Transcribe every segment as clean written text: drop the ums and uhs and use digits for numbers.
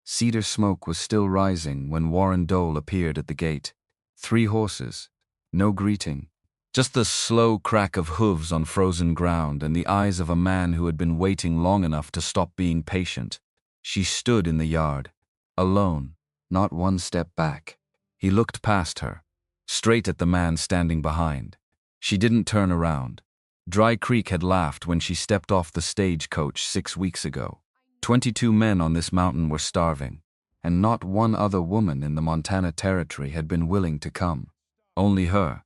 Cedar smoke was still rising when Warren Dole appeared at the gate. 3 horses. No greeting. Just the slow crack of hooves on frozen ground and the eyes of a man who had been waiting long enough to stop being patient. She stood in the yard, alone, not one step back. He looked past her, straight at the man standing behind. She didn't turn around. Dry Creek had laughed when she stepped off the stagecoach 6 weeks ago. 22 men on this mountain were starving, and not one other woman in the Montana Territory had been willing to come. Only her.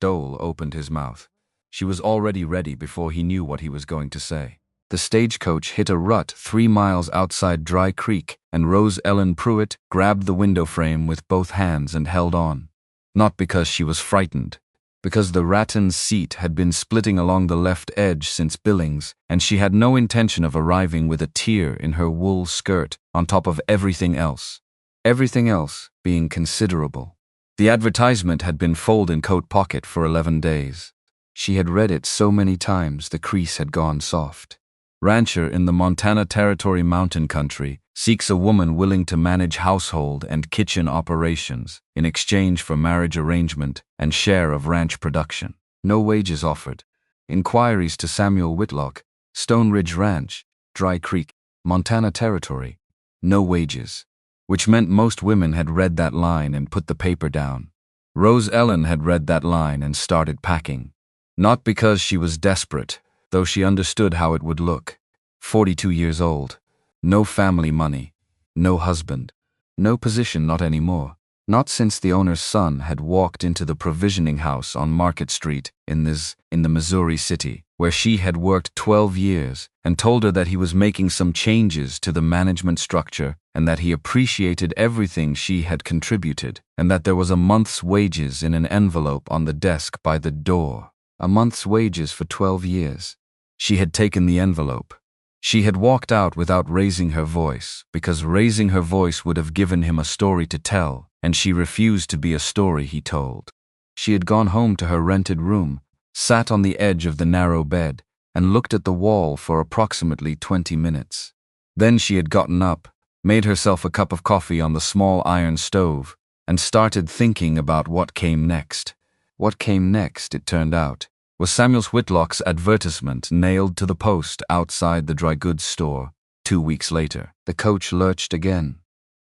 Dole opened his mouth. She was already ready before he knew what he was going to say. The stagecoach hit a rut 3 miles outside Dry Creek, and Rose Ellen Pruitt grabbed the window frame with both hands and held on. Not because she was frightened, because the rattan's seat had been splitting along the left edge since Billings, and she had no intention of arriving with a tear in her wool skirt on top of everything else. Everything else being considerable. The advertisement had been folded in coat pocket for 11 days. She had read it so many times the crease had gone soft. Rancher in the Montana Territory mountain country seeks a woman willing to manage household and kitchen operations in exchange for marriage arrangement and share of ranch production. No wages offered. Inquiries to Samuel Whitlock, Stone Ridge Ranch, Dry Creek, Montana Territory. No wages. Which meant most women had read that line and put the paper down. Rose Ellen had read that line and started packing. Not because she was desperate, though she understood how it would look. 42 years old. No family money. No husband. No position, not anymore. Not since the owner's son had walked into the provisioning house on Market Street in the Missouri City, where she had worked 12 years, and told her that he was making some changes to the management structure and that he appreciated everything she had contributed, and that there was a month's wages in an envelope on the desk by the door. A month's wages for 12 years. She had taken the envelope. She had walked out without raising her voice, because raising her voice would have given him a story to tell, and she refused to be a story he told. She had gone home to her rented room, sat on the edge of the narrow bed, and looked at the wall for approximately 20 minutes. Then she had gotten up, made herself a cup of coffee on the small iron stove, and started thinking about what came next. What came next, it turned out, was Samuel Whitlock's advertisement nailed to the post outside the dry goods store 2 weeks later. The coach lurched again.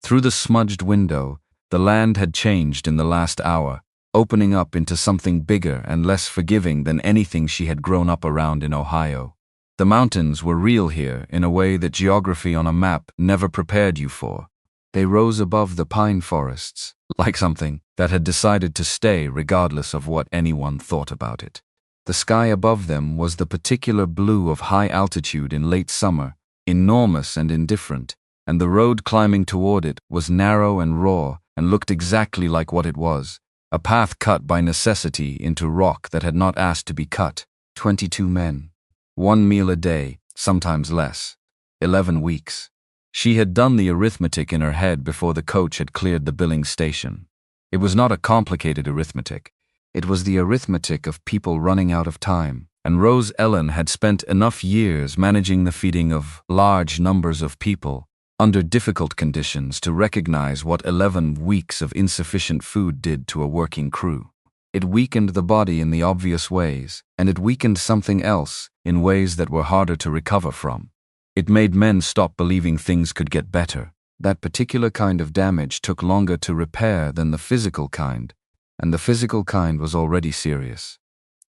Through the smudged window, the land had changed in the last hour, opening up into something bigger and less forgiving than anything she had grown up around in Ohio. The mountains were real here in a way that geography on a map never prepared you for. They rose above the pine forests, like something that had decided to stay regardless of what anyone thought about it. The sky above them was the particular blue of high altitude in late summer, enormous and indifferent, and the road climbing toward it was narrow and raw and looked exactly like what it was, a path cut by necessity into rock that had not asked to be cut. 22 men. 1 meal a day, sometimes less. 11 weeks. She had done the arithmetic in her head before the coach had cleared the Billings station. It was not a complicated arithmetic. It was the arithmetic of people running out of time, and Rose Ellen had spent enough years managing the feeding of large numbers of people under difficult conditions to recognize what 11 weeks of insufficient food did to a working crew. It weakened the body in the obvious ways, and it weakened something else in ways that were harder to recover from. It made men stop believing things could get better. That particular kind of damage took longer to repair than the physical kind, and the physical kind was already serious.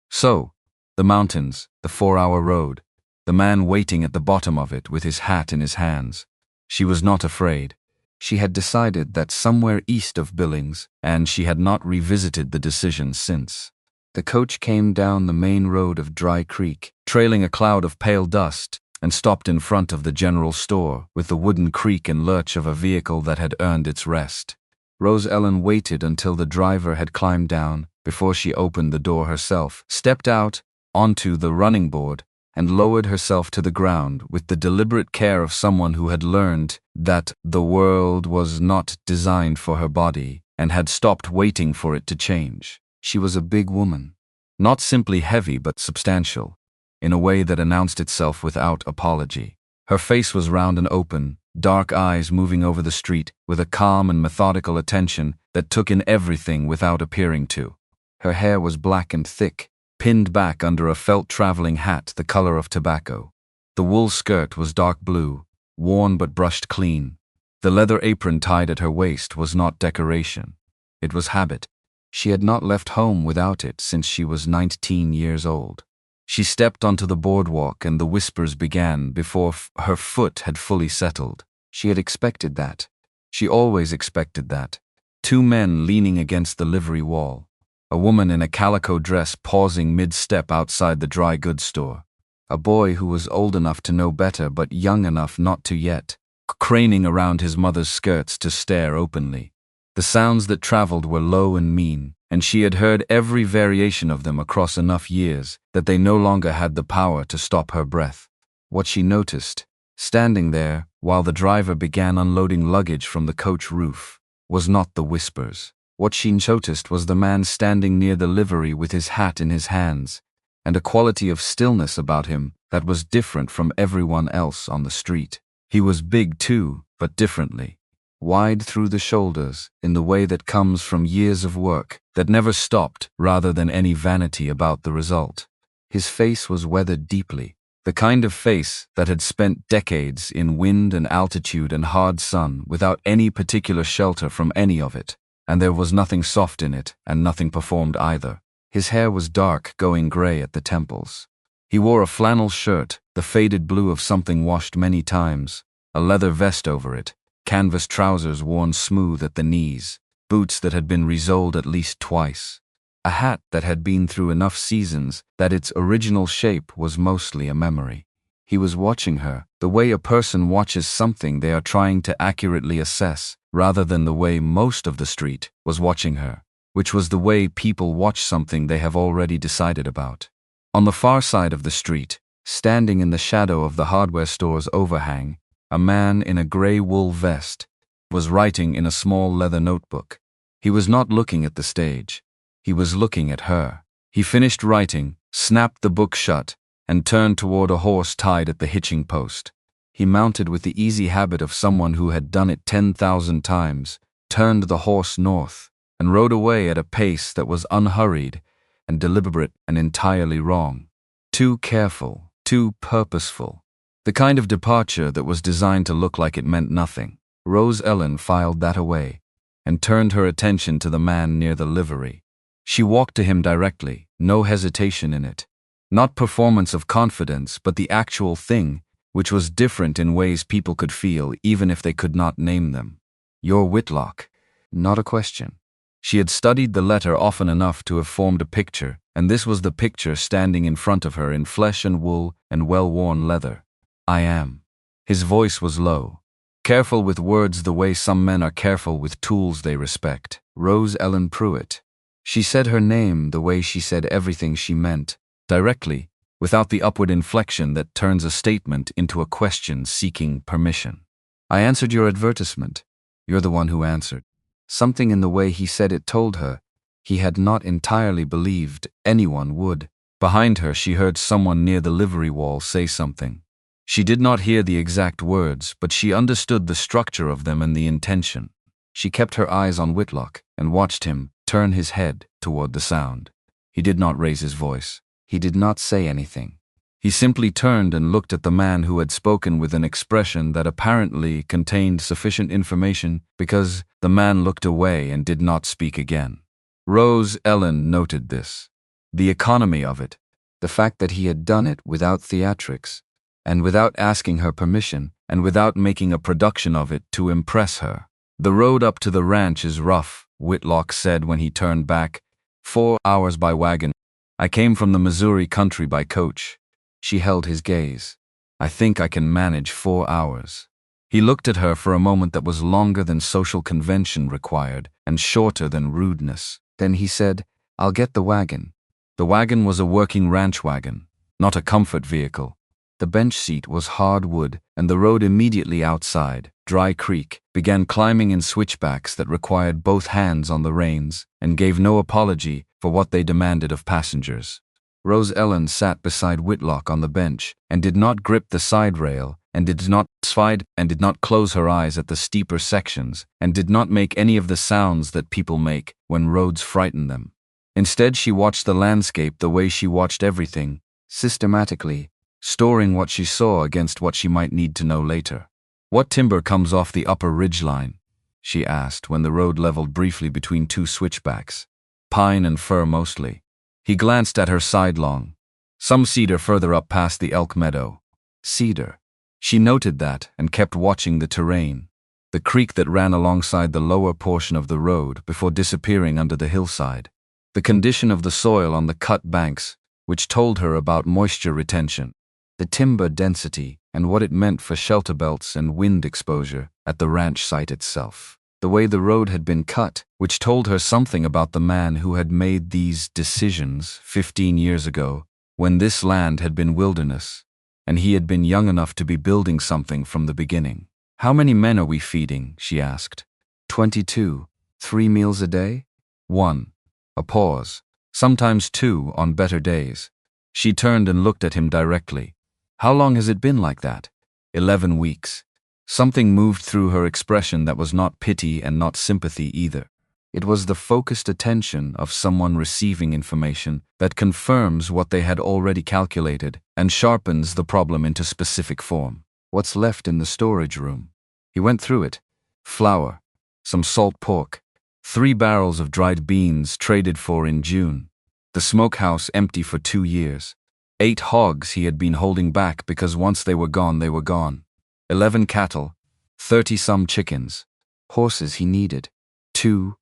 So, the mountains, the 4-hour road, the man waiting at the bottom of it with his hat in his hands. She was not afraid. She had decided that somewhere east of Billings, and she had not revisited the decision since. The coach came down the main road of Dry Creek, trailing a cloud of pale dust, and stopped in front of the general store with the wooden creak and lurch of a vehicle that had earned its rest. Rose Ellen waited until the driver had climbed down before she opened the door herself, stepped out onto the running board, and lowered herself to the ground with the deliberate care of someone who had learned that the world was not designed for her body and had stopped waiting for it to change. She was a big woman, not simply heavy but substantial, in a way that announced itself without apology. Her face was round and open, dark eyes moving over the street with a calm and methodical attention that took in everything without appearing to. Her hair was black and thick, pinned back under a felt traveling hat the color of tobacco. The wool skirt was dark blue, worn but brushed clean. The leather apron tied at her waist was not decoration. It was habit. She had not left home without it since she was 19 years old. She stepped onto the boardwalk and the whispers began before her foot had fully settled. She had expected that. She always expected that. Two men leaning against the livery wall. A woman in a calico dress pausing mid-step outside the dry goods store. A boy who was old enough to know better but young enough not to yet, craning around his mother's skirts to stare openly. The sounds that traveled were low and mean, and she had heard every variation of them across enough years that they no longer had the power to stop her breath. What she noticed, standing there while the driver began unloading luggage from the coach roof, was not the whispers. What she noticed was the man standing near the livery with his hat in his hands, and a quality of stillness about him that was different from everyone else on the street. He was big too, but differently. Wide through the shoulders, in the way that comes from years of work that never stopped rather than any vanity about the result. His face was weathered deeply, the kind of face that had spent decades in wind and altitude and hard sun without any particular shelter from any of it, and there was nothing soft in it and nothing performed either. His hair was dark, going gray at the temples. He wore a flannel shirt, the faded blue of something washed many times, a leather vest over it, canvas trousers worn smooth at the knees, boots that had been resoled at least twice, a hat that had been through enough seasons that its original shape was mostly a memory. He was watching her, the way a person watches something they are trying to accurately assess, rather than the way most of the street was watching her, which was the way people watch something they have already decided about. On the far side of the street, standing in the shadow of the hardware store's overhang, a man in a gray wool vest was writing in a small leather notebook. He was not looking at the stage. He was looking at her. He finished writing, snapped the book shut, and turned toward a horse tied at the hitching post. He mounted with the easy habit of someone who had done it 10,000 times, turned the horse north, and rode away at a pace that was unhurried and deliberate and entirely wrong. Too careful, too purposeful. The kind of departure that was designed to look like it meant nothing. Rose Ellen filed that away and turned her attention to the man near the livery. She walked to him directly, no hesitation in it. Not performance of confidence, but the actual thing, which was different in ways people could feel even if they could not name them. "You're Whitlock." Not a question. She had studied the letter often enough to have formed a picture, and this was the picture standing in front of her in flesh and wool and well-worn leather. "I am." His voice was low, careful with words the way some men are careful with tools they respect. Rose Ellen Pruitt. She said her name the way she said everything she meant, directly, without the upward inflection that turns a statement into a question seeking permission. "I answered your advertisement." "You're the one who answered." Something in the way he said it told her he had not entirely believed anyone would. Behind her she heard someone near the livery wall say something. She did not hear the exact words, but she understood the structure of them and the intention. She kept her eyes on Whitlock and watched him turn his head toward the sound. He did not raise his voice. He did not say anything. He simply turned and looked at the man who had spoken with an expression that apparently contained sufficient information because the man looked away and did not speak again. Rose Ellen noted this. The economy of it. The fact that he had done it without theatrics, and without asking her permission, and without making a production of it to impress her. "The road up to the ranch is rough," Whitlock said when he turned back. 4 hours by wagon. I came from the Missouri country by coach." She held his gaze. "I think I can manage 4 hours." He looked at her for a moment that was longer than social convention required and shorter than rudeness. Then he said, "I'll get the wagon." The wagon was a working ranch wagon, not a comfort vehicle. The bench seat was hard wood, and the road immediately outside, Dry Creek, began climbing in switchbacks that required both hands on the reins and gave no apology for what they demanded of passengers. Rose Ellen sat beside Whitlock on the bench and did not grip the side rail and did not slide and did not close her eyes at the steeper sections and did not make any of the sounds that people make when roads frighten them. Instead, she watched the landscape the way she watched everything, systematically, storing what she saw against what she might need to know later. "What timber comes off the upper ridgeline?" she asked when the road leveled briefly between two switchbacks. "Pine and fir mostly." He glanced at her sidelong. "Some cedar further up past the elk meadow." Cedar. She noted that and kept watching the terrain. The creek that ran alongside the lower portion of the road before disappearing under the hillside. The condition of the soil on the cut banks, which told her about moisture retention. The timber density and what it meant for shelter belts and wind exposure at the ranch site itself. The way the road had been cut, which told her something about the man who had made these decisions 15 years ago, when this land had been wilderness, and he had been young enough to be building something from the beginning. "How many men are we feeding?" she asked. 22. 3 meals a day? 1. A pause. Sometimes 2 on better days. She turned and looked at him directly. "How long has it been like that?" 11 weeks. Something moved through her expression that was not pity and not sympathy either. It was the focused attention of someone receiving information that confirms what they had already calculated and sharpens the problem into specific form. "What's left in the storage room?" He went through it. Flour, some salt pork, 3 barrels of dried beans traded for in June, the smokehouse empty for 2 years, 8 hogs he had been holding back because once they were gone, 11 cattle, 30-some chickens, horses he needed, 2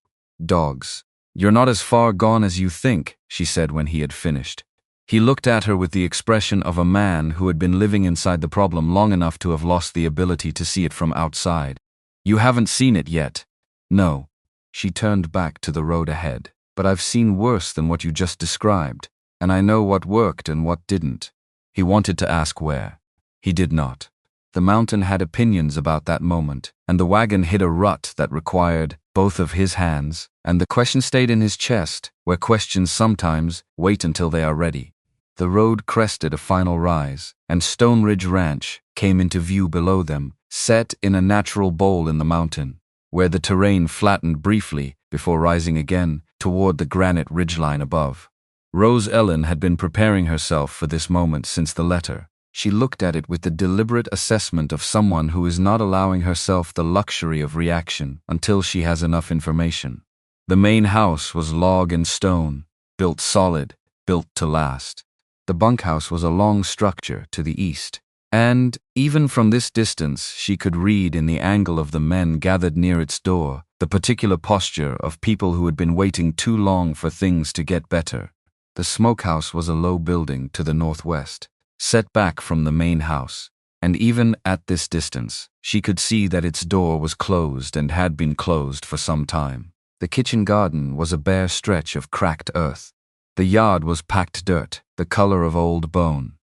dogs. "You're not as far gone as you think," she said when he had finished. He looked at her with the expression of a man who had been living inside the problem long enough to have lost the ability to see it from outside. "You haven't seen it yet." "No." She turned back to the road ahead. "But I've seen worse than what you just described, and I know what worked and what didn't." He wanted to ask where. He did not. The mountain had opinions about that moment, and the wagon hit a rut that required both of his hands, and the question stayed in his chest, where questions sometimes wait until they are ready. The road crested a final rise, and Stone Ridge Ranch came into view below them, set in a natural bowl in the mountain, where the terrain flattened briefly before rising again toward the granite ridgeline above. Rose Ellen had been preparing herself for this moment since the letter. She looked at it with the deliberate assessment of someone who is not allowing herself the luxury of reaction until she has enough information. The main house was log and stone, built solid, built to last. The bunkhouse was a long structure to the east, and, even from this distance, she could read in the angle of the men gathered near its door the particular posture of people who had been waiting too long for things to get better. The smokehouse was a low building to the northwest, set back from the main house, and even at this distance, she could see that its door was closed and had been closed for some time. The kitchen garden was a bare stretch of cracked earth. The yard was packed dirt, the color of old bone.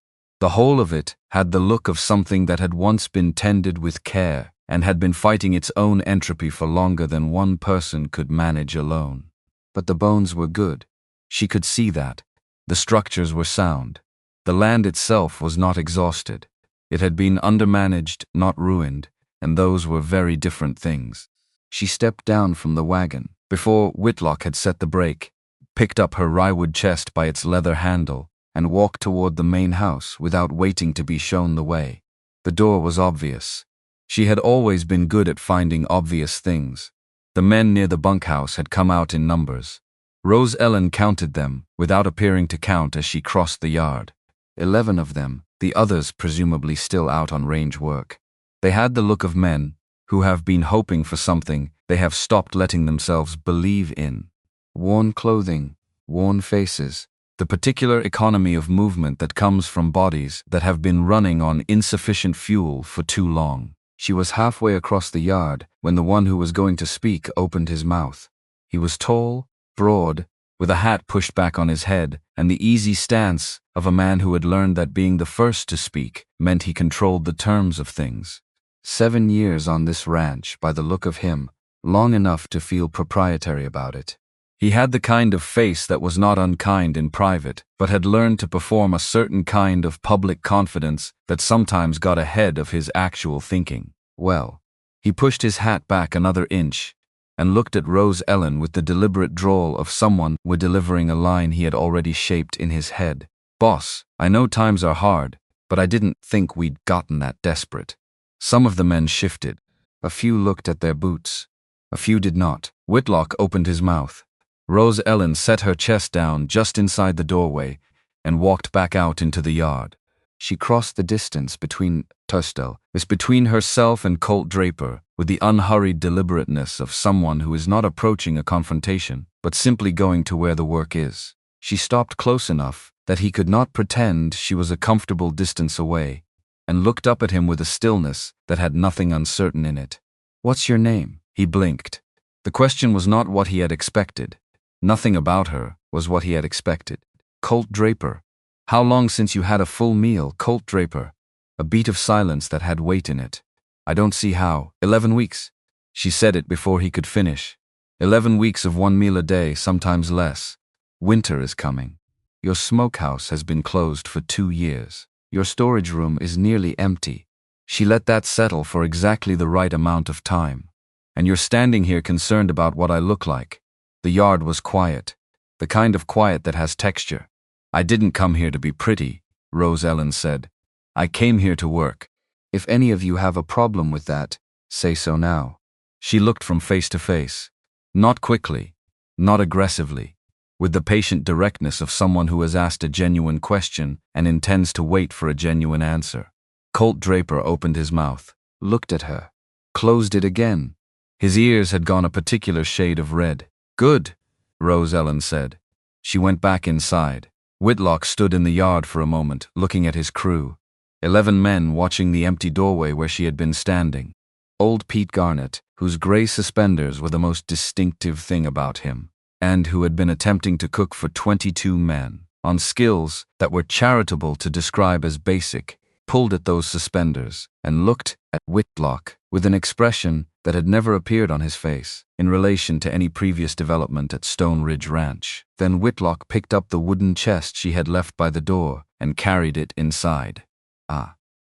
The whole of it had the look of something that had once been tended with care and had been fighting its own entropy for longer than one person could manage alone. But the bones were good. She could see that. The structures were sound. The land itself was not exhausted. It had been undermanaged, not ruined, and those were very different things. She stepped down from the wagon before Whitlock had set the brake, picked up her ryewood chest by its leather handle, and walked toward the main house without waiting to be shown the way. The door was obvious. She had always been good at finding obvious things. The men near the bunkhouse had come out in numbers. Rose Ellen counted them, without appearing to count as she crossed the yard. 11 of them, the others presumably still out on range work. They had the look of men who have been hoping for something they have stopped letting themselves believe in. Worn clothing, worn faces, the particular economy of movement that comes from bodies that have been running on insufficient fuel for too long. She was halfway across the yard when the one who was going to speak opened his mouth. He was tall, broad, with a hat pushed back on his head and the easy stance of a man who had learned that being the first to speak meant he controlled the terms of things. 7 years on this ranch, by the look of him, long enough to feel proprietary about it. He had the kind of face that was not unkind in private, but had learned to perform a certain kind of public confidence that sometimes got ahead of his actual thinking. Well, he pushed his hat back another inch and looked at Rose Ellen with the deliberate drawl of someone who were delivering a line he had already shaped in his head. "Boss, I know times are hard, but I didn't think we'd gotten that desperate." Some of the men shifted. A few looked at their boots. A few did not. Whitlock opened his mouth. Rose Ellen set her chest down just inside the doorway and walked back out into the yard. She crossed the distance between herself and Colt Draper with the unhurried deliberateness of someone who is not approaching a confrontation, but simply going to where the work is. She stopped close enough that he could not pretend she was a comfortable distance away, and looked up at him with a stillness that had nothing uncertain in it. "What's your name?" He blinked. The question was not what he had expected. Nothing about her was what he had expected. "Colt Draper." "How long since you had a full meal, Colt Draper?" A beat of silence that had weight in it. "I don't see how." 11 weeks. She said it before he could finish. 11 weeks of one meal a day, sometimes less. Winter is coming. Your smokehouse has been closed for 2 years. Your storage room is nearly empty. She let that settle for exactly the right amount of time. And you're standing here concerned about what I look like. The yard was quiet. The kind of quiet that has texture. "I didn't come here to be pretty," Rose Ellen said. "I came here to work. If any of you have a problem with that, say so now." She looked from face to face. Not quickly, not aggressively, with the patient directness of someone who has asked a genuine question and intends to wait for a genuine answer. Colt Draper opened his mouth, looked at her, closed it again. His ears had gone a particular shade of red. "Good," Rose Ellen said. She went back inside. Whitlock stood in the yard for a moment, looking at his crew. 11 men watching the empty doorway where she had been standing. Old Pete Garnett, whose gray suspenders were the most distinctive thing about him, and who had been attempting to cook for 22 men, on skills that were charitable to describe as basic, pulled at those suspenders and looked at Whitlock with an expression that had never appeared on his face in relation to any previous development at Stone Ridge Ranch. Then Whitlock picked up the wooden chest she had left by the door and carried it inside.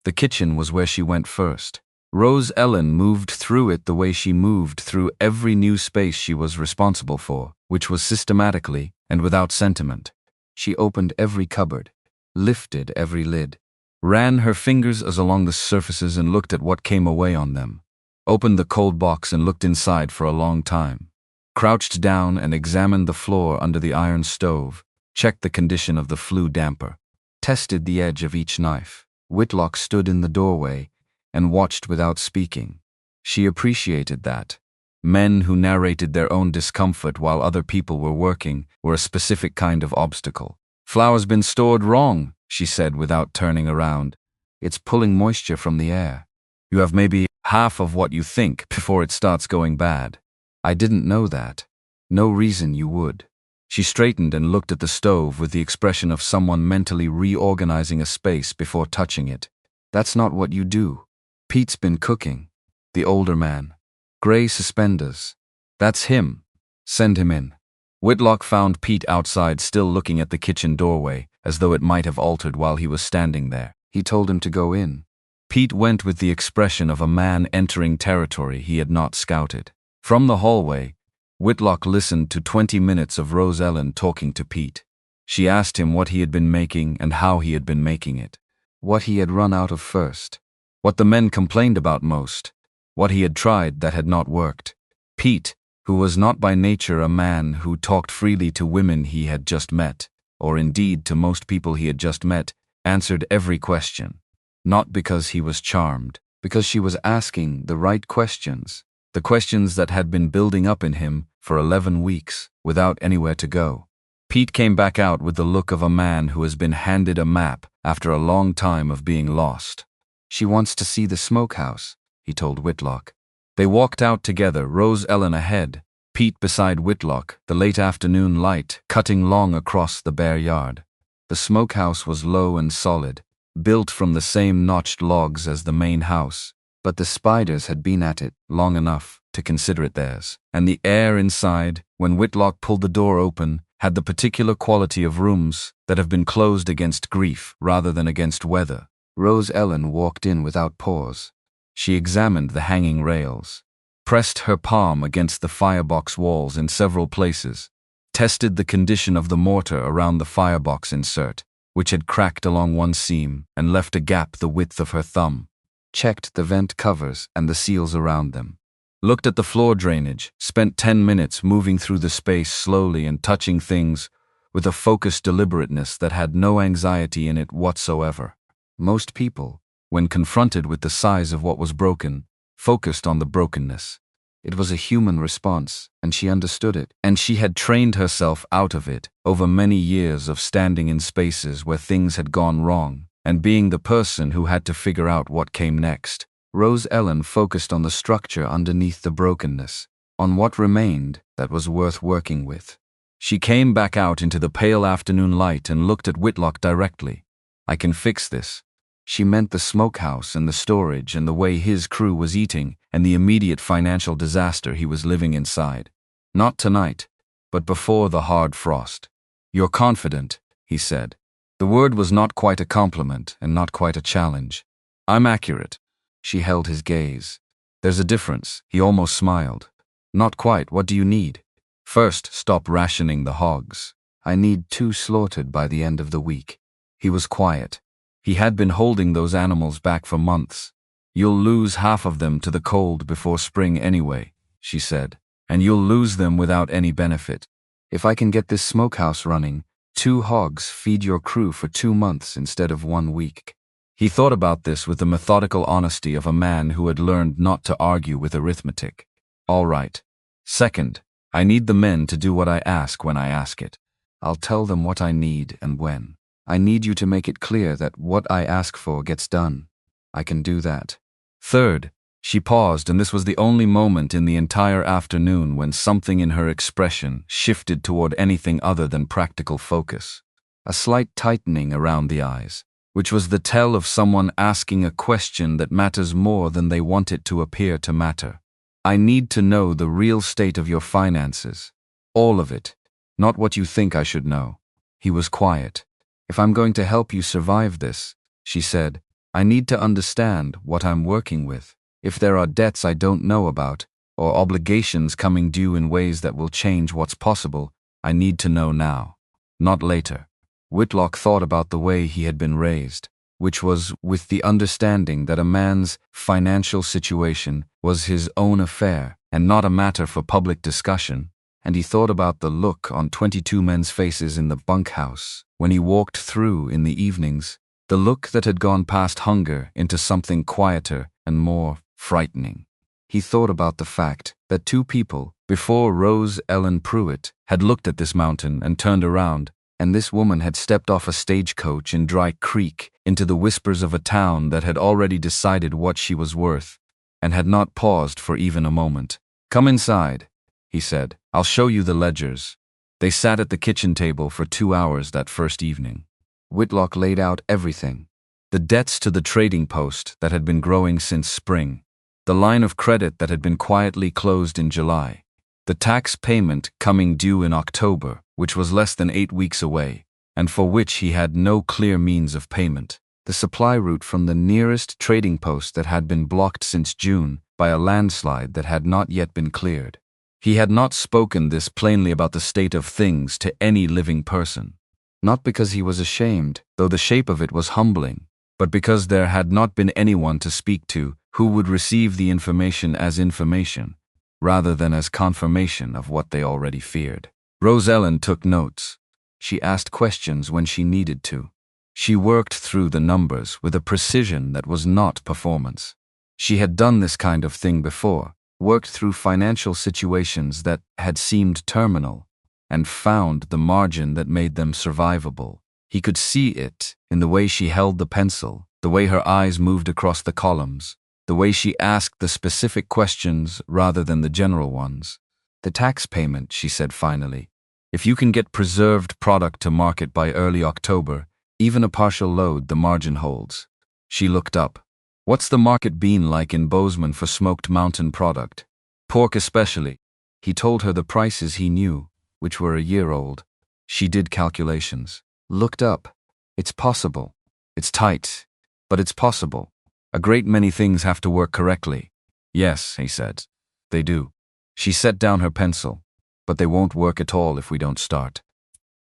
The kitchen was where she went first. Rose Ellen moved through it the way she moved through every new space she was responsible for, which was systematically and without sentiment. She opened every cupboard, lifted every lid, ran her fingers along the surfaces and looked at what came away on them, opened the cold box and looked inside for a long time, crouched down and examined the floor under the iron stove, checked the condition of the flue damper, tested the edge of each knife. Whitlock stood in the doorway and watched without speaking. She appreciated that. Men who narrated their own discomfort while other people were working were a specific kind of obstacle. "Flour's been stored wrong," she said without turning around. "It's pulling moisture from the air. You have maybe half of what you think before it starts going bad." "I didn't know that. No reason you would." She straightened and looked at the stove with the expression of someone mentally reorganizing a space before touching it. "That's not what you do." "Pete's been cooking." The older man. Gray suspenders. "That's him. Send him in." Whitlock found Pete outside still looking at the kitchen doorway, as though it might have altered while he was standing there. He told him to go in. Pete went with the expression of a man entering territory he had not scouted. From the hallway, Whitlock listened to 20 minutes of Rose Ellen talking to Pete. She asked him what he had been making and how he had been making it. What he had run out of first. What the men complained about most. What he had tried that had not worked. Pete, who was not by nature a man who talked freely to women he had just met, or indeed to most people he had just met, answered every question. Not because he was charmed, because she was asking the right questions. The questions that had been building up in him for 11 weeks, without anywhere to go. Pete came back out with the look of a man who has been handed a map after a long time of being lost. "She wants to see the smokehouse," he told Whitlock. They walked out together, Rose Ellen ahead, Pete beside Whitlock, the late afternoon light cutting long across the bare yard. The smokehouse was low and solid, built from the same notched logs as the main house, but the spiders had been at it long enough. to consider it theirs. And the air inside, when Whitlock pulled the door open, had the particular quality of rooms that have been closed against grief rather than against weather. Rose Ellen walked in without pause. She examined the hanging rails, pressed her palm against the firebox walls in several places, tested the condition of the mortar around the firebox insert, which had cracked along one seam and left a gap the width of her thumb, checked the vent covers and the seals around them, looked at the floor drainage, spent 10 minutes moving through the space slowly and touching things with a focused deliberateness that had no anxiety in it whatsoever. Most people, when confronted with the size of what was broken, focused on the brokenness. It was a human response, and she understood it, and she had trained herself out of it over many years of standing in spaces where things had gone wrong, and being the person who had to figure out what came next. Rose Ellen focused on the structure underneath the brokenness, on what remained that was worth working with. She came back out into the pale afternoon light and looked at Whitlock directly. "I can fix this." She meant the smokehouse and the storage and the way his crew was eating and the immediate financial disaster he was living inside. Not tonight, but before the hard frost. "You're confident," he said. The word was not quite a compliment and not quite a challenge. "I'm accurate." She held his gaze. "There's a difference." He almost smiled. "Not quite. What do you need?" "First, stop rationing the hogs. I need 2 slaughtered by the end of the week." He was quiet. He had been holding those animals back for months. "You'll lose half of them to the cold before spring anyway," she said, "and you'll lose them without any benefit. If I can get this smokehouse running, 2 hogs feed your crew for 2 months instead of 1 week. He thought about this with the methodical honesty of a man who had learned not to argue with arithmetic. "All right. Second, I need the men to do what I ask when I ask it. I'll tell them what I need and when. I need you to make it clear that what I ask for gets done. I can do that." Third, she paused, and this was the only moment in the entire afternoon when something in her expression shifted toward anything other than practical focus. A slight tightening around the eyes, which was the tell of someone asking a question that matters more than they want it to appear to matter. "I need to know the real state of your finances. All of it, not what you think I should know." He was quiet. "If I'm going to help you survive this," she said, "I need to understand what I'm working with. If there are debts I don't know about, or obligations coming due in ways that will change what's possible, I need to know now, not later." Whitlock thought about the way he had been raised, which was with the understanding that a man's financial situation was his own affair and not a matter for public discussion. And he thought about the look on 22 men's faces in the bunkhouse when he walked through in the evenings, the look that had gone past hunger into something quieter and more frightening. He thought about the fact that 2 people, before Rose Ellen Pruitt, had looked at this mountain and turned around, and this woman had stepped off a stagecoach in Dry Creek into the whispers of a town that had already decided what she was worth, and had not paused for even a moment. "Come inside," he said. "I'll show you the ledgers." They sat at the kitchen table for 2 hours that first evening. Whitlock laid out everything. The debts to the trading post that had been growing since spring. The line of credit that had been quietly closed in July. The tax payment coming due in October, which was less than 8 weeks away, and for which he had no clear means of payment. The supply route from the nearest trading post that had been blocked since June by a landslide that had not yet been cleared. He had not spoken this plainly about the state of things to any living person. Not because he was ashamed, though the shape of it was humbling, but because there had not been anyone to speak to who would receive the information as information, rather than as confirmation of what they already feared. Rose Ellen took notes. She asked questions when she needed to. She worked through the numbers with a precision that was not performance. She had done this kind of thing before, worked through financial situations that had seemed terminal, and found the margin that made them survivable. He could see it in the way she held the pencil, the way her eyes moved across the columns, the way she asked the specific questions rather than the general ones. "The tax payment," she said finally. "If you can get preserved product to market by early October, even a partial load, the margin holds." She looked up. "What's the market been like in Bozeman for smoked mountain product?" Pork especially. He told her the prices he knew, which were a year old. She did calculations. Looked up. It's possible. It's tight, but it's possible. A great many things have to work correctly. Yes, he said. They do. She set down her pencil. But they won't work at all if we don't start.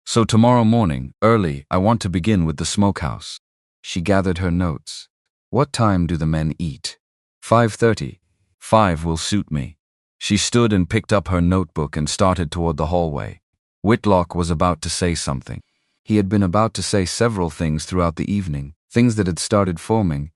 So tomorrow morning, early, I want to begin with the smokehouse. She gathered her notes. What time do the men eat? 5:30. 5 will suit me. She stood and picked up her notebook and started toward the hallway. Whitlock was about to say something. He had been about to say several things throughout the evening, things that had started forming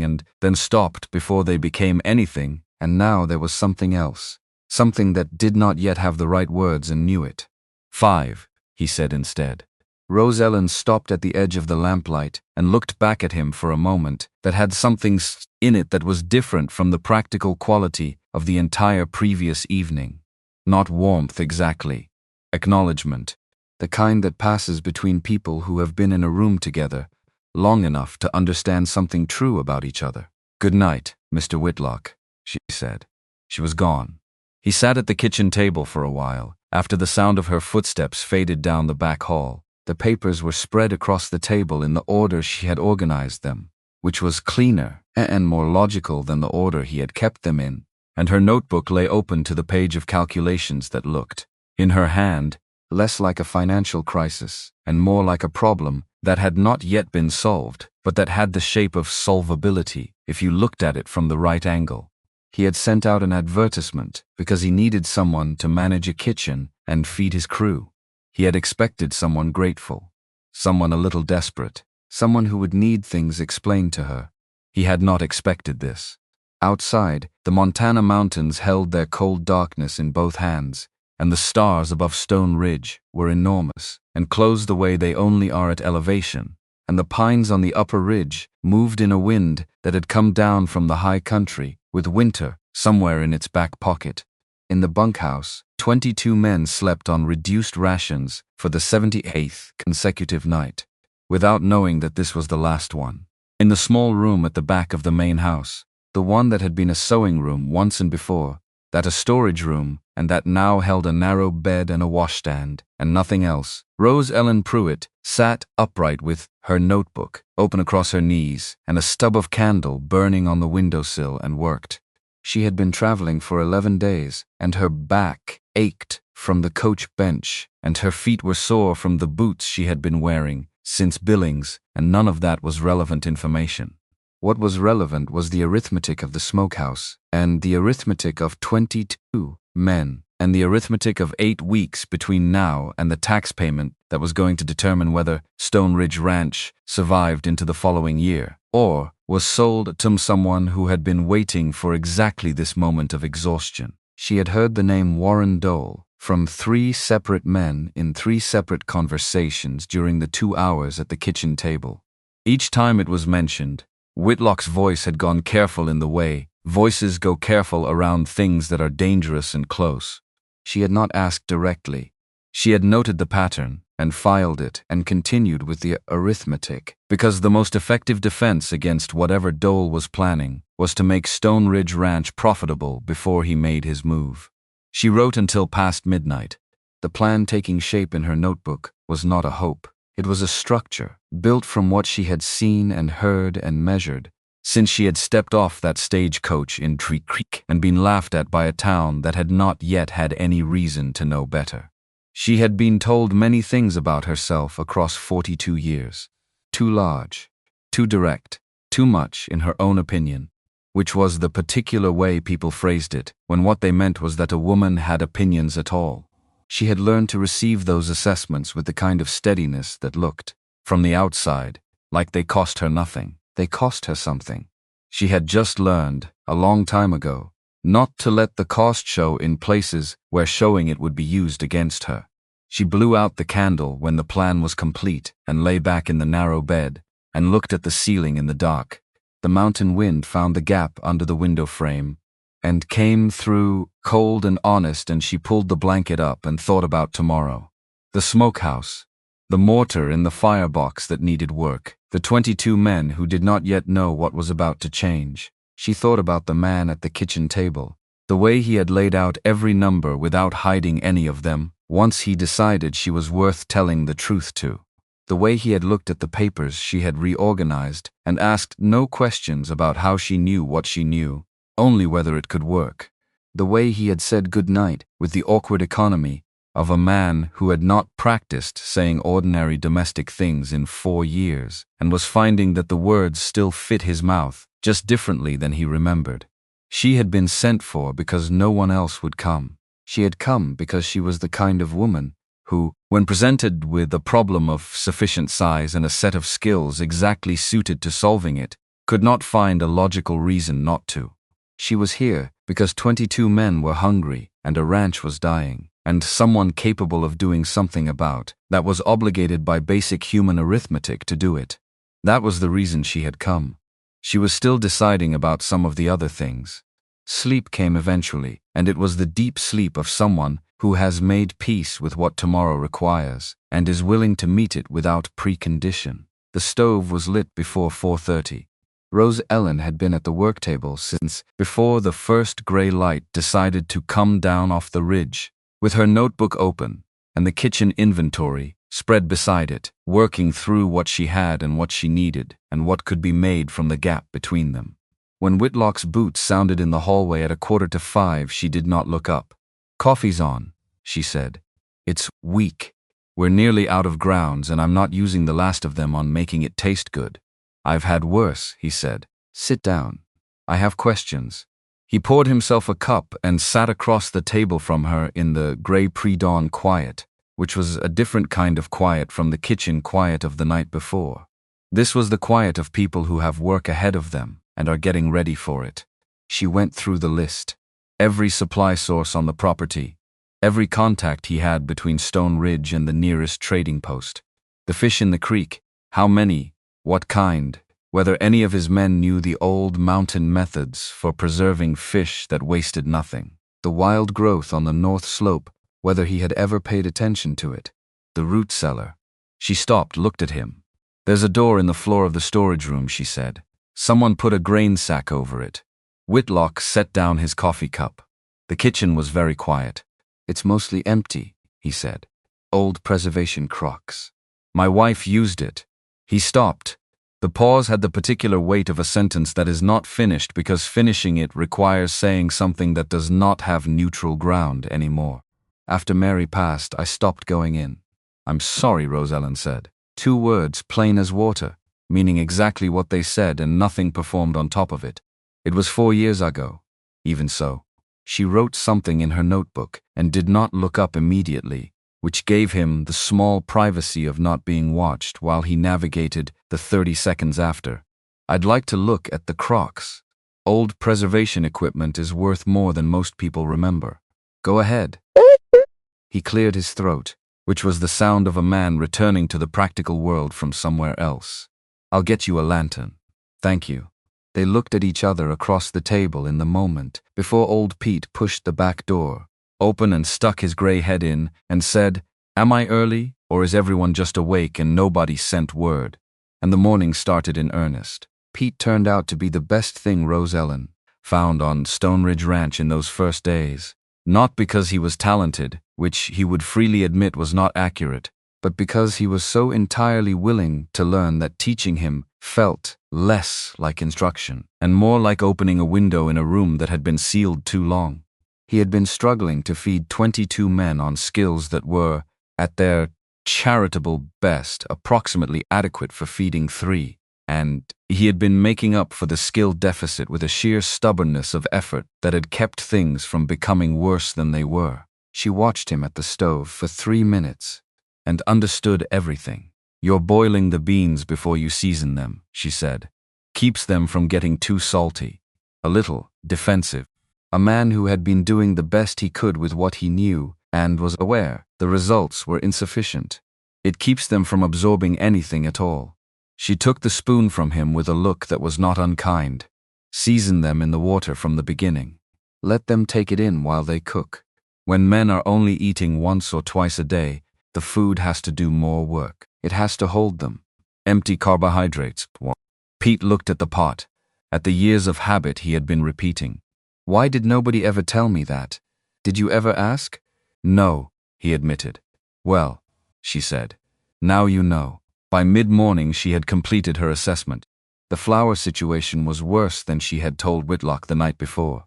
and then stopped before they became anything, and now there was something else, something that did not yet have the right words and knew it. 5, he said instead. Rose Ellen stopped at the edge of the lamplight and looked back at him for a moment that had something in it that was different from the practical quality of the entire previous evening. Not warmth exactly. Acknowledgement. The kind that passes between people who have been in a room together long enough to understand something true about each other. Good night, Mr. Whitlock, she said. She was gone. He sat at the kitchen table for a while, after the sound of her footsteps faded down the back hall. The papers were spread across the table in the order she had organized them, which was cleaner and more logical than the order he had kept them in, and her notebook lay open to the page of calculations that looked, in her hand, less like a financial crisis and more like a problem that had not yet been solved, but that had the shape of solvability if you looked at it from the right angle. He had sent out an advertisement because he needed someone to manage a kitchen and feed his crew. He had expected someone grateful, someone a little desperate, someone who would need things explained to her. He had not expected this. Outside, the Montana mountains held their cold darkness in both hands, and the stars above Stone Ridge were enormous and closed the way they only are at elevation, and the pines on the upper ridge moved in a wind that had come down from the high country, with winter somewhere in its back pocket. In the bunkhouse, 22 men slept on reduced rations for the 78th consecutive night, without knowing that this was the last one. In the small room at the back of the main house, the one that had been a sewing room once and before, that a storage room, and that now held a narrow bed and a washstand, and nothing else, Rose Ellen Pruitt sat upright with her notebook open across her knees and a stub of candle burning on the windowsill and worked. She had been traveling for 11 days, and her back ached from the coach bench, and her feet were sore from the boots she had been wearing since Billings, and none of that was relevant information. What was relevant was the arithmetic of the smokehouse, and the arithmetic of 22 men, and the arithmetic of 8 weeks between now and the tax payment that was going to determine whether Stone Ridge Ranch survived into the following year, or was sold to someone who had been waiting for exactly this moment of exhaustion. She had heard the name Warren Dole from 3 separate men in 3 separate conversations during the 2 hours at the kitchen table. Each time it was mentioned, Whitlock's voice had gone careful in the way voices go careful around things that are dangerous and close. She had not asked directly. She had noted the pattern and filed it and continued with the arithmetic, because the most effective defense against whatever Dole was planning was to make Stone Ridge Ranch profitable before he made his move. She wrote until past midnight. The plan taking shape in her notebook was not a hope. It was a structure, built from what she had seen and heard and measured, since she had stepped off that stagecoach in Tree Creek and been laughed at by a town that had not yet had any reason to know better. She had been told many things about herself across 42 years. Too large, too direct, too much in her own opinion, which was the particular way people phrased it when what they meant was that a woman had opinions at all. She had learned to receive those assessments with the kind of steadiness that looked, from the outside, like they cost her nothing. They cost her something. She had just learned, a long time ago, not to let the cost show in places where showing it would be used against her. She blew out the candle when the plan was complete and lay back in the narrow bed and looked at the ceiling in the dark. The mountain wind found the gap under the window frame and came through cold and honest, and she pulled the blanket up and thought about tomorrow. The smokehouse, the mortar in the firebox that needed work, the 22 men who did not yet know what was about to change. She thought about the man at the kitchen table, the way he had laid out every number without hiding any of them, once he decided she was worth telling the truth to. The way he had looked at the papers she had reorganized and asked no questions about how she knew what she knew, only whether it could work. The way he had said goodnight with the awkward economy of a man who had not practiced saying ordinary domestic things in 4 years and was finding that the words still fit his mouth, just differently than he remembered. She had been sent for because no one else would come. She had come because she was the kind of woman who, when presented with a problem of sufficient size and a set of skills exactly suited to solving it, could not find a logical reason not to. She was here because 22 men were hungry and a ranch was dying, and someone capable of doing something about that was obligated by basic human arithmetic to do it. That was the reason she had come. She was still deciding about some of the other things. Sleep came eventually, and it was the deep sleep of someone who has made peace with what tomorrow requires and is willing to meet it without precondition. The stove was lit before 4:30. Rose Ellen had been at the work table since before the first gray light decided to come down off the ridge, with her notebook open and the kitchen inventory spread beside it, working through what she had and what she needed and what could be made from the gap between them. When Whitlock's boots sounded in the hallway at 4:45, she did not look up. "Coffee's on," she said. "It's weak. We're nearly out of grounds and I'm not using the last of them on making it taste good." "I've had worse," he said. "Sit down. I have questions." He poured himself a cup and sat across the table from her in the gray pre-dawn quiet, which was a different kind of quiet from the kitchen quiet of the night before. This was the quiet of people who have work ahead of them and are getting ready for it. She went through the list. Every supply source on the property, every contact he had between Stone Ridge and the nearest trading post. The fish in the creek, how many, what kind, whether any of his men knew the old mountain methods for preserving fish that wasted nothing. The wild growth on the north slope, whether he had ever paid attention to it. The root cellar. She stopped, looked at him. "There's a door in the floor of the storage room," she said. "Someone put a grain sack over it." Whitlock set down his coffee cup. The kitchen was very quiet. "It's mostly empty," he said. "Old preservation crocks. My wife used it." He stopped. The pause had the particular weight of a sentence that is not finished because finishing it requires saying something that does not have neutral ground anymore. "After Mary passed, I stopped going in." "I'm sorry," Rose Ellen said. 2 words, plain as water, meaning exactly what they said and nothing performed on top of it. "It was 4 years ago." Even so. She wrote something in her notebook and did not look up immediately, which gave him the small privacy of not being watched while he navigated the 30 seconds after. "I'd like to look at the crocks. Old preservation equipment is worth more than most people remember." "Go ahead." He cleared his throat, which was the sound of a man returning to the practical world from somewhere else. "I'll get you a lantern." "Thank you." They looked at each other across the table in the moment before old Pete pushed the back door open and stuck his gray head in and said, "Am I early, or is everyone just awake and nobody sent word?" And the morning started in earnest. Pete turned out to be the best thing Rose Ellen found on Stone Ridge Ranch in those first days. Not because he was talented, which he would freely admit was not accurate, but because he was so entirely willing to learn that teaching him felt less like instruction and more like opening a window in a room that had been sealed too long. He had been struggling to feed 22 men on skills that were, at their charitable best, approximately adequate for feeding 3, and he had been making up for the skill deficit with a sheer stubbornness of effort that had kept things from becoming worse than they were. She watched him at the stove for 3 minutes and understood everything. "You're boiling the beans before you season them," she said. "Keeps them from getting too salty. A little defensive." A man who had been doing the best he could with what he knew and was aware the results were insufficient. "It keeps them from absorbing anything at all." She took the spoon from him with a look that was not unkind. "Season them in the water from the beginning. Let them take it in while they cook. When men are only eating once or twice a day, the food has to do more work. It has to hold them. Empty carbohydrates." Pete looked at the pot. at the years of habit he had been repeating. Why did nobody ever tell me that? Did you ever ask? No, he admitted. Well, she said. Now you know. By mid-morning she had completed her assessment. The flour situation was worse than she had told Whitlock the night before.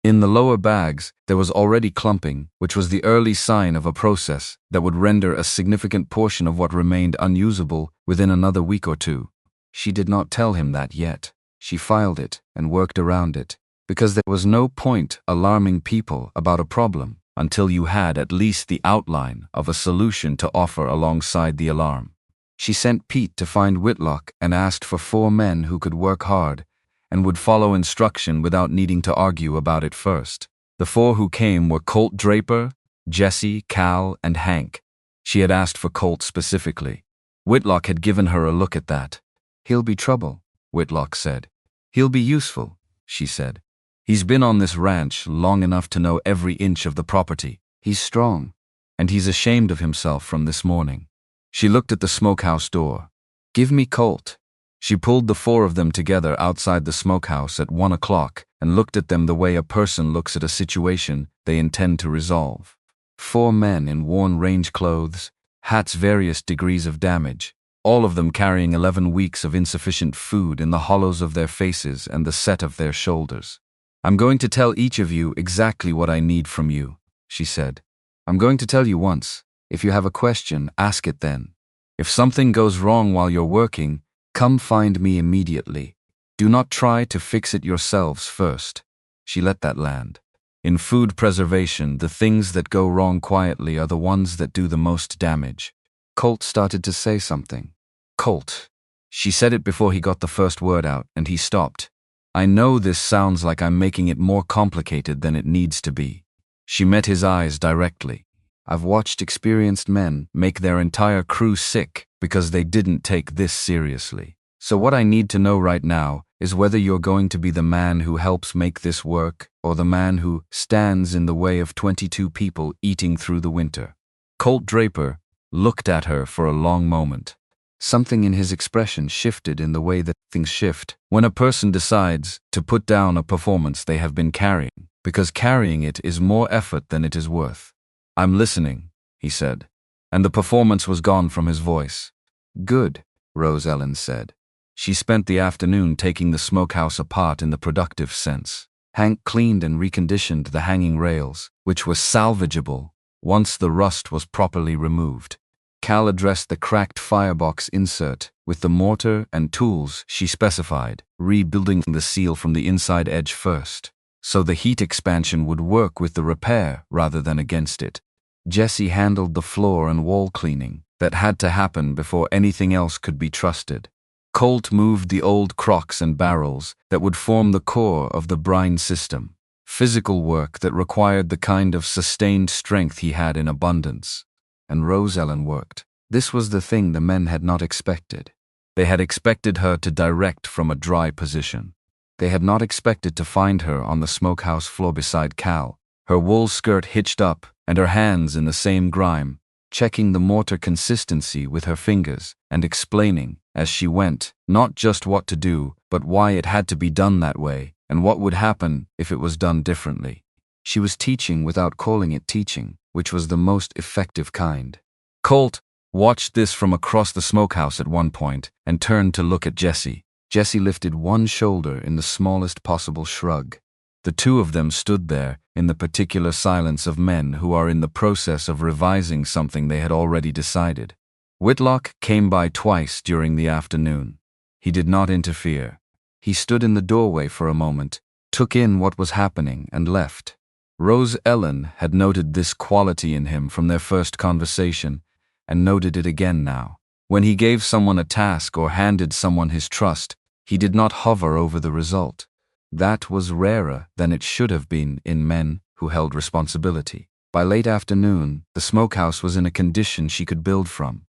In the lower bags, there was already clumping, which was the early sign of a process that would render a significant portion of what remained unusable within another week or two. She did not tell him that yet. She filed it and worked around it, because there was no point alarming people about a problem until you had at least the outline of a solution to offer alongside the alarm. She sent Pete to find Whitlock and asked for 4 men who could work hard and would follow instruction without needing to argue about it first. The 4 who came were Colt Draper, Jesse, Cal, and Hank. She had asked for Colt specifically. Whitlock had given her a look at that. He'll be trouble, Whitlock said. He'll be useful, she said. He's been on this ranch long enough to know every inch of the property. He's strong, and he's ashamed of himself from this morning. She looked at the smokehouse door. Give me Colt. She pulled the 4 of them together outside the smokehouse at 1 o'clock and looked at them the way a person looks at a situation they intend to resolve. 4 men in worn range clothes, hats various degrees of damage, all of them carrying 11 weeks of insufficient food in the hollows of their faces and the set of their shoulders. I'm going to tell each of you exactly what I need from you, she said. I'm going to tell you once. If you have a question, ask it then. If something goes wrong while you're working, come find me immediately. Do not try to fix it yourselves first. She let that land. In food preservation, the things that go wrong quietly are the ones that do the most damage. Colt started to say something. Colt. She said it before he got the first word out, and he stopped. I know this sounds like I'm making it more complicated than it needs to be. She met his eyes directly. I've watched experienced men make their entire crew sick because they didn't take this seriously. So what I need to know right now is whether you're going to be the man who helps make this work or the man who stands in the way of 22 people eating through the winter. Colt Draper looked at her for a long moment. Something in his expression shifted in the way that things shift when a person decides to put down a performance they have been carrying, because carrying it is more effort than it is worth. I'm listening, he said, and the performance was gone from his voice. Good, Rose Ellen said. She spent the afternoon taking the smokehouse apart in the productive sense. Hank cleaned and reconditioned the hanging rails, which were salvageable once the rust was properly removed. Cal addressed the cracked firebox insert with the mortar and tools she specified, rebuilding the seal from the inside edge first, so the heat expansion would work with the repair rather than against it. Jesse handled the floor and wall cleaning that had to happen before anything else could be trusted. Colt moved the old crocks and barrels that would form the core of the brine system, physical work that required the kind of sustained strength he had in abundance. And Rose Ellen worked. This was the thing the men had not expected. They had expected her to direct from a dry position. They had not expected to find her on the smokehouse floor beside Cal, her wool skirt hitched up and her hands in the same grime, checking the mortar consistency with her fingers and explaining, as she went, not just what to do, but why it had to be done that way and what would happen if it was done differently. She was teaching without calling it teaching, which was the most effective kind. Colt watched this from across the smokehouse at one point and turned to look at Jesse. Jesse lifted one shoulder in the smallest possible shrug. The 2 of them stood there in the particular silence of men who are in the process of revising something they had already decided. Whitlock came by twice during the afternoon. He did not interfere. He stood in the doorway for a moment, took in what was happening, and left. Rose Ellen had noted this quality in him from their first conversation, and noted it again now. When he gave someone a task or handed someone his trust, he did not hover over the result. That was rarer than it should have been in men who held responsibility. By late afternoon, the smokehouse was in a condition she could build from.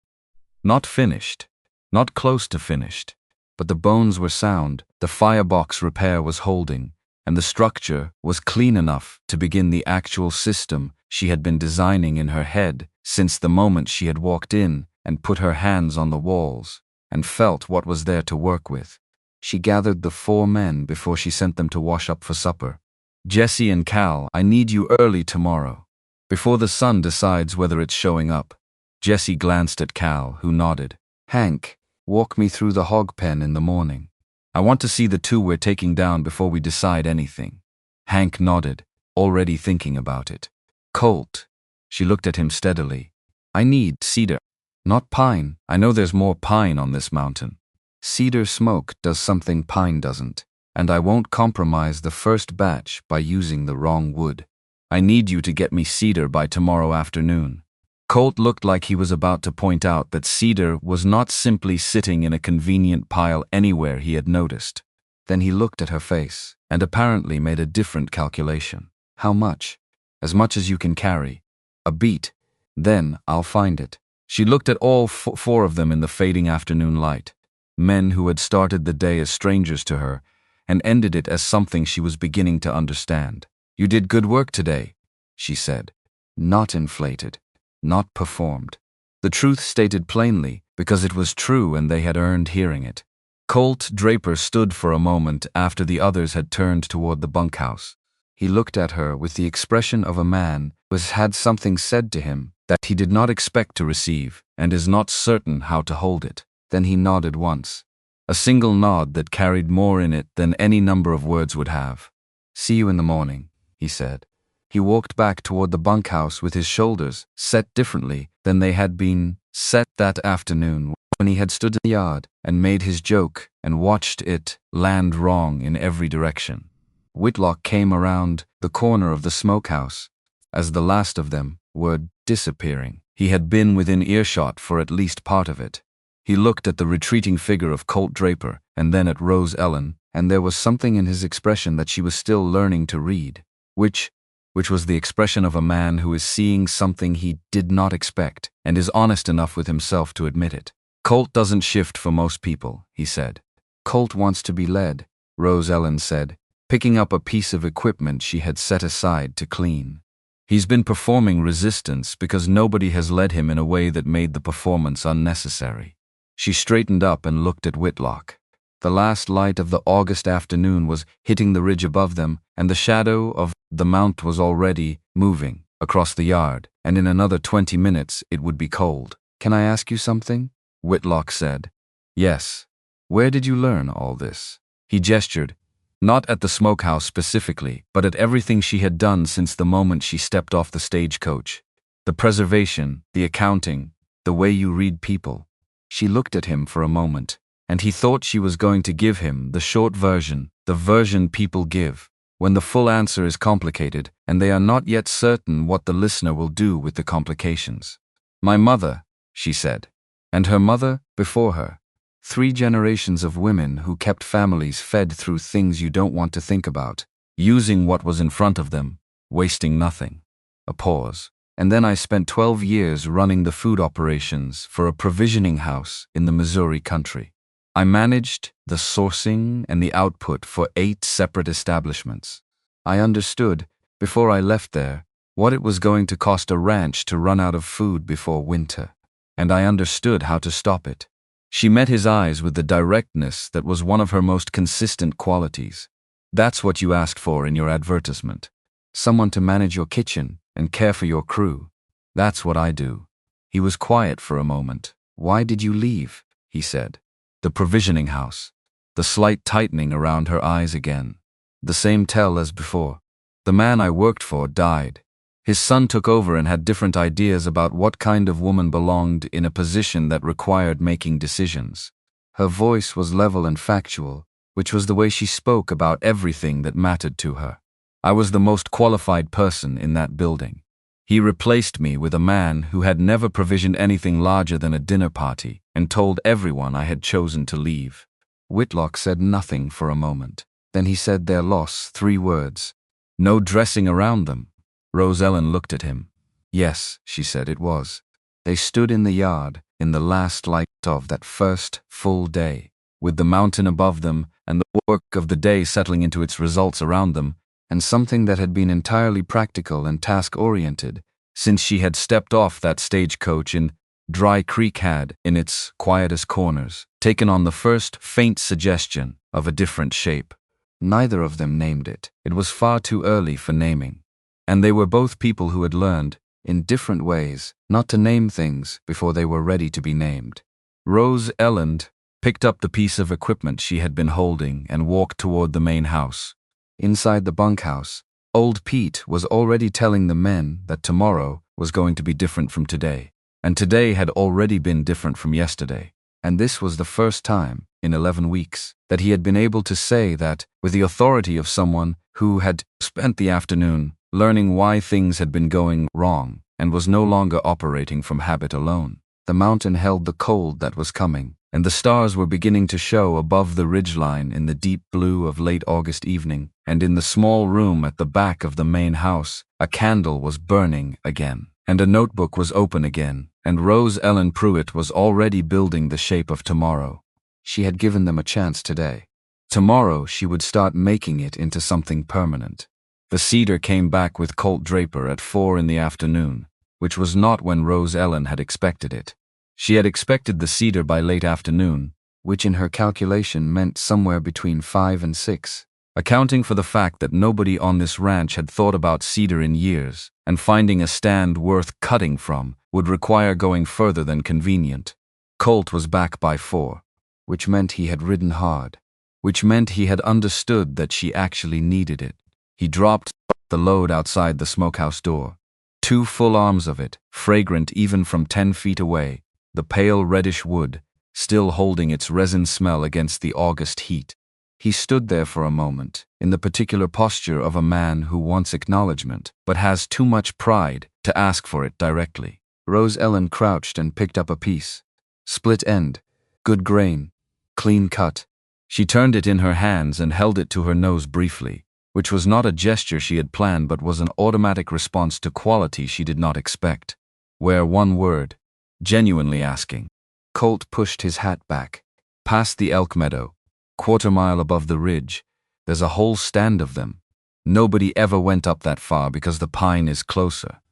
Not finished, not close to finished, but the bones were sound, the firebox repair was holding, and the structure was clean enough to begin the actual system she had been designing in her head since the moment she had walked in and put her hands on the walls and felt what was there to work with. She gathered the 4 men before she sent them to wash up for supper. Jesse and Cal, I need you early tomorrow, before the sun decides whether it's showing up. Jesse glanced at Cal, who nodded. Hank, walk me through the hog pen in the morning. I want to see the 2 we're taking down before we decide anything. Hank nodded, already thinking about it. Colt. She looked at him steadily. I need cedar. Not pine. I know there's more pine on this mountain. Cedar smoke does something pine doesn't, and I won't compromise the first batch by using the wrong wood. I need you to get me cedar by tomorrow afternoon. Colt looked like he was about to point out that cedar was not simply sitting in a convenient pile anywhere he had noticed. Then he looked at her face, and apparently made a different calculation. How much? As much as you can carry. A beat. Then I'll find it. She looked at all 4 of them in the fading afternoon light. Men who had started the day as strangers to her, and ended it as something she was beginning to understand. You did good work today, she said. Not inflated. Not performed. The truth stated plainly, because it was true and they had earned hearing it. Colt Draper stood for a moment after the others had turned toward the bunkhouse. He looked at her with the expression of a man who has had something said to him that he did not expect to receive and is not certain how to hold it. Then he nodded once. A single nod that carried more in it than any number of words would have. See you in the morning, he said. He walked back toward the bunkhouse with his shoulders set differently than they had been set that afternoon when he had stood in the yard and made his joke and watched it land wrong in every direction. Whitlock came around the corner of the smokehouse as the last of them were disappearing. He had been within earshot for at least part of it. He looked at the retreating figure of Colt Draper and then at Rose Ellen, and there was something in his expression that she was still learning to read, which was the expression of a man who is seeing something he did not expect and is honest enough with himself to admit it. Colt doesn't shift for most people, he said. Colt wants to be led, Rose Ellen said, picking up a piece of equipment she had set aside to clean. He's been performing resistance because nobody has led him in a way that made the performance unnecessary. She straightened up and looked at Whitlock. The last light of the August afternoon was hitting the ridge above them, and the shadow of the mount was already moving across the yard, and in another 20 minutes it would be cold. Can I ask you something? Whitlock said. Yes. Where did you learn all this? He gestured, not at the smokehouse specifically, but at everything she had done since the moment she stepped off the stagecoach. The preservation, the accounting, the way you read people. She looked at him for a moment, and he thought she was going to give him the short version, the version people give, when the full answer is complicated and they are not yet certain what the listener will do with the complications. My mother, she said, and her mother before her. 3 generations of women who kept families fed through things you don't want to think about, using what was in front of them, wasting nothing. A pause. And then I spent 12 years running the food operations for a provisioning house in the Missouri country. I managed the sourcing and the output for 8 separate establishments. I understood, before I left there, what it was going to cost a ranch to run out of food before winter. And I understood how to stop it. She met his eyes with the directness that was one of her most consistent qualities. That's what you asked for in your advertisement. Someone to manage your kitchen and care for your crew. That's what I do. He was quiet for a moment. Why did you leave? He said. The provisioning house. The slight tightening around her eyes again. The same tell as before. The man I worked for died. His son took over and had different ideas about what kind of woman belonged in a position that required making decisions. Her voice was level and factual, which was the way she spoke about everything that mattered to her. I was the most qualified person in that building. He replaced me with a man who had never provisioned anything larger than a dinner party and told everyone I had chosen to leave. Whitlock said nothing for a moment. Then he said their loss, 3 words. No dressing around them. Rose Ellen looked at him. Yes, she said it was. They stood in the yard in the last light of that first full day, with the mountain above them and the work of the day settling into its results around them, and something that had been entirely practical and task-oriented since she had stepped off that stagecoach in Dry Creek had, in its quietest corners, taken on the first faint suggestion of a different shape. Neither of them named it. It was far too early for naming. And they were both people who had learned, in different ways, not to name things before they were ready to be named. Rose Elland picked up the piece of equipment she had been holding and walked toward the main house. Inside the bunkhouse, old Pete was already telling the men that tomorrow was going to be different from today, and today had already been different from yesterday. And this was the first time, in 11 weeks, that he had been able to say that with the authority of someone who had spent the afternoon learning why things had been going wrong and was no longer operating from habit alone. The mountain held the cold that was coming, and the stars were beginning to show above the ridgeline in the deep blue of late August evening, and in the small room at the back of the main house, a candle was burning again, and a notebook was open again, and Rose Ellen Pruitt was already building the shape of tomorrow. She had given them a chance today. Tomorrow she would start making it into something permanent. The cedar came back with Colt Draper at 4 in the afternoon, which was not when Rose Ellen had expected it. She had expected the cedar by late afternoon, which in her calculation meant somewhere between 5 and 6. Accounting for the fact that nobody on this ranch had thought about cedar in years, and finding a stand worth cutting from would require going further than convenient. Colt was back by 4, which meant he had ridden hard, which meant he had understood that she actually needed it. He dropped the load outside the smokehouse door. 2 full arms of it, fragrant even from 10 feet away, the pale reddish wood, still holding its resin smell against the August heat. He stood there for a moment, in the particular posture of a man who wants acknowledgement, but has too much pride to ask for it directly. Rose Ellen crouched and picked up a piece. Split end, good grain, clean cut. She turned it in her hands and held it to her nose briefly, which was not a gesture she had planned but was an automatic response to quality she did not expect. Where one word, genuinely asking. Colt pushed his hat back. Past the elk meadow, quarter-mile above the ridge, there's a whole stand of them. Nobody ever went up that far because the pine is closer.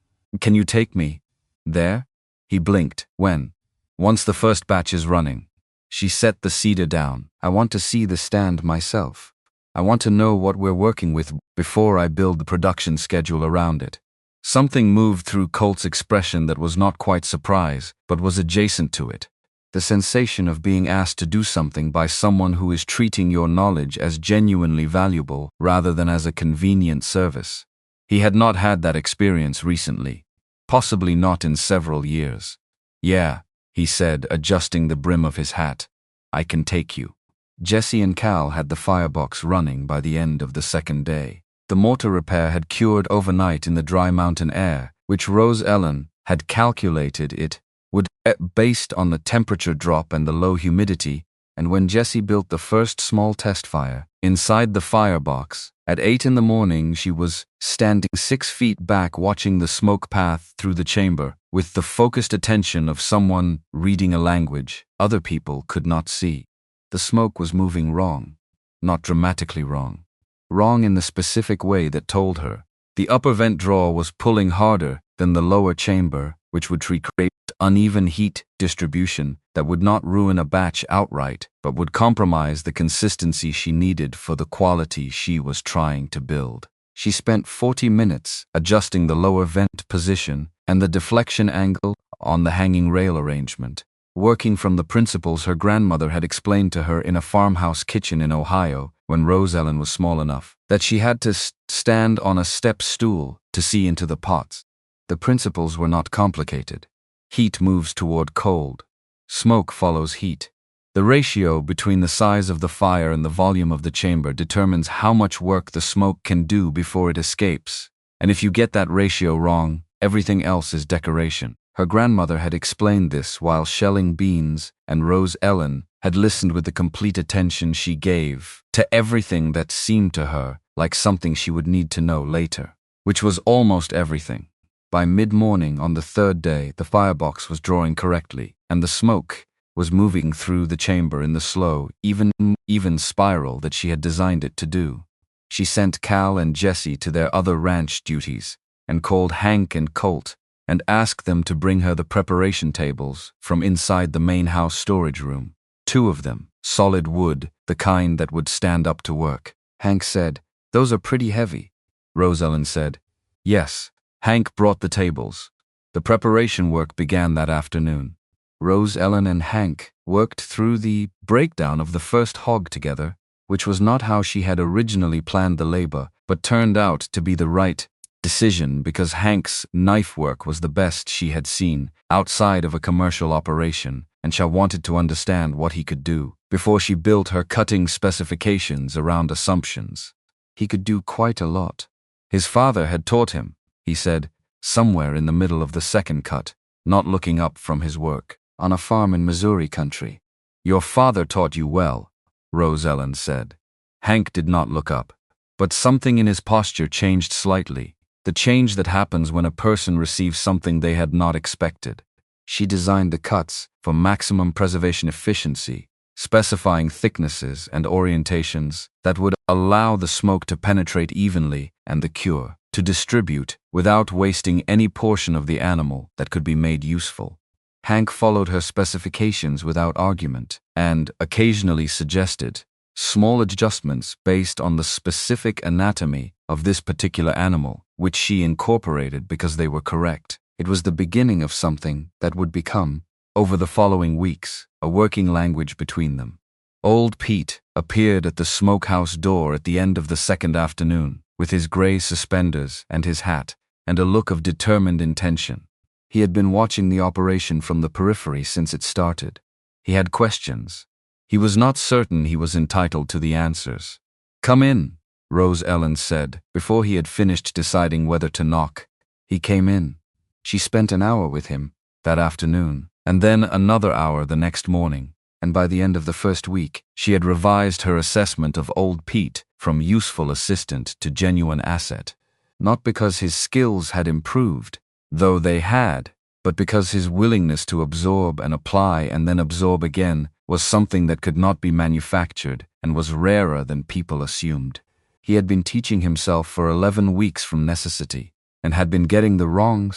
Can you take me? There? He blinked. When? Once the first batch is running. She set the cedar down. I want to see the stand myself. I want to know what we're working with before I build the production schedule around it. Something moved through Colt's expression that was not quite surprise, but was adjacent to it. The sensation of being asked to do something by someone who is treating your knowledge as genuinely valuable rather than as a convenient service. He had not had that experience recently, possibly not in several years. Yeah, he said, adjusting the brim of his hat. I can take you. Jesse and Cal had the firebox running by the end of the second day. The mortar repair had cured overnight in the dry mountain air, which Rose Ellen had calculated it would, based on the temperature drop and the low humidity, and when Jesse built the first small test fire inside the firebox, at 8 in the morning she was standing 6 feet back watching the smoke path through the chamber with the focused attention of someone reading a language other people could not see. The smoke was moving wrong, not dramatically wrong. Wrong in the specific way that told her. The upper vent drawer was pulling harder than the lower chamber, which would create uneven heat distribution that would not ruin a batch outright, but would compromise the consistency she needed for the quality she was trying to build. She spent 40 minutes adjusting the lower vent position and the deflection angle on the hanging rail arrangement, working from the principles her grandmother had explained to her in a farmhouse kitchen in Ohio when Rose Ellen was small enough that she had to stand on a step stool to see into the pots. The principles were not complicated. Heat moves toward cold. Smoke follows heat. The ratio between the size of the fire and the volume of the chamber determines how much work the smoke can do before it escapes. And if you get that ratio wrong, everything else is decoration. Her grandmother had explained this while shelling beans, and Rose Ellen had listened with the complete attention she gave to everything that seemed to her like something she would need to know later, which was almost everything. By mid-morning on the third day, the firebox was drawing correctly, and the smoke was moving through the chamber in the slow, even spiral that she had designed it to do. She sent Cal and Jesse to their other ranch duties, and called Hank and Colt and asked them to bring her the preparation tables from inside the main house storage room. 2 of them, solid wood, the kind that would stand up to work. Hank said, "Those are pretty heavy." Rose Ellen said, "Yes." Hank brought the tables. The preparation work began that afternoon. Rose Ellen and Hank worked through the breakdown of the first hog together, which was not how she had originally planned the labor, but turned out to be the right decision because Hank's knife work was the best she had seen outside of a commercial operation, and she wanted to understand what he could do before she built her cutting specifications around assumptions. He could do quite a lot. His father had taught him, he said, somewhere in the middle of the second cut, not looking up from his work, on a farm in Missouri country. "Your father taught you well," Rose Ellen said. Hank did not look up, but something in his posture changed slightly, the change that happens when a person receives something they had not expected. She designed the cuts for maximum preservation efficiency, specifying thicknesses and orientations that would allow the smoke to penetrate evenly and the cure to distribute without wasting any portion of the animal that could be made useful. Hank followed her specifications without argument and occasionally suggested small adjustments based on the specific anatomy of this particular animal, which she incorporated because they were correct. It was the beginning of something that would become, over the following weeks, a working language between them. Old Pete appeared at the smokehouse door at the end of the second afternoon, with his gray suspenders and his hat, and a look of determined intention. He had been watching the operation from the periphery since it started. He had questions. He was not certain he was entitled to the answers. "Come in," Rose Ellen said, before he had finished deciding whether to knock. He came in. She spent an hour with him that afternoon, and then another hour the next morning, and by the end of the first week, she had revised her assessment of Old Pete from useful assistant to genuine asset. Not because his skills had improved, though they had, but because his willingness to absorb and apply and then absorb again was something that could not be manufactured and was rarer than people assumed. He had been teaching himself for 11 weeks from necessity, and had been getting the wrong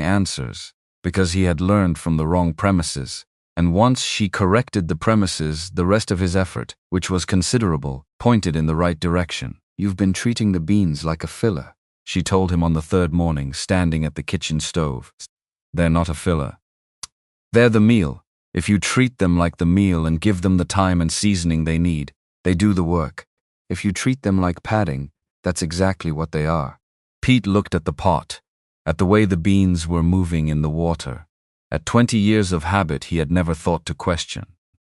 answers because he had learned from the wrong premises. And once she corrected the premises, the rest of his effort, which was considerable, pointed in the right direction. "You've been treating the beans like a filler," she told him on the third morning, standing at the kitchen stove. "They're not a filler. They're the meal. If you treat them like the meal and give them the time and seasoning they need, they do the work. If you treat them like padding, that's exactly what they are." Pete looked at the pot, at the way the beans were moving in the water. At 20 years of habit, he had never thought to question.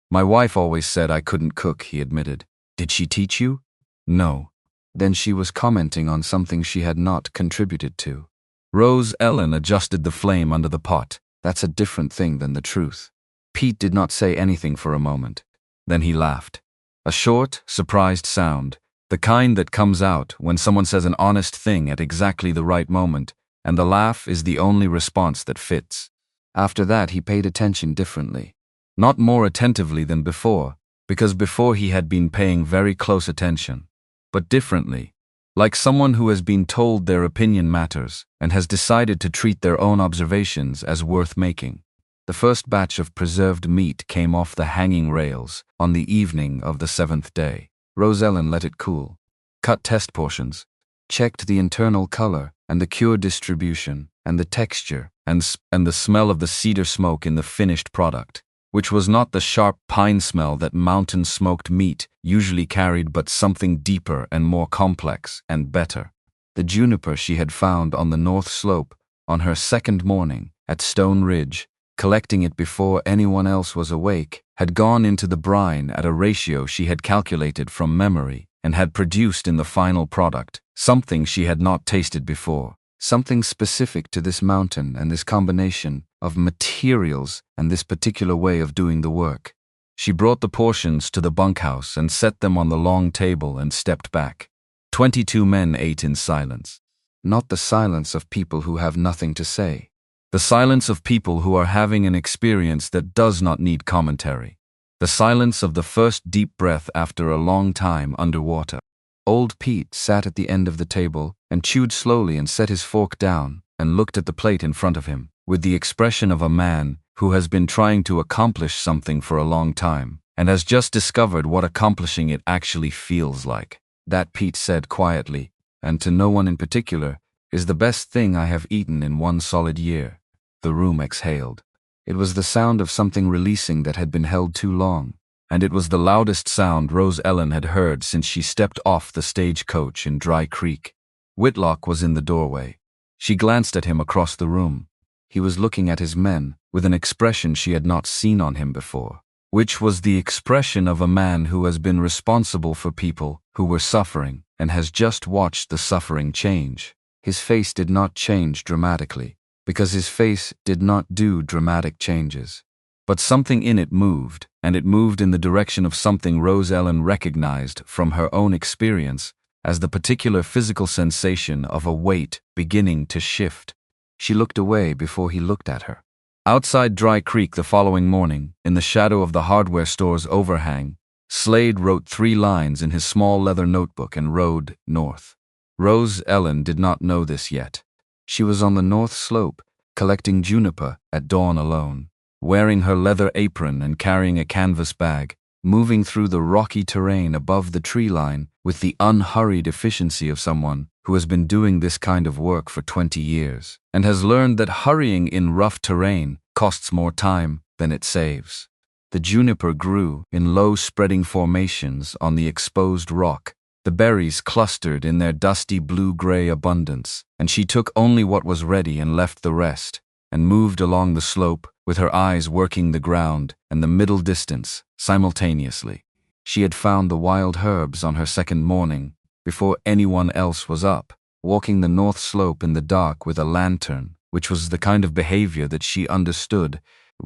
"My wife always said I couldn't cook," he admitted. "Did she teach you?" "No." Then she was commenting on something she had not contributed to. Rose Ellen adjusted the flame under the pot. "That's a different thing than the truth." Pete did not say anything for a moment. Then he laughed. A short, surprised sound, the kind that comes out when someone says an honest thing at exactly the right moment, and the laugh is the only response that fits. After that, he paid attention differently. Not more attentively than before, because before he had been paying very close attention, but differently, like someone who has been told their opinion matters and has decided to treat their own observations as worth making. The first batch of preserved meat came off the hanging rails on the evening of the 7th day. Rose Ellen let it cool, cut test portions, checked the internal color and the cure distribution and the texture and the smell of the cedar smoke in the finished product, which was not the sharp pine smell that mountain smoked meat usually carried, but something deeper and more complex and better. The juniper she had found on the north slope on her second morning at Stone Ridge, collecting it before anyone else was awake, had gone into the brine at a ratio she had calculated from memory and had produced in the final product something she had not tasted before, something specific to this mountain and this combination of materials and this particular way of doing the work. She brought the portions to the bunkhouse and set them on the long table and stepped back. 22 men ate in silence. Not the silence of people who have nothing to say. The silence of people who are having an experience that does not need commentary. The silence of the first deep breath after a long time underwater. Old Pete sat at the end of the table and chewed slowly and set his fork down and looked at the plate in front of him, with the expression of a man who has been trying to accomplish something for a long time, and has just discovered what accomplishing it actually feels like. That, Pete said quietly, and to no one in particular, is the best thing I have eaten in one solid year. The room exhaled. It was the sound of something releasing that had been held too long, and it was the loudest sound Rose Ellen had heard since she stepped off the stagecoach in Dry Creek. Whitlock was in the doorway. She glanced at him across the room. He was looking at his men with an expression she had not seen on him before, which was the expression of a man who has been responsible for people who were suffering and has just watched the suffering change. His face did not change dramatically, because his face did not do dramatic changes. But something in it moved, and it moved in the direction of something Rose Ellen recognized from her own experience as the particular physical sensation of a weight beginning to shift. She looked away before he looked at her. Outside Dry Creek the following morning, in the shadow of the hardware store's overhang, Slade wrote 3 lines in his small leather notebook and rode north. Rose Ellen did not know this yet. She was on the north slope, collecting juniper at dawn alone, wearing her leather apron and carrying a canvas bag, moving through the rocky terrain above the tree line with the unhurried efficiency of someone who has been doing this kind of work for 20 years and has learned that hurrying in rough terrain costs more time than it saves. The juniper grew in low spreading formations on the exposed rock. The berries clustered in their dusty blue-gray abundance, and she took only what was ready and left the rest, and moved along the slope with her eyes working the ground and the middle distance simultaneously. She had found the wild herbs on her second morning, before anyone else was up, walking the north slope in the dark with a lantern, which was the kind of behavior that she understood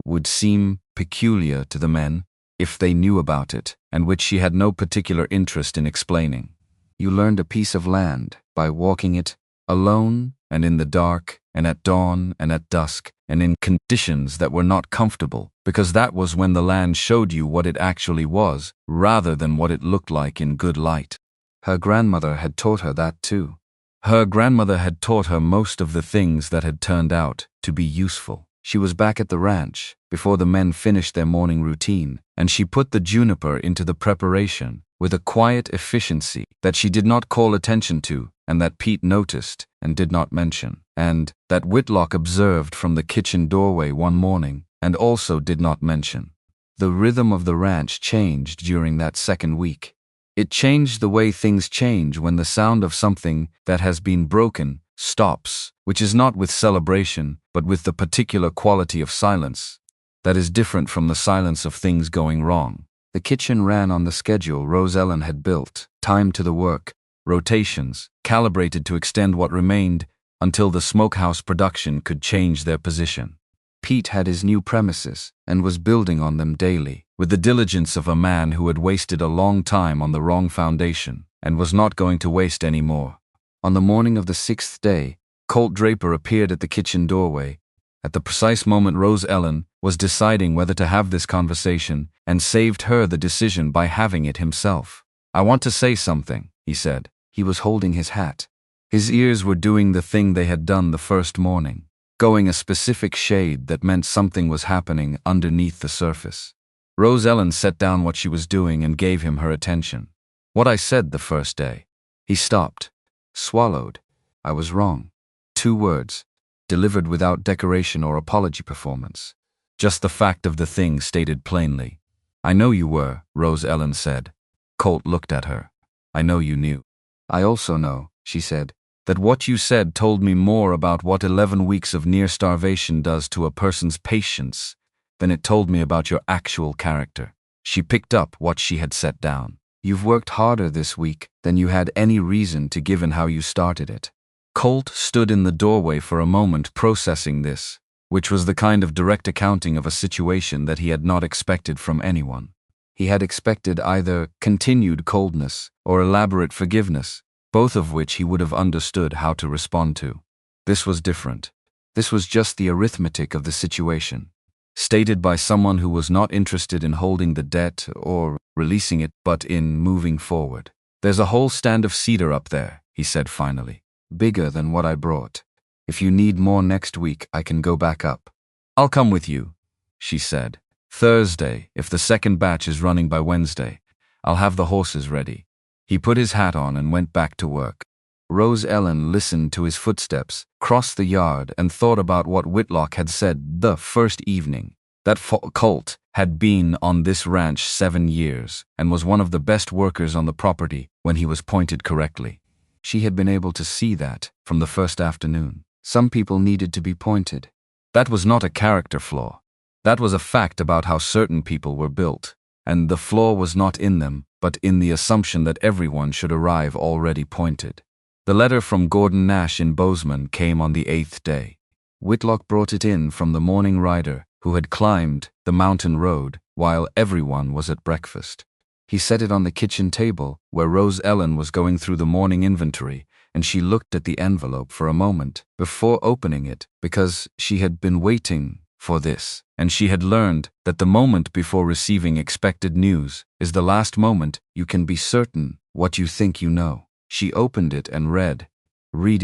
would seem peculiar to the men if they knew about it, and which she had no particular interest in explaining. You learned a piece of land by walking it alone and in the dark and at dawn and at dusk and in conditions that were not comfortable, because that was when the land showed you what it actually was rather than what it looked like in good light. Her grandmother had taught her that too. Her grandmother had taught her most of the things that had turned out to be useful. She was back at the ranch before the men finished their morning routine, and she put the juniper into the preparation with a quiet efficiency that she did not call attention to, and that Pete noticed and did not mention, and that Whitlock observed from the kitchen doorway one morning and also did not mention. The rhythm of the ranch changed during that second week. It changed the way things change when the sound of something that has been broken stops, which is not with celebration, but with the particular quality of silence that is different from the silence of things going wrong. The kitchen ran on the schedule Rose Ellen had built, timed to the work, rotations, calibrated to extend what remained until the smokehouse production could change their position. Pete had his new premises and was building on them daily, with the diligence of a man who had wasted a long time on the wrong foundation and was not going to waste any more. On the morning of the 6th day, Colt Draper appeared at the kitchen doorway. At the precise moment Rose Ellen was deciding whether to have this conversation, and saved her the decision by having it himself. "I want to say something," he said. He was holding his hat. His ears were doing the thing they had done the first morning, going a specific shade that meant something was happening underneath the surface. Rose Ellen set down what she was doing and gave him her attention. "What I said the first day." He stopped, swallowed. "I was wrong." 2 words, delivered without decoration or apology performance. Just the fact of the thing stated plainly. "I know you were," Rose Ellen said. Colt looked at her. "I know you knew." "I also know," she said, "that what you said told me more about what 11 weeks of near starvation does to a person's patience than it told me about your actual character." She picked up what she had set down. "You've worked harder this week than you had any reason to given how you started it." Colt stood in the doorway for a moment processing this, which was the kind of direct accounting of a situation that he had not expected from anyone. He had expected either continued coldness or elaborate forgiveness, both of which he would have understood how to respond to. This was different. This was just the arithmetic of the situation, stated by someone who was not interested in holding the debt or releasing it, but in moving forward. "There's a whole stand of cedar up there," he said finally. "Bigger than what I brought." If you need more next week, I can go back up. I'll come with you, she said. Thursday, if the second batch is running by Wednesday, I'll have the horses ready. He put his hat on and went back to work. Rose Ellen listened to his footsteps, crossed the yard, and thought about what Whitlock had said the first evening. That colt had been on this ranch 7 years and was one of the best workers on the property when he was pointed correctly. She had been able to see that from the first afternoon. Some people needed to be pointed. That was not a character flaw. That was a fact about how certain people were built, and the flaw was not in them, but in the assumption that everyone should arrive already pointed. The letter from Gordon Nash in Bozeman came on the 8th day. Whitlock brought it in from the morning rider who had climbed the mountain road while everyone was at breakfast. He set it on the kitchen table where Rose Ellen was going through the morning inventory, and she looked at the envelope for a moment before opening it because she had been waiting for this, and she had learned that the moment before receiving expected news is the last moment you can be certain what you think you know. She opened it and read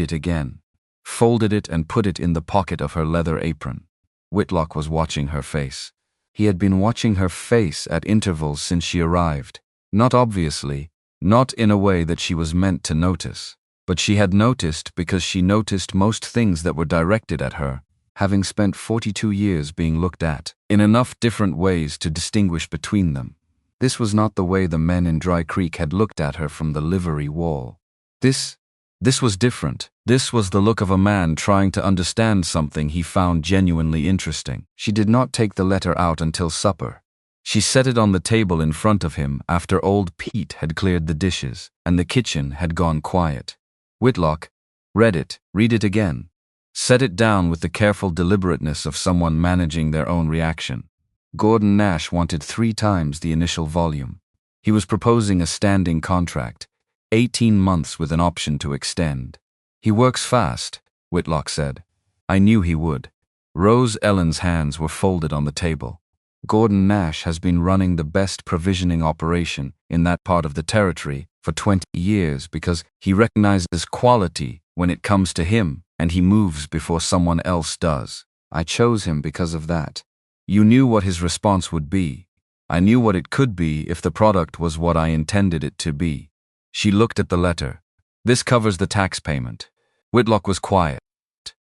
it again, folded it and put it in the pocket of her leather apron. Whitlock was watching her face. He had been watching her face at intervals since she arrived. Not obviously, not in a way that she was meant to notice, but she had noticed because she noticed most things that were directed at her, having spent 42 years being looked at, in enough different ways to distinguish between them. This was not the way the men in Dry Creek had looked at her from the livery wall. This was different. This was the look of a man trying to understand something he found genuinely interesting. She did not take the letter out until supper. She set it on the table in front of him after old Pete had cleared the dishes, and the kitchen had gone quiet. Whitlock read it again, set it down with the careful deliberateness of someone managing their own reaction. Gordon Nash wanted 3 times the initial volume. He was proposing a standing contract, 18 months with an option to extend. He works fast, Whitlock said. I knew he would. Rose Ellen's hands were folded on the table. Gordon Nash has been running the best provisioning operation in that part of the territory for 20 years because he recognizes quality when it comes to him, and he moves before someone else does. I chose him because of that. You knew what his response would be. I knew what it could be if the product was what I intended it to be. She looked at the letter. This covers the tax payment. Whitlock was quiet.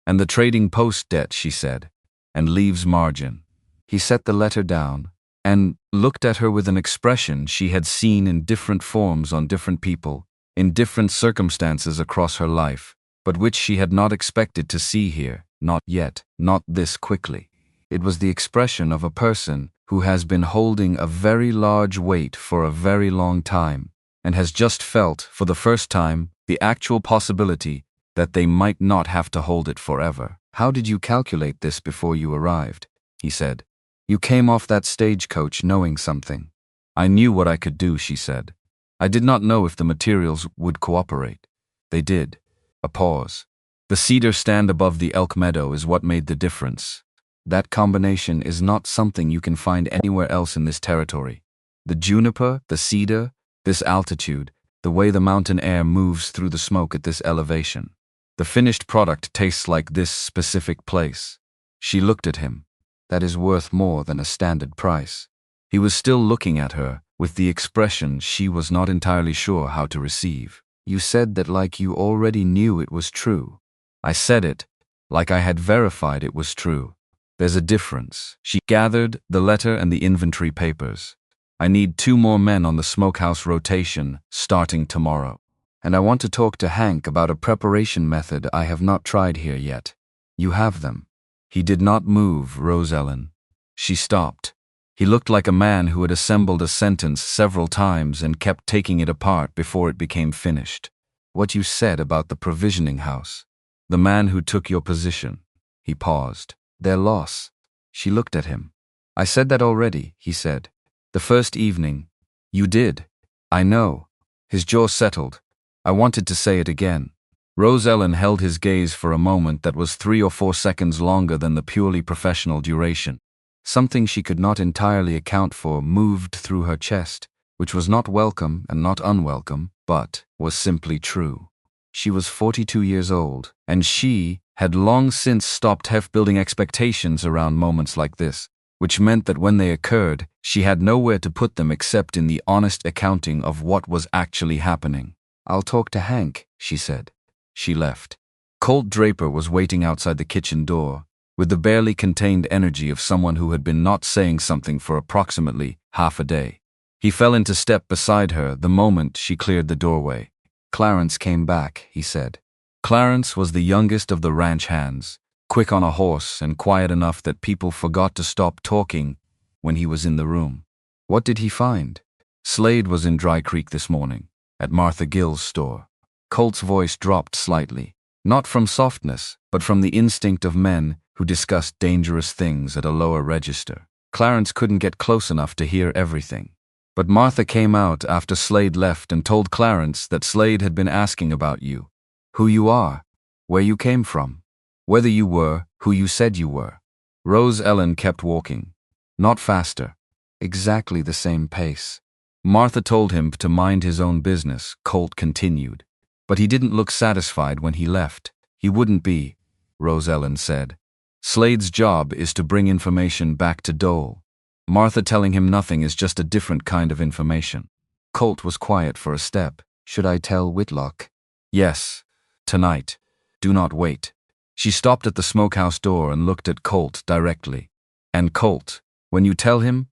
And the trading post debt, she said, and leaves margin. He set the letter down and looked at her with an expression she had seen in different forms on different people, in different circumstances across her life, but which she had not expected to see here, not yet, not this quickly. It was the expression of a person who has been holding a very large weight for a very long time and has just felt, for the first time, the actual possibility that they might not have to hold it forever. How did you calculate this before you arrived? He said. You came off that stagecoach knowing something. I knew what I could do, she said. I did not know if the materials would cooperate. They did. A pause. The cedar stand above the elk meadow is what made the difference. That combination is not something you can find anywhere else in this territory. The juniper, the cedar, this altitude, the way the mountain air moves through the smoke at this elevation. The finished product tastes like this specific place. She looked at him. That is worth more than a standard price. He was still looking at her, with the expression she was not entirely sure how to receive. You said that like you already knew it was true. I said it, like I had verified it was true. There's a difference. She gathered the letter and the inventory papers. I need 2 more men on the smokehouse rotation, starting tomorrow. And I want to talk to Hank about a preparation method I have not tried here yet. You have them. He did not move, Rose Ellen. She stopped. He looked like a man who had assembled a sentence several times and kept taking it apart before it became finished. What you said about the provisioning house. The man who took your position. He paused. Their loss. She looked at him. I said that already, he said. The first evening. You did. I know. His jaw settled. I wanted to say it again. Rose Ellen held his gaze for a moment that was 3 or 4 seconds longer than the purely professional duration. Something she could not entirely account for moved through her chest, which was not welcome and not unwelcome, but was simply true. She was 42 years old, and she had long since stopped building expectations around moments like this, which meant that when they occurred, she had nowhere to put them except in the honest accounting of what was actually happening. "I'll talk to Hank," she said. She left. Colt Draper was waiting outside the kitchen door, with the barely contained energy of someone who had been not saying something for approximately half a day. He fell into step beside her the moment she cleared the doorway. "Clarence came back," he said. Clarence was the youngest of the ranch hands, quick on a horse and quiet enough that people forgot to stop talking when he was in the room. What did he find? Slade was in Dry Creek this morning, at Martha Gill's store. Colt's voice dropped slightly, not from softness, but from the instinct of men who discussed dangerous things at a lower register. Clarence couldn't get close enough to hear everything. But Martha came out after Slade left and told Clarence that Slade had been asking about you, who you are, where you came from, whether you were who you said you were. Rose Ellen kept walking. Not faster. Exactly the same pace. Martha told him to mind his own business, Colt continued. But he didn't look satisfied when he left. He wouldn't be, Rose Ellen said. Slade's job is to bring information back to Dole. Martha telling him nothing is just a different kind of information. Colt was quiet for a step. Should I tell Whitlock? Yes. Tonight. Do not wait. She stopped at the smokehouse door and looked at Colt directly. And Colt, when you tell him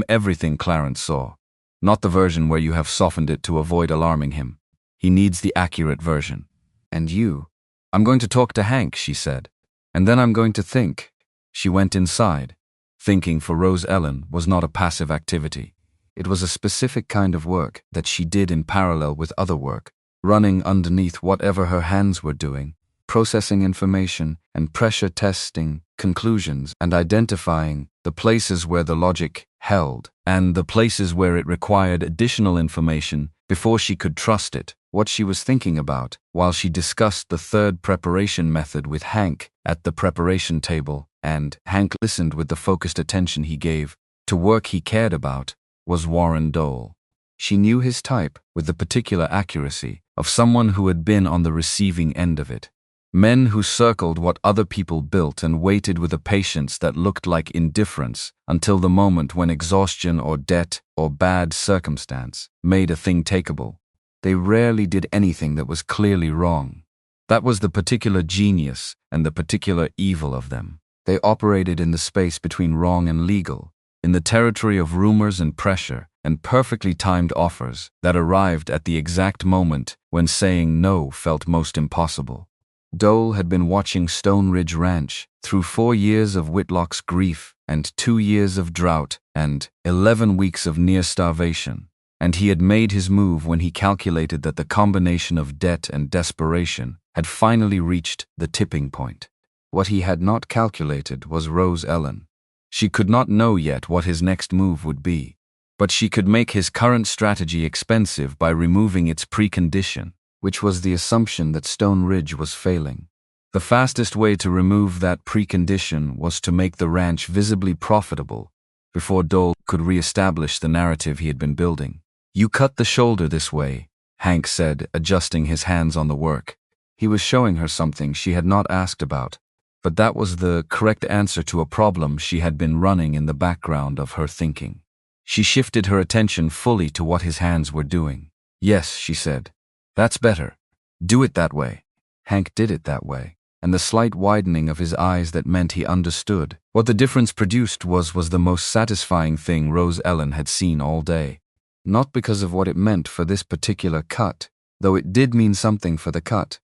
everything Clarence saw. Not the version where you have softened it to avoid alarming him. He needs the accurate version. And you? I'm going to talk to Hank, she said. And then I'm going to think. She went inside. Thinking for Rose Ellen was not a passive activity. It was a specific kind of work that she did in parallel with other work, running underneath whatever her hands were doing, processing information and pressure testing conclusions and identifying the places where the logic held and the places where it required additional information before she could trust it, what she was thinking about, while she discussed the third preparation method with Hank at the preparation table, and Hank listened with the focused attention he gave to work he cared about, was Warren Dole. She knew his type with the particular accuracy of someone who had been on the receiving end of it. Men who circled what other people built and waited with a patience that looked like indifference until the moment when exhaustion or debt or bad circumstance made a thing takeable. They rarely did anything that was clearly wrong. That was the particular genius and the particular evil of them. They operated in the space between wrong and legal, in the territory of rumors and pressure and perfectly timed offers that arrived at the exact moment when saying no felt most impossible. Dole had been watching Stone Ridge Ranch through 4 years of Whitlock's grief and 2 years of drought and 11 weeks of near starvation, and he had made his move when he calculated that the combination of debt and desperation had finally reached the tipping point. What he had not calculated was Rose Ellen. She could not know yet what his next move would be, but she could make his current strategy expensive by removing its precondition, which was the assumption that Stone Ridge was failing. The fastest way to remove that precondition was to make the ranch visibly profitable before Dole could re-establish the narrative he had been building. You cut the shoulder this way, Hank said, adjusting his hands on the work. He was showing her something she had not asked about, but that was the correct answer to a problem she had been running in the background of her thinking. She shifted her attention fully to what his hands were doing. Yes, she said. That's better. Do it that way. Hank did it that way, and the slight widening of his eyes that meant he understood. What the difference produced was the most satisfying thing Rose Ellen had seen all day. Not because of what it meant for this particular cut, though it did mean something for the cut,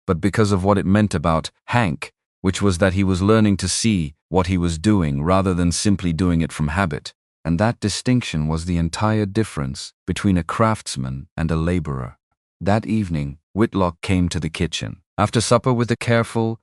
but because of what it meant about Hank, which was that he was learning to see what he was doing rather than simply doing it from habit. And that distinction was the entire difference between a craftsman and a laborer. That evening, Whitlock came to the kitchen, after supper with the careful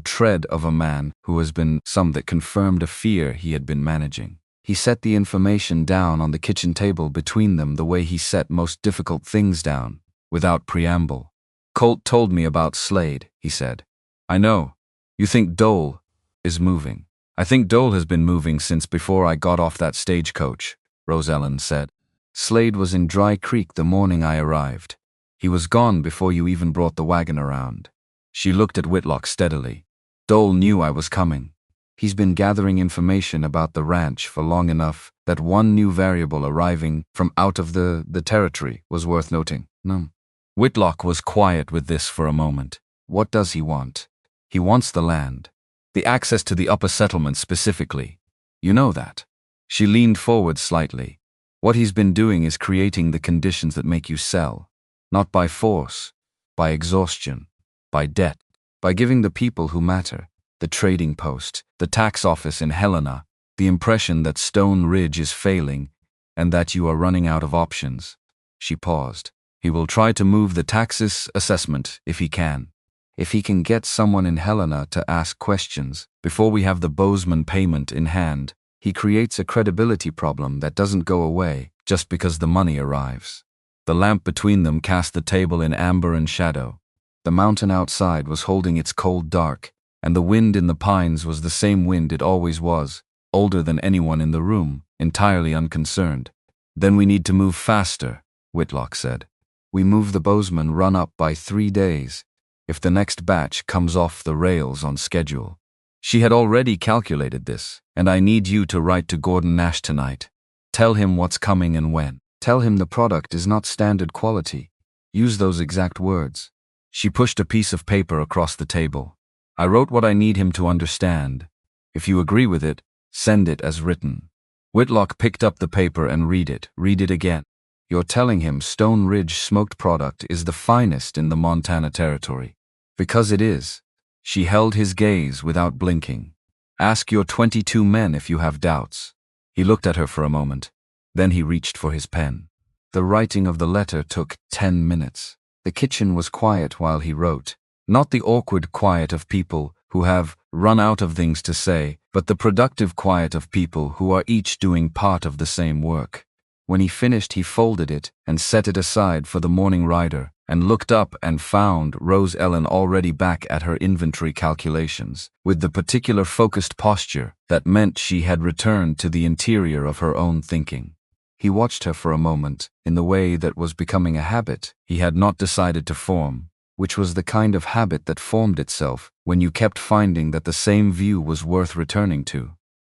tread of a man who has been some that confirmed a fear he had been managing. He set the information down on the kitchen table between them the way he set most difficult things down, without preamble. Colt told me about Slade, he said. I know. You think Dole is moving. I think Dole has been moving since before I got off that stagecoach, Rose Ellen said. Slade was in Dry Creek the morning I arrived. He was gone before you even brought the wagon around. She looked at Whitlock steadily. Dole knew I was coming. He's been gathering information about the ranch for long enough that one new variable arriving from out of the territory was worth noting. No. Whitlock was quiet with this for a moment. What does he want? He wants the land. The access to the upper settlement specifically. You know that. She leaned forward slightly. What he's been doing is creating the conditions that make you sell. Not by force, by exhaustion, by debt, by giving the people who matter, the trading post, the tax office in Helena, the impression that Stone Ridge is failing and that you are running out of options. She paused. He will try to move the taxes assessment if he can. If he can get someone in Helena to ask questions before we have the Bozeman payment in hand, he creates a credibility problem that doesn't go away just because the money arrives. The lamp between them cast the table in amber and shadow. The mountain outside was holding its cold dark, and the wind in the pines was the same wind it always was, older than anyone in the room, entirely unconcerned. Then we need to move faster, Whitlock said. We move the Bozeman run up by 3 days, if the next batch comes off the rails on schedule. She had already calculated this, and I need you to write to Gordon Nash tonight. Tell him what's coming and when. Tell him the product is not standard quality. Use those exact words. She pushed a piece of paper across the table. I wrote what I need him to understand. If you agree with it, send it as written. Whitlock picked up the paper and read it again. You're telling him Stone Ridge smoked product is the finest in the Montana Territory. Because it is. She held his gaze without blinking. Ask your 22 men if you have doubts. He looked at her for a moment. Then he reached for his pen. The writing of the letter took 10 minutes. The kitchen was quiet while he wrote. Not the awkward quiet of people who have run out of things to say, but the productive quiet of people who are each doing part of the same work. When he finished, he folded it and set it aside for the morning rider, and looked up and found Rose Ellen already back at her inventory calculations, with the particular focused posture that meant she had returned to the interior of her own thinking. He watched her for a moment, in the way that was becoming a habit he had not decided to form, which was the kind of habit that formed itself when you kept finding that the same view was worth returning to.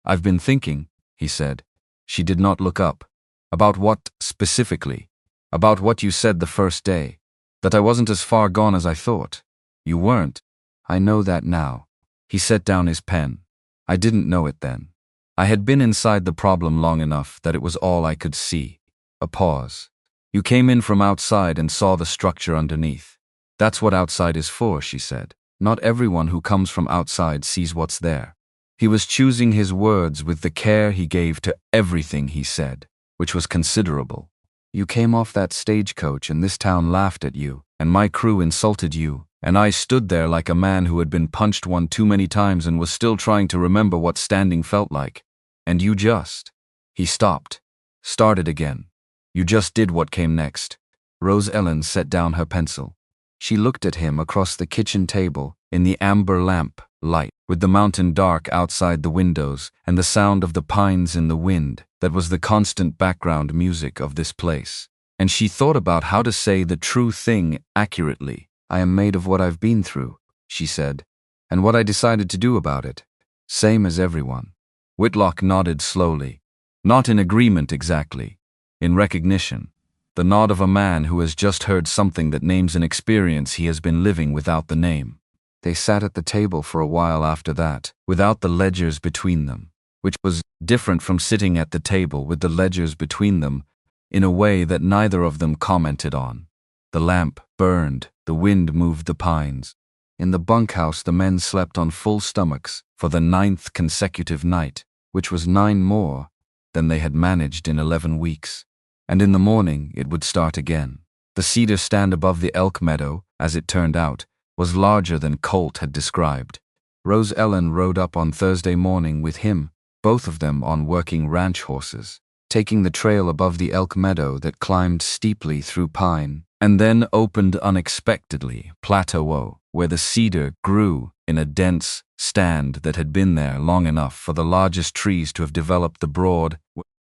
I've been thinking, he said. She did not look up. About what, specifically? About what you said the first day. That I wasn't as far gone as I thought. You weren't. I know that now. He set down his pen. I didn't know it then. I had been inside the problem long enough that it was all I could see. A pause. You came in from outside and saw the structure underneath. That's what outside is for, she said. Not everyone who comes from outside sees what's there. He was choosing his words with the care he gave to everything he said, which was considerable. You came off that stagecoach and this town laughed at you, and my crew insulted you, and I stood there like a man who had been punched one too many times and was still trying to remember what standing felt like. And you just... He stopped. Started again. You just did what came next. Rose Ellen set down her pencil. She looked at him across the kitchen table in the amber lamp light, with the mountain dark outside the windows and the sound of the pines in the wind that was the constant background music of this place. And she thought about how to say the true thing accurately. I am made of what I've been through, she said, and what I decided to do about it. Same as everyone. Whitlock nodded slowly. Not in agreement exactly. In recognition. The nod of a man who has just heard something that names an experience he has been living without the name. They sat at the table for a while after that, without the ledgers between them, which was different from sitting at the table with the ledgers between them in a way that neither of them commented on. The lamp burned, the wind moved the pines. In the bunkhouse the men slept on full stomachs for the 9th consecutive night, which was 9 more than they had managed in 11 weeks. And in the morning it would start again. The cedar stand above the elk meadow, as it turned out, was larger than Colt had described. Rose Ellen rode up on Thursday morning with him, both of them on working ranch horses, taking the trail above the elk meadow that climbed steeply through pine, and then opened unexpectedly, plateau, where the cedar grew in a dense stand that had been there long enough for the largest trees to have developed the broad,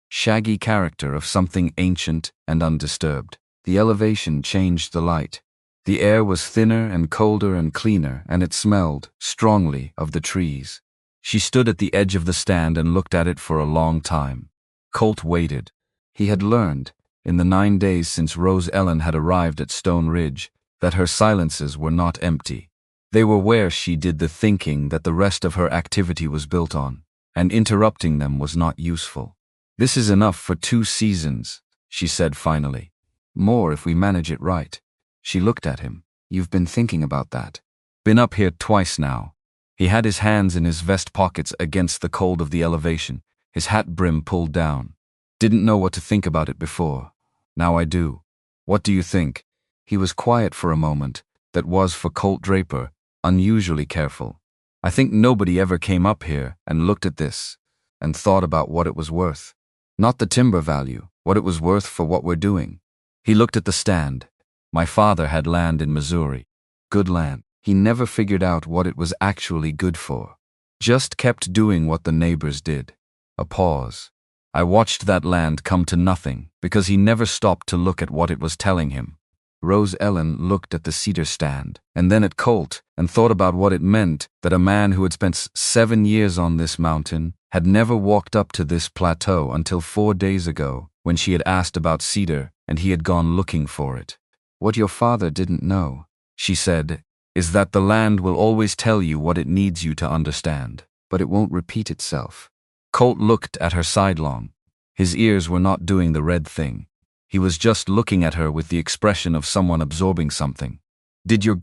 shaggy character of something ancient and undisturbed. The elevation changed the light. The air was thinner and colder and cleaner, and it smelled strongly of the trees. She stood at the edge of the stand and looked at it for a long time. Colt waited. He had learned, in the 9 days since Rose Ellen had arrived at Stone Ridge, that her silences were not empty. They were where she did the thinking that the rest of her activity was built on, and interrupting them was not useful. "This is enough for 2 seasons," she said finally. "More if we manage it right." She looked at him. "You've been thinking about that?" "Been up here twice now." He had his hands in his vest pockets against the cold of the elevation, his hat brim pulled down. "Didn't know what to think about it before. Now I do." "What do you think?" He was quiet for a moment. That was, for Colt Draper, unusually careful. "I think nobody ever came up here and looked at this and thought about what it was worth. Not the timber value, what it was worth for what we're doing." He looked at the stand. "My father had land in Missouri. Good land. He never figured out what it was actually good for. Just kept doing what the neighbors did." A pause. "I watched that land come to nothing because he never stopped to look at what it was telling him." Rose Ellen looked at the cedar stand, and then at Colt, and thought about what it meant that a man who had spent 7 years on this mountain had never walked up to this plateau until 4 days ago, when she had asked about cedar and he had gone looking for it. "What your father didn't know," she said, "is that the land will always tell you what it needs you to understand, but it won't repeat itself." Colt looked at her sidelong. His ears were not doing the red thing. He was just looking at her with the expression of someone absorbing something. "Did your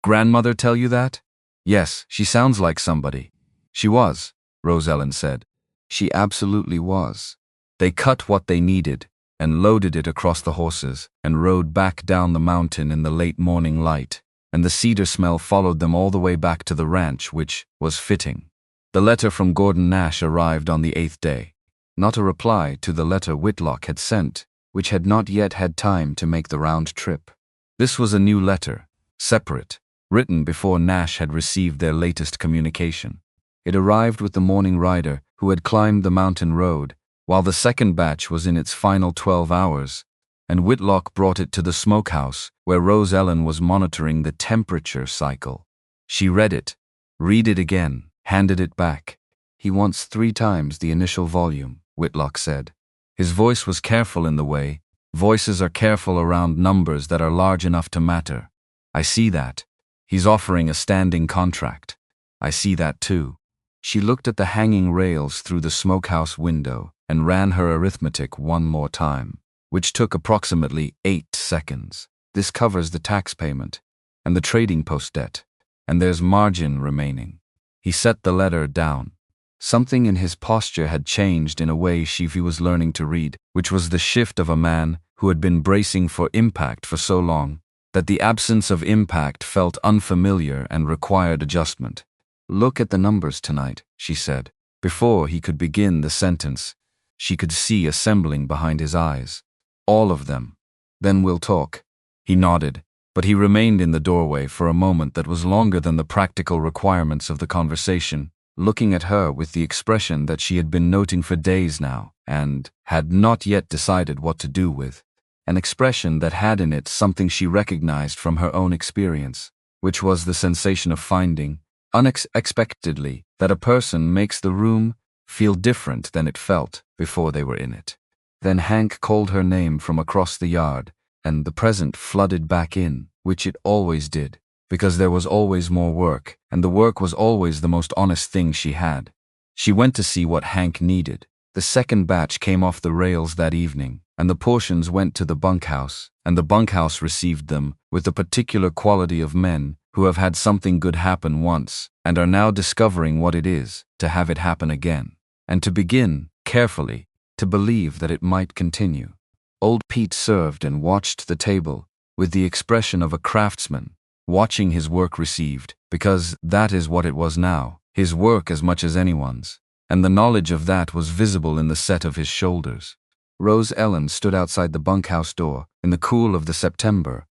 grandmother tell you that?" "Yes, she sounds like somebody." "She was," Rose Ellen said. "She absolutely was." They cut what they needed and loaded it across the horses and rode back down the mountain in the late morning light, and the cedar smell followed them all the way back to the ranch, which was fitting. The letter from Gordon Nash arrived on the 8th day. Not a reply to the letter Whitlock had sent, which had not yet had time to make the round trip. This was a new letter, separate, written before Nash had received their latest communication. It arrived with the morning rider who had climbed the mountain road, while the second batch was in its final 12 hours, and Whitlock brought it to the smokehouse where Rose Ellen was monitoring the temperature cycle. She read it, read it again, handed it back. "He wants 3 times the initial volume," Whitlock said. His voice was careful in the way voices are careful around numbers that are large enough to matter. "I see that. He's offering a standing contract. I see that too." She looked at the hanging rails through the smokehouse window and ran her arithmetic one more time, which took approximately 8 seconds. "This covers the tax payment and the trading post debt, and there's margin remaining." He set the letter down. Something in his posture had changed in a way she was learning to read, which was the shift of a man who had been bracing for impact for so long that the absence of impact felt unfamiliar and required adjustment. "Look at the numbers tonight," she said. Before he could begin the sentence, she could see assembling behind his eyes. "All of them. Then we'll talk." He nodded, but he remained in the doorway for a moment that was longer than the practical requirements of the conversation, looking at her with the expression that she had been noting for days now and had not yet decided what to do with. An expression that had in it something she recognized from her own experience, which was the sensation of finding, unexpectedly, that a person makes the room feel different than it felt before they were in it. Then Hank called her name from across the yard, and the present flooded back in, which it always did, because there was always more work, and the work was always the most honest thing she had. She went to see what Hank needed. The second batch came off the rails that evening, and the portions went to the bunkhouse, and the bunkhouse received them with the particular quality of men who have had something good happen once and are now discovering what it is to have it happen again, and to begin, carefully, to believe that it might continue. Old Pete served and watched the table with the expression of a craftsman, watching his work received, because that is what it was now, his work as much as anyone's, and the knowledge of that was visible in the set of his shoulders. Rose Ellen stood outside the bunkhouse door in the cool of the September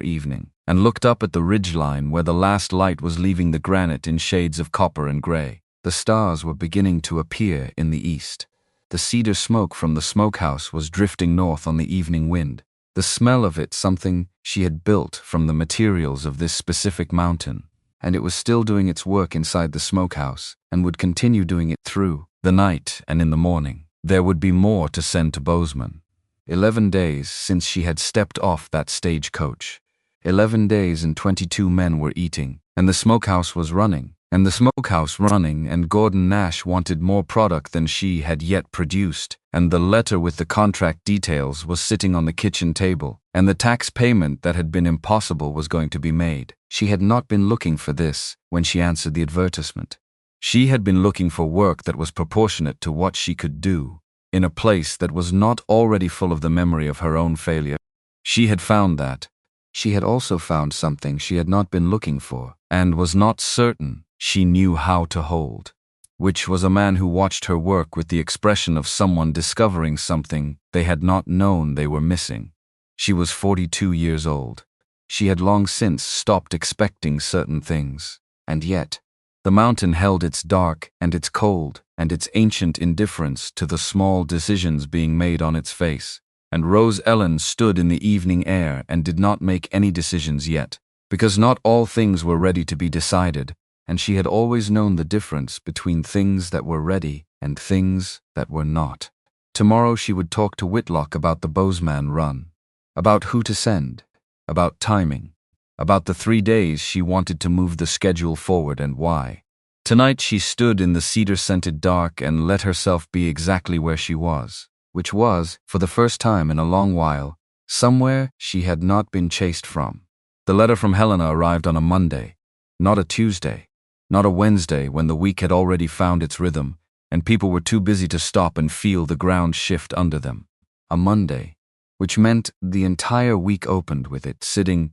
evening, and looked up at the ridgeline where the last light was leaving the granite in shades of copper and gray. The stars were beginning to appear in the east. The cedar smoke from the smokehouse was drifting north on the evening wind, The smell of it, something she had built from the materials of this specific mountain, and it was still doing its work inside the smokehouse, and would continue doing it through the night and in the morning. There would be more to send to Bozeman. 11 days since she had stepped off that stagecoach. 11 days and 22 men were eating, and the smokehouse was running, and Gordon Nash wanted more product than she had yet produced, and the letter with the contract details was sitting on the kitchen table, and the tax payment that had been impossible was going to be made. She had not been looking for this when she answered the advertisement. She had been looking for work that was proportionate to what she could do, in a place that was not already full of the memory of her own failure. She had found that. She had also found something she had not been looking for, and was not certain she knew how to hold, which was a man who watched her work with the expression of someone discovering something they had not known they were missing. She was 42 years old. She had long since stopped expecting certain things, and yet the mountain held its dark and its cold and its ancient indifference to the small decisions being made on its face, and Rose Ellen stood in the evening air and did not make any decisions yet, because not all things were ready to be decided, and she had always known the difference between things that were ready and things that were not. Tomorrow she would talk to Whitlock about the Bozeman run, about who to send, about timing, about the 3 days she wanted to move the schedule forward and why. Tonight she stood in the cedar-scented dark and let herself be exactly where she was, which was, for the first time in a long while, somewhere she had not been chased from. The letter from Helena arrived on a Monday, not a Tuesday, not a Wednesday when the week had already found its rhythm, and people were too busy to stop and feel the ground shift under them. A Monday, which meant the entire week opened with it sitting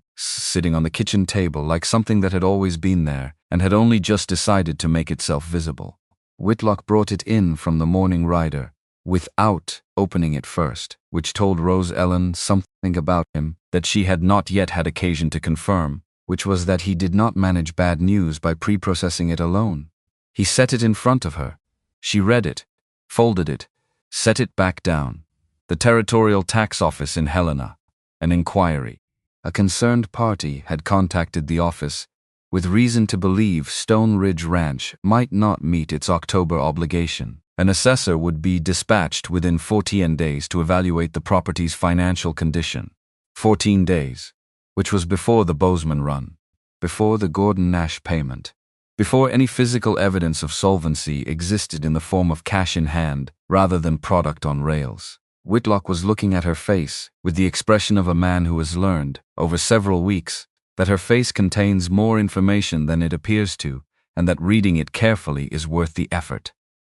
on the kitchen table like something that had always been there and had only just decided to make itself visible. Whitlock brought it in from the morning rider, without opening it first, which told Rose Ellen something about him that she had not yet had occasion to confirm, which was that he did not manage bad news by pre-processing it alone. He set it in front of her. She read it, folded it, set it back down. The Territorial Tax Office in Helena. An inquiry. A concerned party had contacted the office with reason to believe Stone Ridge Ranch might not meet its October obligation. An assessor would be dispatched within 14 days to evaluate the property's financial condition. 14 days, which was before the Bozeman run, before the Gordon Nash payment, before any physical evidence of solvency existed in the form of cash in hand rather than product on rails. Whitlock was looking at her face with the expression of a man who has learned, over several weeks, that her face contains more information than it appears to, and that reading it carefully is worth the effort.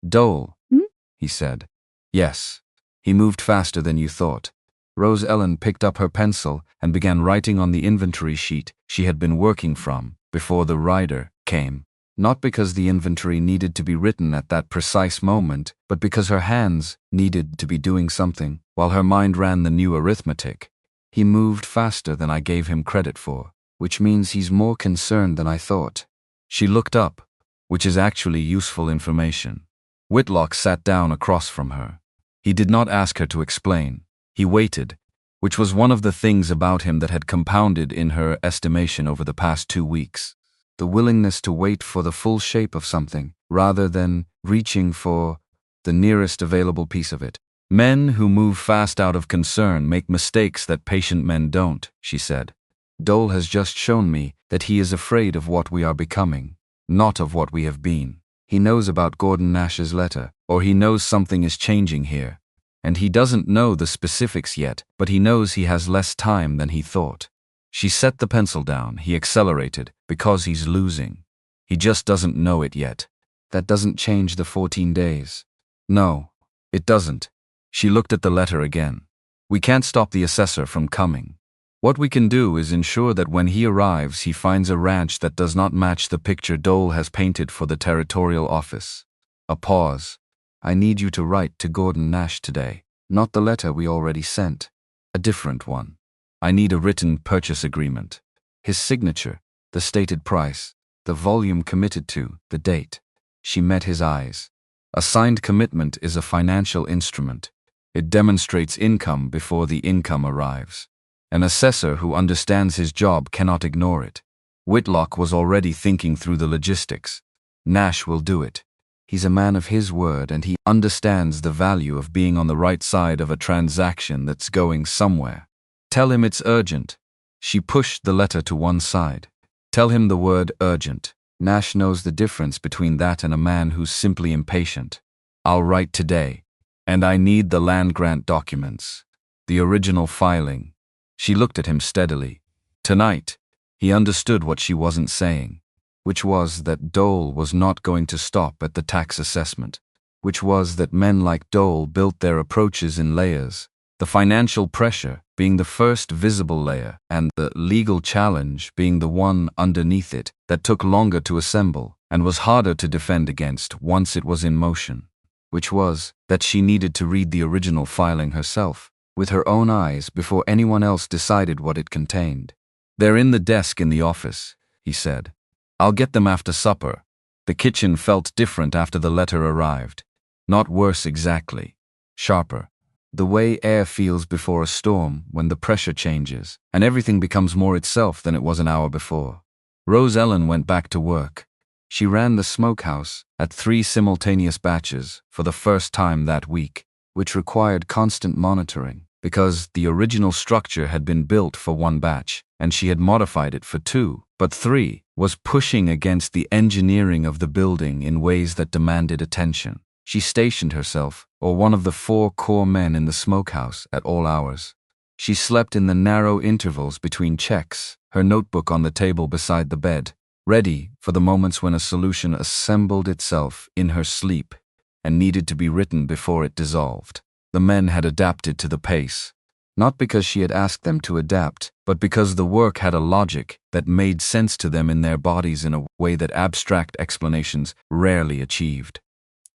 "Dole," he said. "Yes." He moved faster than you thought. Rose Ellen picked up her pencil and began writing on the inventory sheet she had been working from before the rider came. Not because the inventory needed to be written at that precise moment, but because her hands needed to be doing something while her mind ran the new arithmetic. He moved faster than I gave him credit for, which means he's more concerned than I thought. She looked up, which is actually useful information. Whitlock sat down across from her. He did not ask her to explain. He waited, which was one of the things about him that had compounded in her estimation over the past 2 weeks. The willingness to wait for the full shape of something, rather than reaching for the nearest available piece of it. "Men who move fast out of concern make mistakes that patient men don't," she said. "Dole has just shown me that he is afraid of what we are becoming, not of what we have been. He knows about Gordon Nash's letter, or he knows something is changing here. And he doesn't know the specifics yet, but he knows he has less time than he thought." She set the pencil down. He accelerated, because he's losing. He just doesn't know it yet. That doesn't change the 14 days. No, it doesn't. She looked at the letter again. We can't stop the assessor from coming. What we can do is ensure that when he arrives he finds a ranch that does not match the picture Dole has painted for the Territorial Office. A pause. "I need you to write to Gordon Nash today. Not the letter we already sent. A different one. I need a written purchase agreement. His signature, the stated price, the volume committed to, the date." She met his eyes. A signed commitment is a financial instrument. It demonstrates income before the income arrives. An assessor who understands his job cannot ignore it. Whitlock was already thinking through the logistics. Nash will do it. He's a man of his word, and he understands the value of being on the right side of a transaction that's going somewhere. Tell him it's urgent. She pushed the letter to one side. Tell him the word urgent. Nash knows the difference between that and a man who's simply impatient. I'll write today. And I need the land grant documents. The original filing. She looked at him steadily. Tonight, he understood what she wasn't saying, which was that Dole was not going to stop at the tax assessment, which was that men like Dole built their approaches in layers, the financial pressure being the first visible layer and the legal challenge being the one underneath it that took longer to assemble and was harder to defend against once it was in motion, which was that she needed to read the original filing herself, with her own eyes before anyone else decided what it contained. They're in the desk in the office, he said. I'll get them after supper. The kitchen felt different after the letter arrived. Not worse exactly. Sharper. The way air feels before a storm when the pressure changes, and everything becomes more itself than it was an hour before. Rose Ellen went back to work. She ran the smokehouse at 3 simultaneous batches for the first time that week, which required constant monitoring because the original structure had been built for 1 batch, and she had modified it for 2, but 3 was pushing against the engineering of the building in ways that demanded attention. She stationed herself, or one of the 4 core men in the smokehouse, at all hours. She slept in the narrow intervals between checks, her notebook on the table beside the bed, ready for the moments when a solution assembled itself in her sleep and needed to be written before it dissolved. The men had adapted to the pace, not because she had asked them to adapt, but because the work had a logic that made sense to them in their bodies in a way that abstract explanations rarely achieved.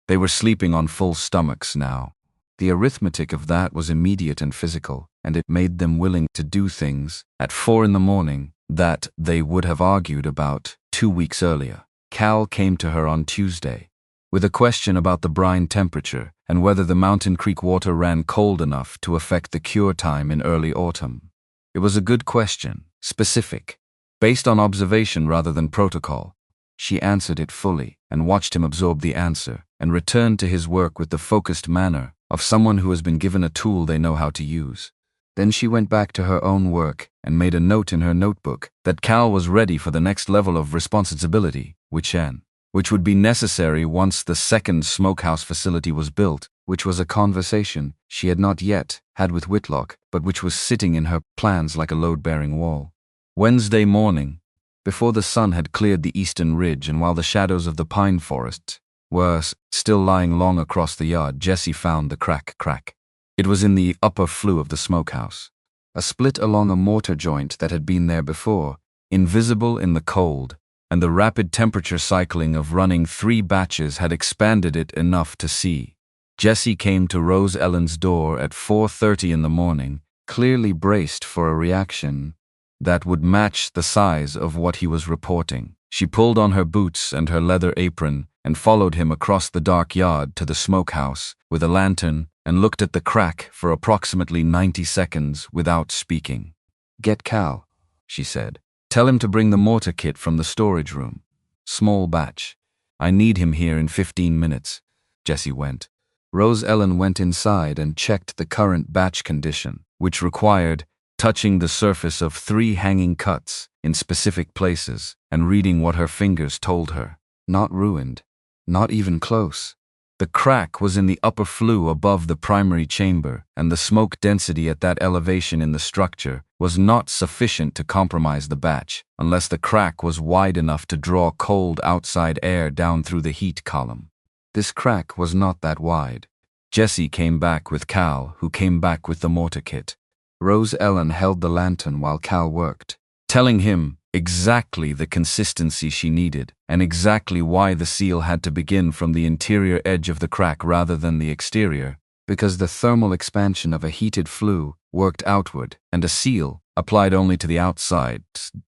They were sleeping on full stomachs now. The arithmetic of that was immediate and physical, and it made them willing to do things at 4 in the morning that they would have argued about 2 weeks earlier. Cal came to her on Tuesday with a question about the brine temperature and whether the Mountain Creek water ran cold enough to affect the cure time in early autumn. It was a good question, specific, based on observation rather than protocol. She answered it fully and watched him absorb the answer and returned to his work with the focused manner of someone who has been given a tool they know how to use. Then she went back to her own work and made a note in her notebook that Cal was ready for the next level of responsibility, which would be necessary once the second smokehouse facility was built, which was a conversation she had not yet had with Whitlock, but which was sitting in her plans like a load-bearing wall. Wednesday morning, before the sun had cleared the eastern ridge and while the shadows of the pine forests were still lying long across the yard, Jessie found the crack. It was in the upper flue of the smokehouse, a split along a mortar joint that had been there before, invisible in the cold, and the rapid temperature cycling of running 3 batches had expanded it enough to see. Jessie came to Rose Ellen's door at 4:30 in the morning, clearly braced for a reaction that would match the size of what he was reporting. She pulled on her boots and her leather apron and followed him across the dark yard to the smokehouse with a lantern and looked at the crack for approximately 90 seconds without speaking. "Get Cal," she said. "Tell him to bring the mortar kit from the storage room. Small batch. I need him here in 15 minutes. Jessie went. Rose Ellen went inside and checked the current batch condition, which required touching the surface of 3 hanging cuts in specific places and reading what her fingers told her. Not ruined. Not even close. The crack was in the upper flue above the primary chamber, and the smoke density at that elevation in the structure was not sufficient to compromise the batch, unless the crack was wide enough to draw cold outside air down through the heat column. This crack was not that wide. Jessie came back with Cal, who came back with the mortar kit. Rose Ellen held the lantern while Cal worked, telling him exactly the consistency she needed and exactly why the seal had to begin from the interior edge of the crack rather than the exterior, because the thermal expansion of a heated flue worked outward and a seal, applied only to the outside,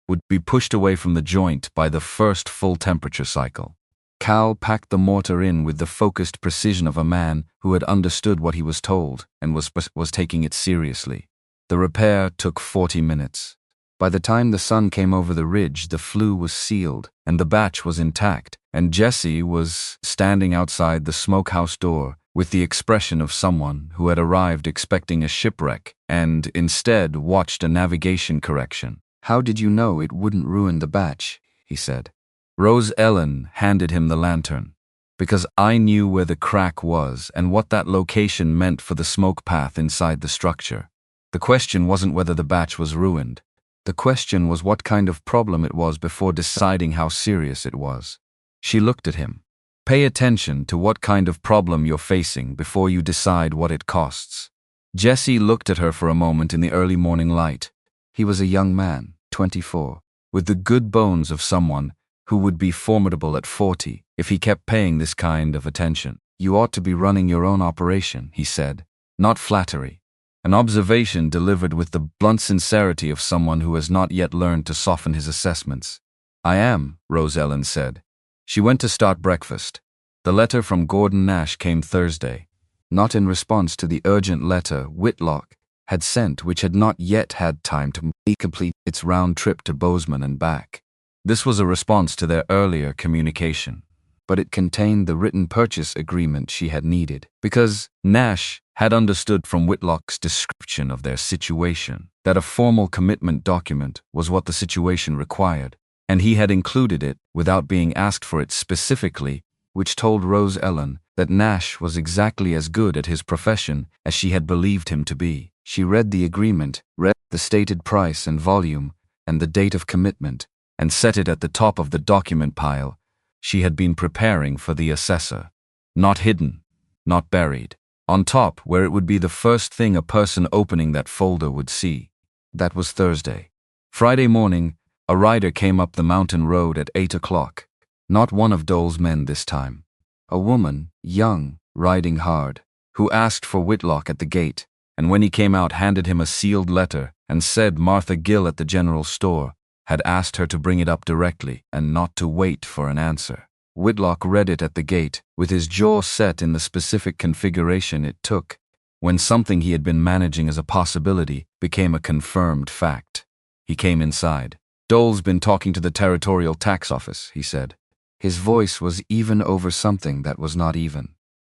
would be pushed away from the joint by the first full temperature cycle. Cal packed the mortar in with the focused precision of a man who had understood what he was told and was taking it seriously. The repair took 40 minutes. By the time the sun came over the ridge, the flue was sealed, and the batch was intact, and Jesse was standing outside the smokehouse door with the expression of someone who had arrived expecting a shipwreck and instead watched a navigation correction. "How did you know it wouldn't ruin the batch?" he said. Rose Ellen handed him the lantern. "Because I knew where the crack was and what that location meant for the smoke path inside the structure. The question wasn't whether the batch was ruined. The question was what kind of problem it was before deciding how serious it was." She looked at him. "Pay attention to what kind of problem you're facing before you decide what it costs." Jesse looked at her for a moment in the early morning light. He was a young man, 24, with the good bones of someone who would be formidable at 40 if he kept paying this kind of attention. "You ought to be running your own operation," he said, not flattery. An observation delivered with the blunt sincerity of someone who has not yet learned to soften his assessments. "I am," Rose Ellen said. She went to start breakfast. The letter from Gordon Nash came Thursday, not in response to the urgent letter Whitlock had sent, which had not yet had time to complete its round trip to Bozeman and back. This was a response to their earlier communication, but it contained the written purchase agreement she had needed, because Nash had understood from Whitlock's description of their situation that a formal commitment document was what the situation required, and he had included it without being asked for it specifically, which told Rose Ellen that Nash was exactly as good at his profession as she had believed him to be. She read the agreement, read the stated price and volume, and the date of commitment, and set it at the top of the document pile she had been preparing for the assessor. Not hidden, not buried. On top, where it would be the first thing a person opening that folder would see. That was Thursday. Friday morning, a rider came up the mountain road at 8 o'clock. Not one of Dole's men this time. A woman, young, riding hard, who asked for Whitlock at the gate, and when he came out handed him a sealed letter and said Martha Gill at the general store had asked her to bring it up directly and not to wait for an answer. Whitlock read it at the gate, with his jaw set in the specific configuration it took when something he had been managing as a possibility became a confirmed fact. He came inside. "Dole's been talking to the Territorial Tax Office," he said. His voice was even over something that was not even.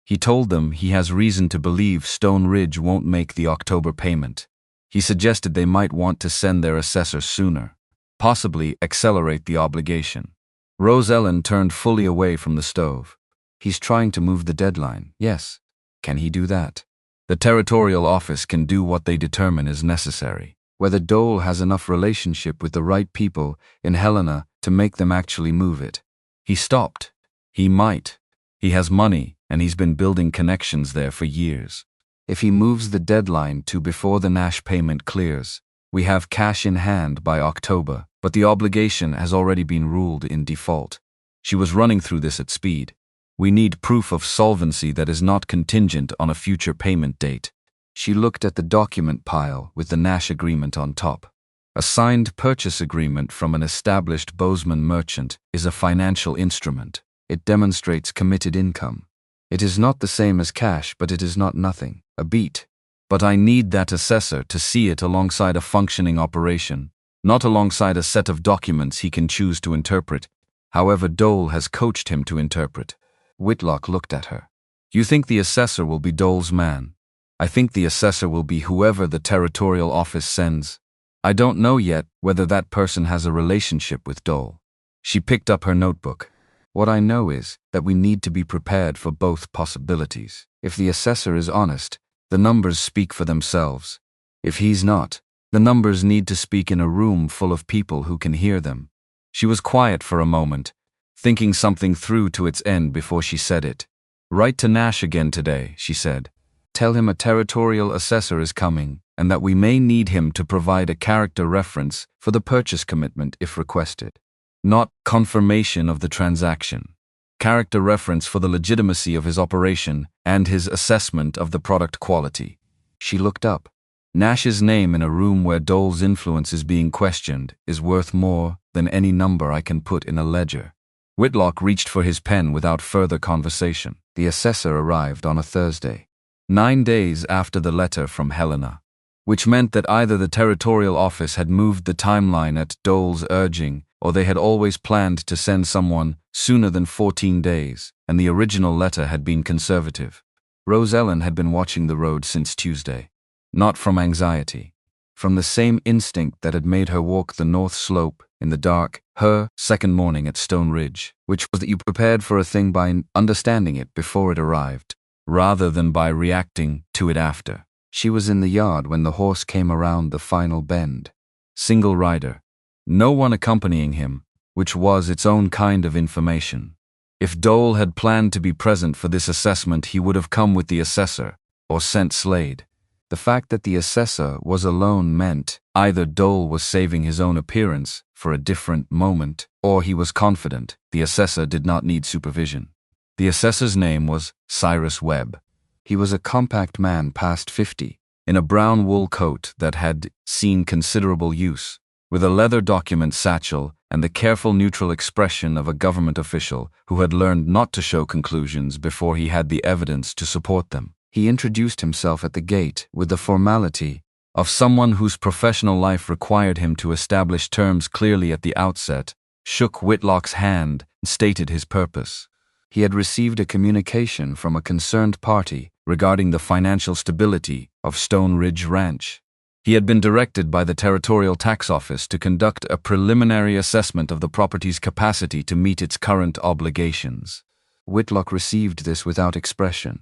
"He told them he has reason to believe Stone Ridge won't make the October payment. He suggested they might want to send their assessor sooner, possibly accelerate the obligation." Rose Ellen turned fully away from the stove. "He's trying to move the deadline, yes. Can he do that? The Territorial Office can do what they determine is necessary. Whether Dole has enough relationship with the right people in Helena to make them actually move it." He stopped. "He might. He has money, and he's been building connections there for years. If he moves the deadline to before the Nash payment clears, we have cash in hand by October, but the obligation has already been ruled in default." She was running through this at speed. "We need proof of solvency that is not contingent on a future payment date." She looked at the document pile with the Nash agreement on top. A signed purchase agreement from an established Bozeman merchant is a financial instrument. It demonstrates committed income. It is not the same as cash, but it is not nothing. A beat. But I need that assessor to see it alongside a functioning operation, not alongside a set of documents he can choose to interpret, however Dole has coached him to interpret. Whitlock looked at her. "You think the assessor will be Dole's man? I think the assessor will be whoever the Territorial Office sends. I don't know yet whether that person has a relationship with Dole." She picked up her notebook. "What I know is that we need to be prepared for both possibilities. If the assessor is honest, the numbers speak for themselves. If he's not, the numbers need to speak in a room full of people who can hear them." She was quiet for a moment, thinking something through to its end before she said it. "Write to Nash again today," she said. "Tell him a territorial assessor is coming and that we may need him to provide a character reference for the purchase commitment if requested. Not confirmation of the transaction. Character reference for the legitimacy of his operation and his assessment of the product quality." She looked up. "Nash's name in a room where Dole's influence is being questioned is worth more than any number I can put in a ledger." Whitlock reached for his pen without further conversation. The assessor arrived on a Thursday, 9 days after the letter from Helena. which meant that either the territorial office had moved the timeline at Dole's urging, or they had always planned to send someone sooner than 14 days, and the original letter had been conservative. Rose Ellen had been watching the road since Tuesday. Not from anxiety. From the same instinct that had made her walk the north slope in the dark, her second morning at Stone Ridge, which was that you prepared for a thing by understanding it before it arrived, rather than by reacting to it after. She was in the yard when the horse came around the final bend. Single rider. No one accompanying him, which was its own kind of information. If Dole had planned to be present for this assessment, he would have come with the assessor, or sent Slade. The fact that the assessor was alone meant either Dole was saving his own appearance for a different moment, or he was confident the assessor did not need supervision. The assessor's name was Cyrus Webb. He was a compact man past 50, in a brown wool coat that had seen considerable use, with a leather document satchel and the careful neutral expression of a government official who had learned not to show conclusions before he had the evidence to support them. He introduced himself at the gate with the formality of someone whose professional life required him to establish terms clearly at the outset, shook Whitlock's hand, and stated his purpose. He had received a communication from a concerned party regarding the financial stability of Stone Ridge Ranch. He had been directed by the Territorial Tax Office to conduct a preliminary assessment of the property's capacity to meet its current obligations. Whitlock received this without expression.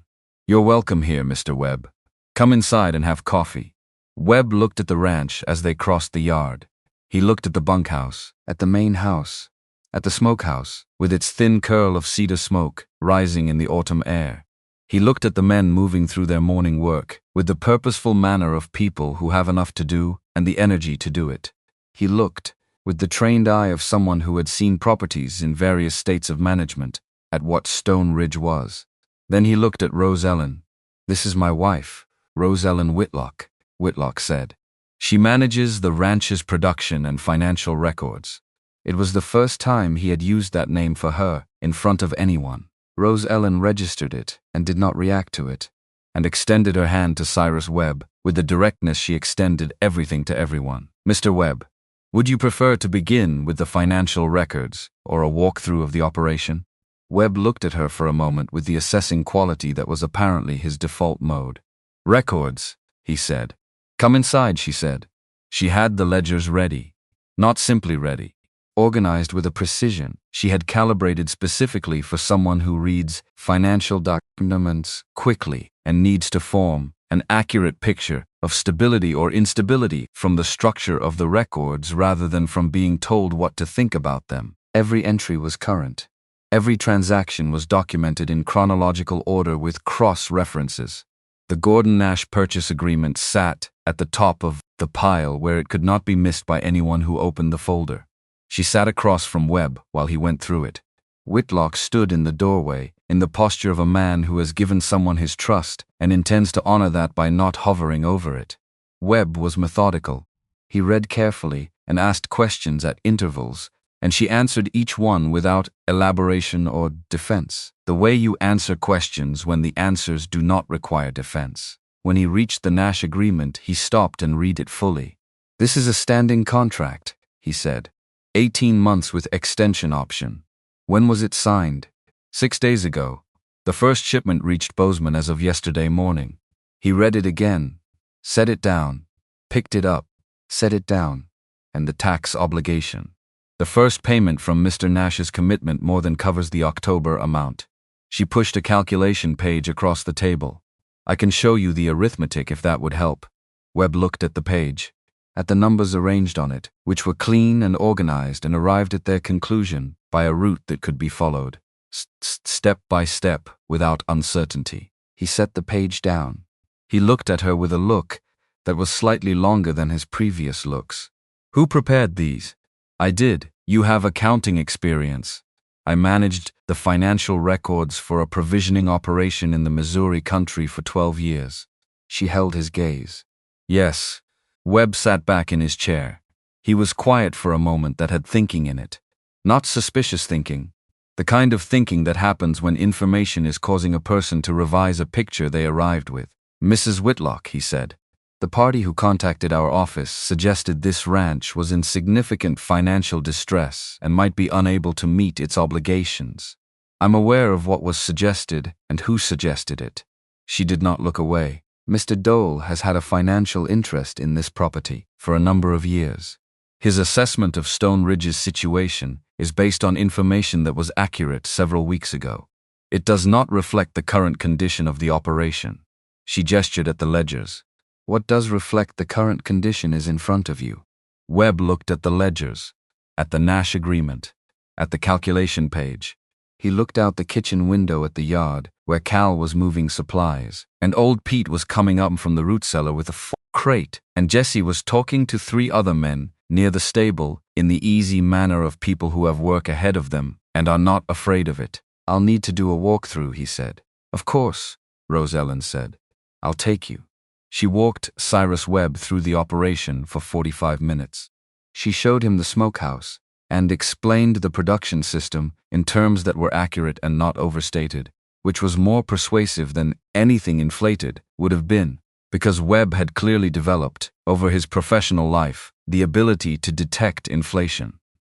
"You're welcome here, Mr. Webb. Come inside and have coffee." Webb looked at the ranch as they crossed the yard. He looked at the bunkhouse, at the main house, at the smokehouse, with its thin curl of cedar smoke rising in the autumn air. He looked at the men moving through their morning work, with the purposeful manner of people who have enough to do and the energy to do it. He looked, with the trained eye of someone who had seen properties in various states of management, at what Stone Ridge was. Then he looked at Rose Ellen. "This is my wife, Rose Ellen Whitlock," Whitlock said. "She manages the ranch's production and financial records." It was the first time he had used that name for her in front of anyone. Rose Ellen registered it and did not react to it, and extended her hand to Cyrus Webb with the directness she extended everything to everyone. "Mr. Webb, would you prefer to begin with the financial records or a walkthrough of the operation?" Webb looked at her for a moment with the assessing quality that was apparently his default mode. "Records," he said. "Come inside," she said. She had the ledgers ready. Not simply ready. Organized with a precision she had calibrated specifically for someone who reads financial documents quickly and needs to form an accurate picture of stability or instability from the structure of the records rather than from being told what to think about them. Every entry was current. Every transaction was documented in chronological order with cross-references. The Gordon Nash purchase agreement sat at the top of the pile where it could not be missed by anyone who opened the folder. She sat across from Webb while he went through it. Whitlock stood in the doorway, in the posture of a man who has given someone his trust and intends to honor that by not hovering over it. Webb was methodical. He read carefully and asked questions at intervals, and she answered each one without elaboration or defense. The way you answer questions when the answers do not require defense. When he reached the Nash agreement, he stopped and read it fully. "This is a standing contract," he said. 18 months with extension option. When was it signed? 6 days ago. The first shipment reached Bozeman as of yesterday morning. He read it again, set it down, picked it up, set it down, and the tax obligation. The first payment from Mr. Nash's commitment more than covers the October amount. She pushed a calculation page across the table. "I can show you the arithmetic if that would help." Webb looked at the page, at the numbers arranged on it, which were clean and organized, and arrived at their conclusion by a route that could be followed, step by step, without uncertainty. He set the page down. He looked at her with a look that was slightly longer than his previous looks. "Who prepared these?" "I did. You have accounting experience. I managed the financial records for a provisioning operation in the Missouri country for 12 years. She held his gaze. "Yes." Webb sat back in his chair. He was quiet for a moment that had thinking in it. Not suspicious thinking. The kind of thinking that happens when information is causing a person to revise a picture they arrived with. "Mrs. Whitlock," he said. The party who contacted our office suggested this ranch was in significant financial distress and might be unable to meet its obligations. I'm aware of what was suggested and who suggested it. She did not look away. Mr. Dole has had a financial interest in this property for a number of years. His assessment of Stone Ridge's situation is based on information that was accurate several weeks ago. It does not reflect the current condition of the operation. She gestured at the ledgers. What does reflect the current condition is in front of you. Webb looked at the ledgers, at the Nash agreement, at the calculation page. He looked out the kitchen window at the yard, where Cal was moving supplies, and old Pete was coming up from the root cellar with a crate, and Jesse was talking to 3 other men near the stable in the easy manner of people who have work ahead of them and are not afraid of it. I'll need to do a walkthrough, he said. Of course, Rose Ellen said. I'll take you. She walked Cyrus Webb through the operation for 45 minutes. She showed him the smokehouse and explained the production system in terms that were accurate and not overstated, which was more persuasive than anything inflated would have been, because Webb had clearly developed, over his professional life, the ability to detect inflation.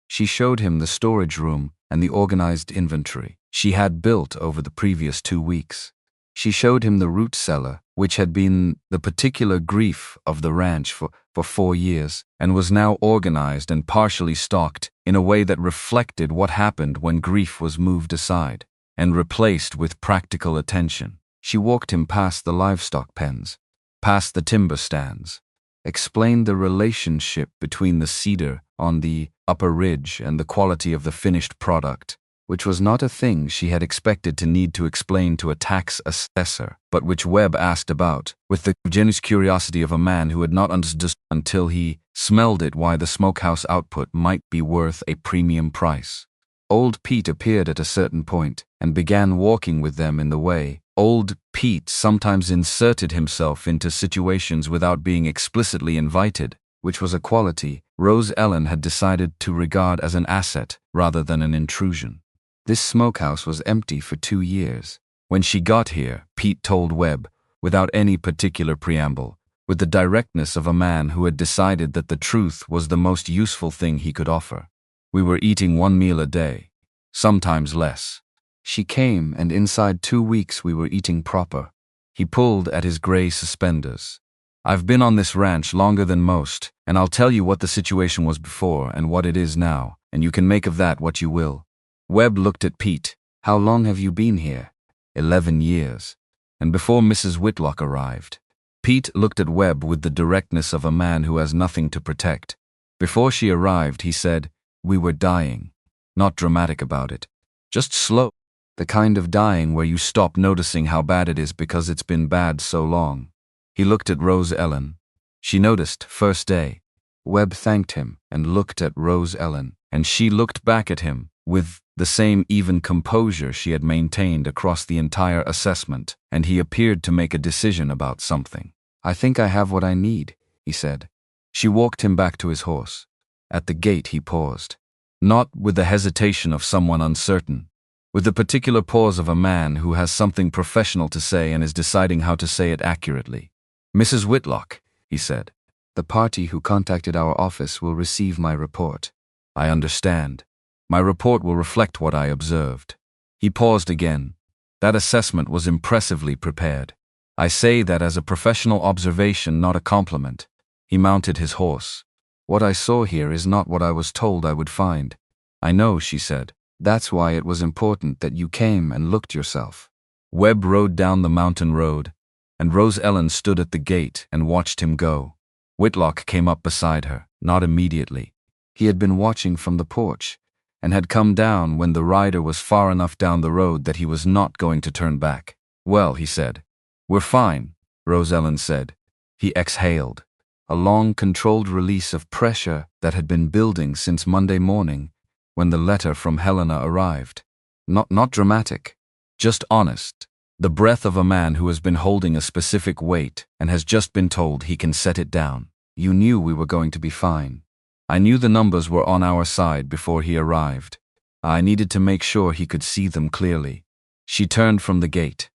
She showed him the storage room and the organized inventory she had built over the previous 2 weeks. She showed him the root cellar, which had been the particular grief of the ranch for 4 years, and was now organized and partially stocked in a way that reflected what happened when grief was moved aside and replaced with practical attention. She walked him past the livestock pens, past the timber stands, explained the relationship between the cedar on the upper ridge and the quality of the finished product, which was not a thing she had expected to need to explain to a tax assessor, but which Webb asked about, with the genuine curiosity of a man who had not understood until he smelled it why the smokehouse output might be worth a premium price. Old Pete appeared at a certain point and began walking with them in the way. Old Pete sometimes inserted himself into situations without being explicitly invited, which was a quality Rose Ellen had decided to regard as an asset rather than an intrusion. This smokehouse was empty for 2 years. When she got here, Pete told Webb, without any particular preamble, with the directness of a man who had decided that the truth was the most useful thing he could offer. We were eating 1 meal a day, sometimes less. She came, and inside 2 weeks we were eating proper. He pulled at his gray suspenders. I've been on this ranch longer than most, and I'll tell you what the situation was before and what it is now, and you can make of that what you will. Webb looked at Pete. How long have you been here? 11 years. And before Mrs. Whitlock arrived. Pete looked at Webb with the directness of a man who has nothing to protect. Before she arrived, he said, we were dying. Not dramatic about it. Just slow. The kind of dying where you stop noticing how bad it is because it's been bad so long. He looked at Rose Ellen. She noticed, first day. Webb thanked him and looked at Rose Ellen, and she looked back at him with the same even composure she had maintained across the entire assessment, and he appeared to make a decision about something. I think I have what I need, he said. She walked him back to his horse. At the gate he paused. Not with the hesitation of someone uncertain, with the particular pause of a man who has something professional to say and is deciding how to say it accurately. Mrs. Whitlock, he said. The party who contacted our office will receive my report. I understand. My report will reflect what I observed. He paused again. That assessment was impressively prepared. I say that as a professional observation, not a compliment. He mounted his horse. What I saw here is not what I was told I would find. I know, she said. That's why it was important that you came and looked yourself. Webb rode down the mountain road, and Rose Ellen stood at the gate and watched him go. Whitlock came up beside her, not immediately. He had been watching from the porch, and had come down when the rider was far enough down the road that he was not going to turn back. Well, he said. We're fine, Rose Ellen said. He exhaled. A long, controlled release of pressure that had been building since Monday morning when the letter from Helena arrived. Not dramatic, just honest. The breath of a man who has been holding a specific weight and has just been told he can set it down. You knew we were going to be fine. I knew the numbers were on our side before he arrived. I needed to make sure he could see them clearly. She turned from the gate.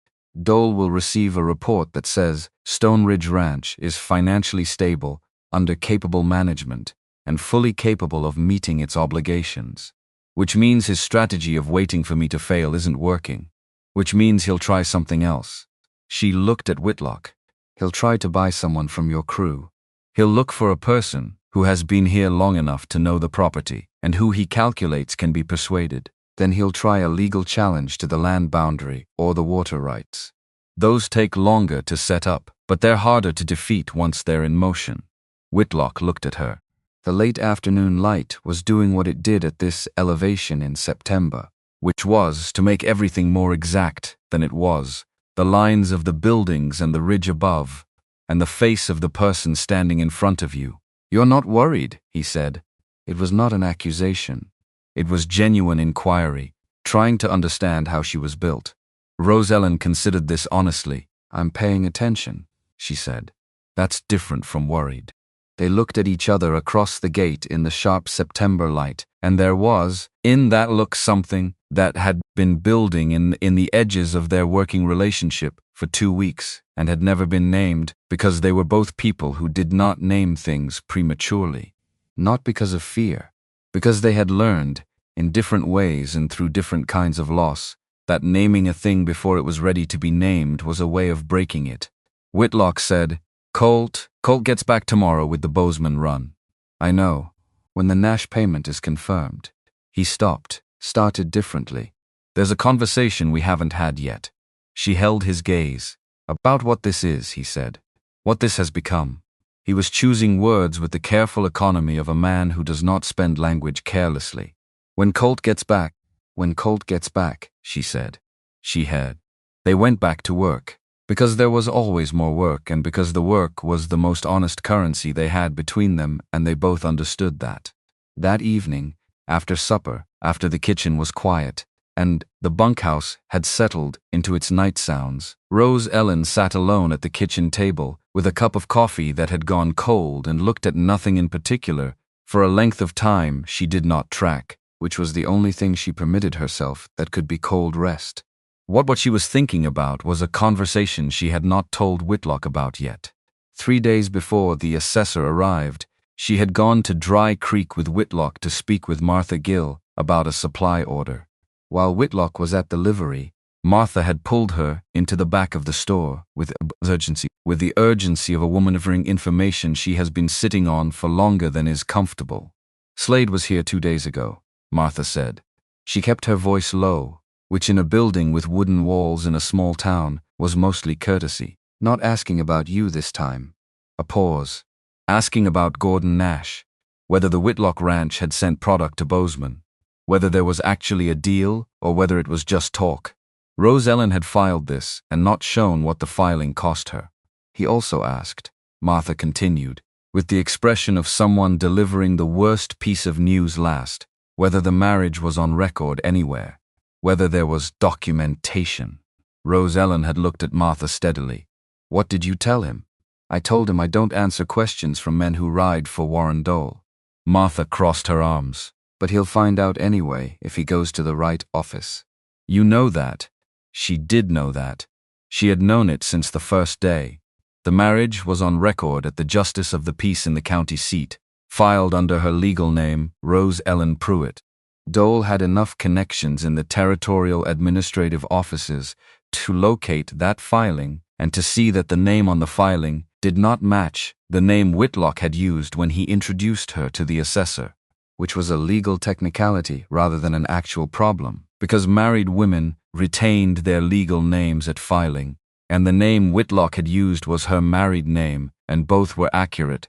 Dole will receive a report that says Stone Ridge Ranch is financially stable, under capable management, and fully capable of meeting its obligations. Which means his strategy of waiting for me to fail isn't working. Which means he'll try something else. She looked at Whitlock. He'll try to buy someone from your crew. He'll look for a person who has been here long enough to know the property, and who he calculates can be persuaded. Then he'll try a legal challenge to the land boundary or the water rights. Those take longer to set up, but they're harder to defeat once they're in motion. Whitlock looked at her. The late afternoon light was doing what it did at this elevation in September, which was to make everything more exact than it was. The lines of the buildings and the ridge above, and the face of the person standing in front of you. "You're not worried," he said. It was not an accusation. It was genuine inquiry, trying to understand how she was built. Rose Ellen considered this honestly. "I'm paying attention," she said. "That's different from worried." They looked at each other across the gate in the sharp September light, and there was, in that look, something that had been building in the edges of their working relationship for 2 weeks and had never been named, because they were both people who did not name things prematurely. Not because of fear, because they had learned, in different ways and through different kinds of loss, that naming a thing before it was ready to be named was a way of breaking it. Whitlock said, Colt gets back tomorrow with the Bozeman run." "I know. When the Nash payment is confirmed." He stopped, started differently. "There's a conversation we haven't had yet." She held his gaze. "About what this is," he said. "What this has become." He was choosing words with the careful economy of a man who does not spend language carelessly. When Colt gets back," she said. She had. They went back to work. Because there was always more work, and because the work was the most honest currency they had between them, and they both understood that. That evening, after supper, after the kitchen was quiet, and the bunkhouse had settled into its night sounds, Rose Ellen sat alone at the kitchen table with a cup of coffee that had gone cold and looked at nothing in particular for a length of time she did not track, which was the only thing she permitted herself that could be cold rest. What she was thinking about was a conversation she had not told Whitlock about yet. 3 days before the assessor arrived, she had gone to Dry Creek with Whitlock to speak with Martha Gill about a supply order. While Whitlock was at the livery, Martha had pulled her into the back of the store with the urgency of a woman offering information she has been sitting on for longer than is comfortable. "Slade was here 2 days ago," Martha said. She kept her voice low, which in a building with wooden walls in a small town was mostly courtesy. "Not asking about you this time." A pause. "Asking about Gordon Nash, whether the Whitlock Ranch had sent product to Bozeman, whether there was actually a deal or whether it was just talk." Rose Ellen had filed this and not shown what the filing cost her. "He also asked," Martha continued, with the expression of someone delivering the worst piece of news last, whether the marriage was on record anywhere, whether there was documentation. Rose Ellen had looked at Martha steadily. "What did you tell him?" "I told him I don't answer questions from men who ride for Warren Dole." Martha crossed her arms. "But he'll find out anyway if he goes to the right office." "You know that." She did know that. She had known it since the first day. The marriage was on record at the Justice of the Peace in the county seat, filed under her legal name, Rose Ellen Pruitt. Dole had enough connections in the territorial administrative offices to locate that filing and to see that the name on the filing did not match the name Whitlock had used when he introduced her to the assessor, which was a legal technicality rather than an actual problem, because married women retained their legal names at filing, and the name Whitlock had used was her married name, and both were accurate.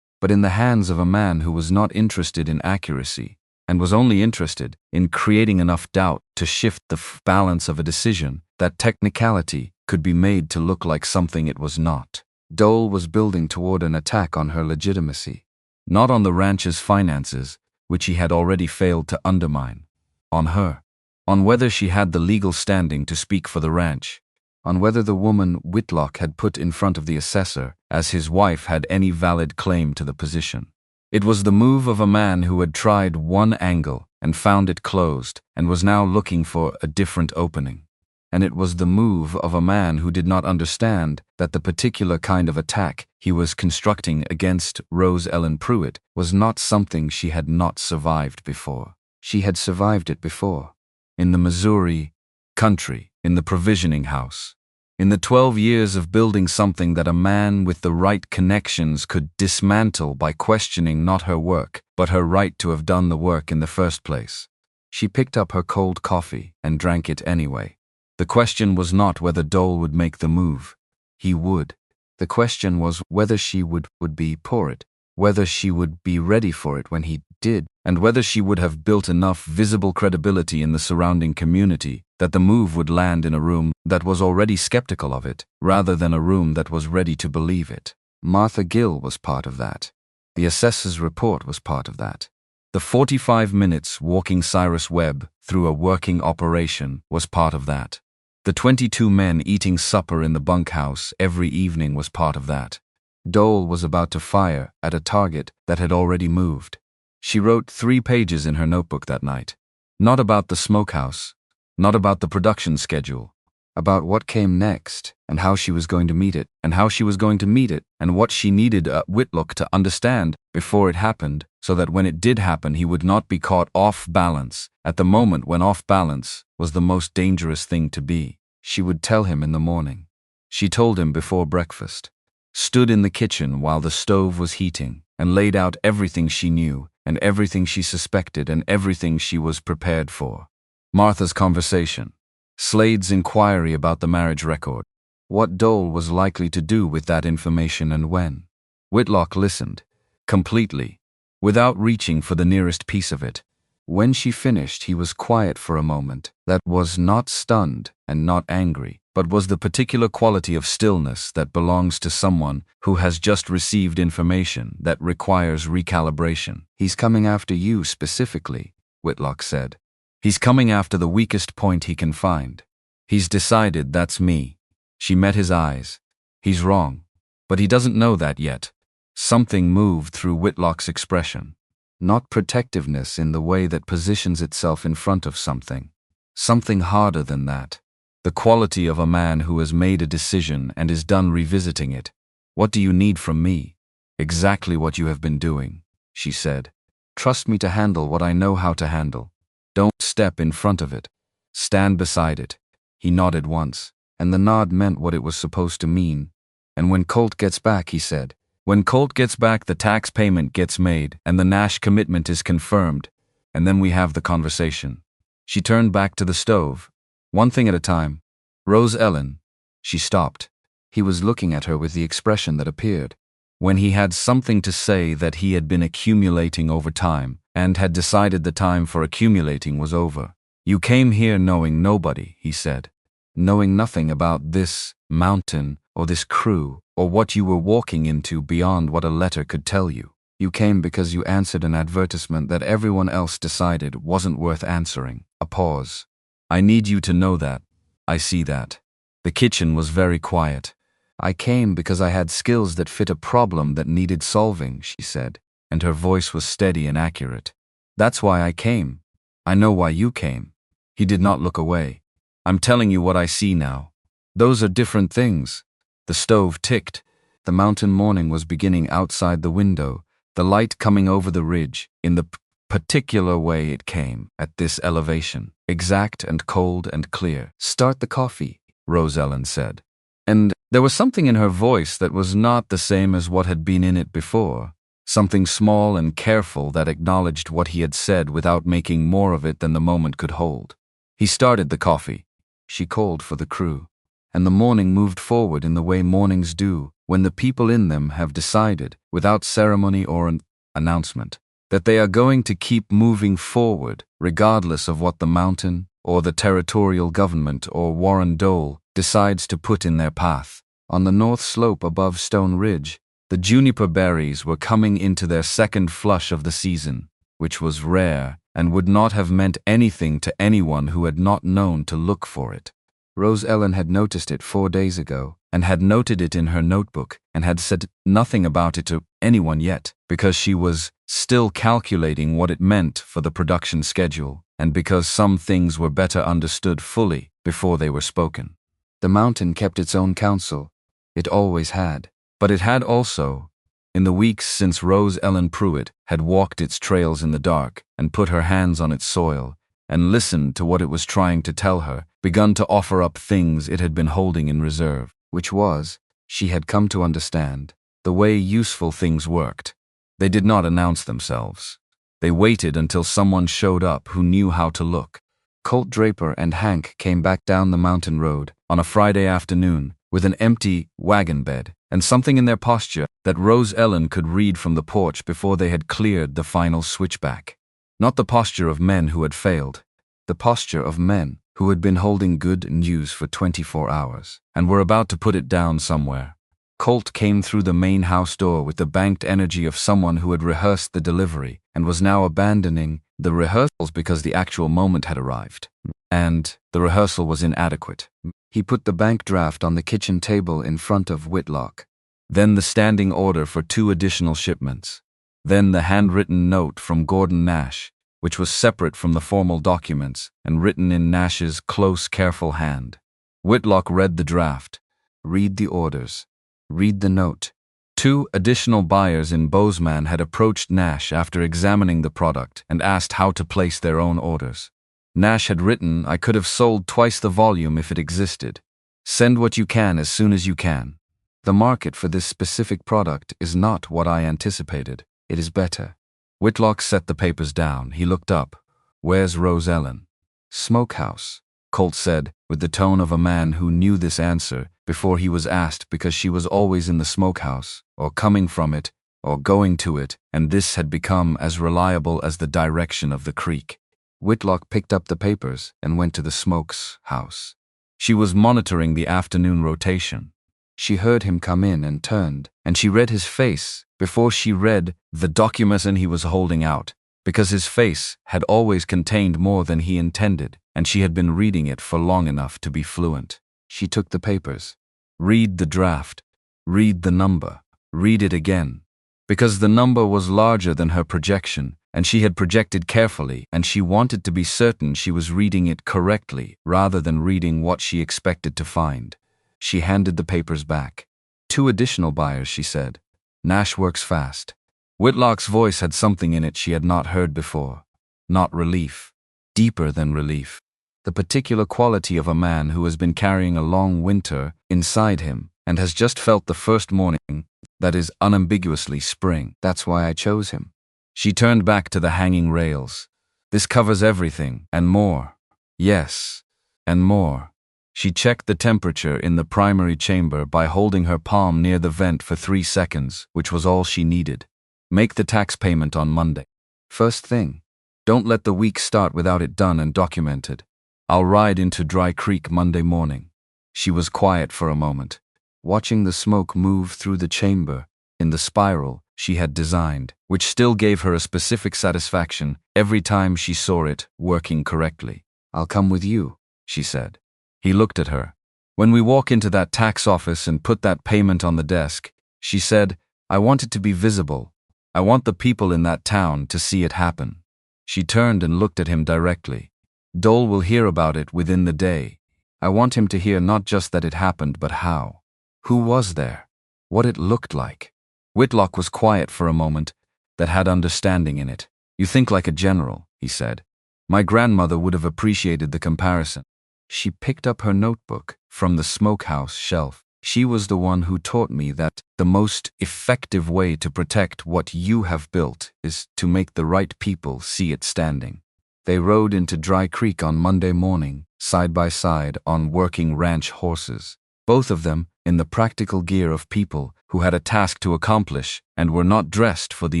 But in the hands of a man who was not interested in accuracy, and was only interested in creating enough doubt to shift the balance of a decision, that technicality could be made to look like something it was not. Dole was building toward an attack on her legitimacy, not on the ranch's finances, which he had already failed to undermine, on her, on whether she had the legal standing to speak for the ranch, on whether the woman Whitlock had put in front of the assessor as his wife had any valid claim to the position. It was the move of a man who had tried one angle and found it closed and was now looking for a different opening. and it was the move of a man who did not understand that the particular kind of attack he was constructing against Rose Ellen Pruitt was not something she had not survived before. She had survived it before. In the Missouri country, in the provisioning house. In the 12 years of building something that a man with the right connections could dismantle by questioning not her work, but her right to have done the work in the first place. She picked up her cold coffee and drank it anyway. The question was not whether Dole would make the move. He would. The question was whether she would be for it, whether she would be ready for it when he did, and whether she would have built enough visible credibility in the surrounding community that the move would land in a room that was already skeptical of it, rather than a room that was ready to believe it. Martha Gill was part of that. The assessor's report was part of that. The 45 minutes walking Cyrus Webb through a working operation was part of that. The 22 men eating supper in the bunkhouse every evening was part of that. Dole was about to fire at a target that had already moved. She wrote 3 pages in her notebook that night. Not about the smokehouse, not about the production schedule, about what came next, and how she was going to meet it, and how she was going to meet it, and what she needed Whitlock to understand before it happened, so that when it did happen he would not be caught off balance, at the moment when off balance was the most dangerous thing to be. She would tell him in the morning. She told him before breakfast, stood in the kitchen while the stove was heating, and laid out everything she knew, and everything she suspected, and everything she was prepared for. Martha's conversation, Slade's inquiry about the marriage record, what Dole was likely to do with that information and when. Whitlock listened, completely, without reaching for the nearest piece of it. When she finished, he was quiet for a moment. That was not stunned and not angry, but was the particular quality of stillness that belongs to someone who has just received information that requires recalibration. He's coming after you specifically, Whitlock said. He's coming after the weakest point he can find. He's decided that's me. She met his eyes. He's wrong, but he doesn't know that yet. Something moved through Whitlock's expression. Not protectiveness in the way that positions itself in front of something. Something harder than that. The quality of a man who has made a decision and is done revisiting it. What do you need from me? Exactly what you have been doing, she said. Trust me to handle what I know how to handle. Don't step in front of it. Stand beside it. He nodded once, and the nod meant what it was supposed to mean. And when Colt gets back, he said, when Colt gets back, the tax payment gets made, and the Nash commitment is confirmed, and then we have the conversation. She turned back to the stove. One thing at a time. Rose Ellen. She stopped. He was looking at her with the expression that appeared when he had something to say that he had been accumulating over time, and had decided the time for accumulating was over. You came here knowing nobody, he said. Knowing nothing about this mountain or this crew or what you were walking into beyond what a letter could tell you. You came because you answered an advertisement that everyone else decided wasn't worth answering. A pause. I need you to know that. I see that. The kitchen was very quiet. I came because I had skills that fit a problem that needed solving, she said, and her voice was steady and accurate. That's why I came. I know why you came. He did not look away. I'm telling you what I see now. Those are different things. The stove ticked. The mountain morning was beginning outside the window, the light coming over the ridge, in the particular way it came, at this elevation, exact and cold and clear. Start the coffee, Rose Ellen said. And there was something in her voice that was not the same as what had been in it before. Something small and careful that acknowledged what he had said without making more of it than the moment could hold. He started the coffee. She called for the crew. And the morning moved forward in the way mornings do, when the people in them have decided, without ceremony or an announcement, that they are going to keep moving forward, regardless of what the mountain, or the territorial government, or Warren Dole decides to put in their path. On the north slope above Stone Ridge, the juniper berries were coming into their second flush of the season, which was rare and would not have meant anything to anyone who had not known to look for it. Rose Ellen had noticed it 4 days ago, and had noted it in her notebook, and had said nothing about it to anyone yet, because she was still calculating what it meant for the production schedule, and because some things were better understood fully before they were spoken. The mountain kept its own counsel. It always had. But it had also, in the weeks since Rose Ellen Pruitt had walked its trails in the dark and put her hands on its soil and listened to what it was trying to tell her, begun to offer up things it had been holding in reserve, which was, she had come to understand, the way useful things worked. They did not announce themselves. They waited until someone showed up who knew how to look. Colt Draper and Hank came back down the mountain road on a Friday afternoon with an empty wagon bed and something in their posture that Rose Ellen could read from the porch before they had cleared the final switchback. Not the posture of men who had failed, the posture of men who had been holding good news for 24 hours and were about to put it down somewhere. Colt came through the main house door with the banked energy of someone who had rehearsed the delivery and was now abandoning the rehearsals because the actual moment had arrived. And the rehearsal was inadequate. He put the bank draft on the kitchen table in front of Whitlock. Then the standing order for 2 additional shipments. Then the handwritten note from Gordon Nash, which was separate from the formal documents and written in Nash's close, careful hand. Whitlock read the draft. Read the orders. Read the note. 2 additional buyers in Bozeman had approached Nash after examining the product and asked how to place their own orders. Nash had written, "I could have sold twice the volume if it existed. Send what you can as soon as you can. The market for this specific product is not what I anticipated. It is better." Whitlock set the papers down. He looked up. "Where's Rose Ellen?" "Smokehouse," Colt said, with the tone of a man who knew this answer before he was asked, because she was always in the smokehouse, or coming from it, or going to it, and this had become as reliable as the direction of the creek. Whitlock picked up the papers and went to the smokehouse. She was monitoring the afternoon rotation. She heard him come in and turned, and she read his face before she read the document he was holding out, because his face had always contained more than he intended, and she had been reading it for long enough to be fluent. She took the papers. Read the draft. Read the number. Read it again. Because the number was larger than her projection, and she had projected carefully, and she wanted to be certain she was reading it correctly rather than reading what she expected to find. She handed the papers back. 2 additional buyers, she said. Nash works fast. Whitlock's voice had something in it she had not heard before. Not relief. Deeper than relief. The particular quality of a man who has been carrying a long winter inside him and has just felt the first morning that is unambiguously spring. That's why I chose him. She turned back to the hanging rails. This covers everything, and more. Yes, and more. She checked the temperature in the primary chamber by holding her palm near the vent for 3 seconds, which was all she needed. Make the tax payment on Monday. First thing. Don't let the week start without it done and documented. I'll ride into Dry Creek Monday morning. She was quiet for a moment, watching the smoke move through the chamber in the spiral she had designed, which still gave her a specific satisfaction every time she saw it working correctly. "I'll come with you," she said. He looked at her. "When we walk into that tax office and put that payment on the desk," she said, "I want it to be visible. I want the people in that town to see it happen." She turned and looked at him directly. "Dole will hear about it within the day. I want him to hear not just that it happened, but how. Who was there? What it looked like." Whitlock was quiet for a moment, that had understanding in it. "You think like a general," he said. "My grandmother would have appreciated the comparison." She picked up her notebook from the smokehouse shelf. "She was the one who taught me that the most effective way to protect what you have built is to make the right people see it standing." They rode into Dry Creek on Monday morning, side by side on working ranch horses, both of them in the practical gear of people who had a task to accomplish and were not dressed for the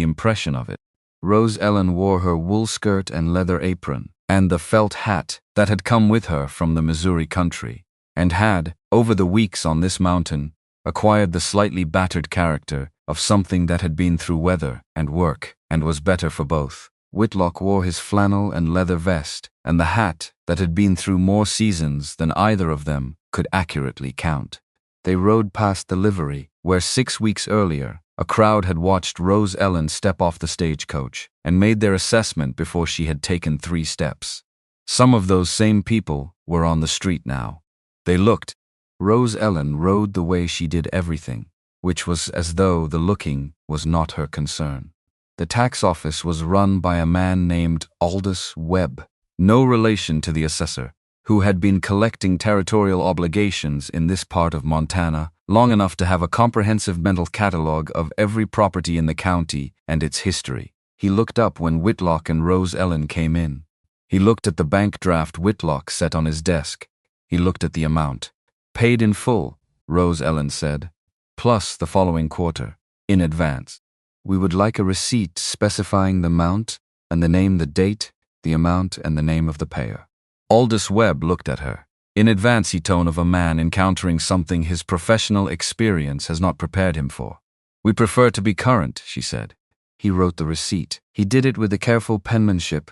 impression of it. Rose Ellen wore her wool skirt and leather apron, and the felt hat that had come with her from the Missouri country, and had, over the weeks on this mountain, acquired the slightly battered character of something that had been through weather and work and was better for both. Whitlock wore his flannel and leather vest and the hat that had been through more seasons than either of them could accurately count. They rode past the livery, where 6 weeks earlier, a crowd had watched Rose Ellen step off the stagecoach and made their assessment before she had taken 3 steps. Some of those same people were on the street now. They looked. Rose Ellen rode the way she did everything, which was as though the looking was not her concern. The tax office was run by a man named Aldous Webb, no relation to the assessor, who had been collecting territorial obligations in this part of Montana long enough to have a comprehensive mental catalogue of every property in the county and its history. He looked up when Whitlock and Rose Ellen came in. He looked at the bank draft Whitlock set on his desk. He looked at the amount. "Paid in full," Rose Ellen said, "plus the following quarter, in advance. We would like a receipt specifying the amount and the name, the date, the amount, and the name of the payer." Aldous Webb looked at her. In advance, he tone of a man encountering something his professional experience has not prepared him for. "We prefer to be current," she said. He wrote the receipt. He did it with the careful penmanship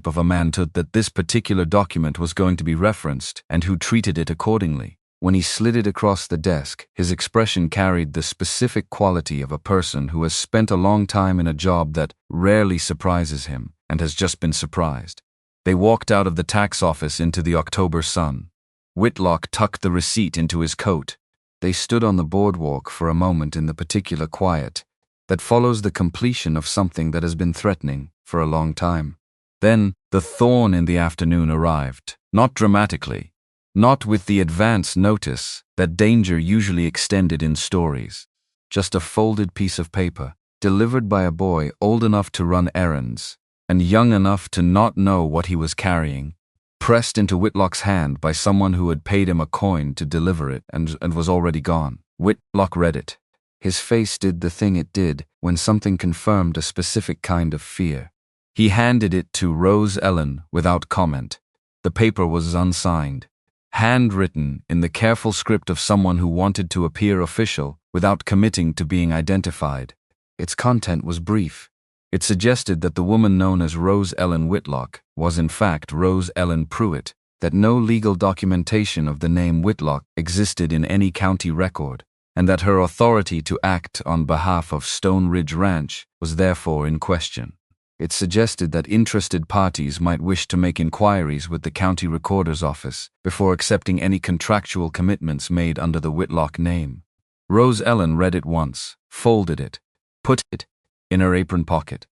of a man to that this particular document was going to be referenced and who treated it accordingly. When he slid it across the desk, his expression carried the specific quality of a person who has spent a long time in a job that rarely surprises him and has just been surprised. They walked out of the tax office into the October sun. Whitlock tucked the receipt into his coat. They stood on the boardwalk for a moment in the particular quiet that follows the completion of something that has been threatening for a long time. Then the thorn in the afternoon arrived, not dramatically, not with the advance notice that danger usually extended in stories. Just a folded piece of paper, delivered by a boy old enough to run errands and young enough to not know what he was carrying, pressed into Whitlock's hand by someone who had paid him a coin to deliver it and was already gone. Whitlock read it. His face did the thing it did when something confirmed a specific kind of fear. He handed it to Rose Ellen without comment. The paper was unsigned, handwritten in the careful script of someone who wanted to appear official without committing to being identified. Its content was brief. It suggested that the woman known as Rose Ellen Whitlock was in fact Rose Ellen Pruitt, that no legal documentation of the name Whitlock existed in any county record, and that her authority to act on behalf of Stone Ridge Ranch was therefore in question. It suggested that interested parties might wish to make inquiries with the county recorder's office before accepting any contractual commitments made under the Whitlock name. Rose Ellen read it once, folded it, put it in her apron pocket.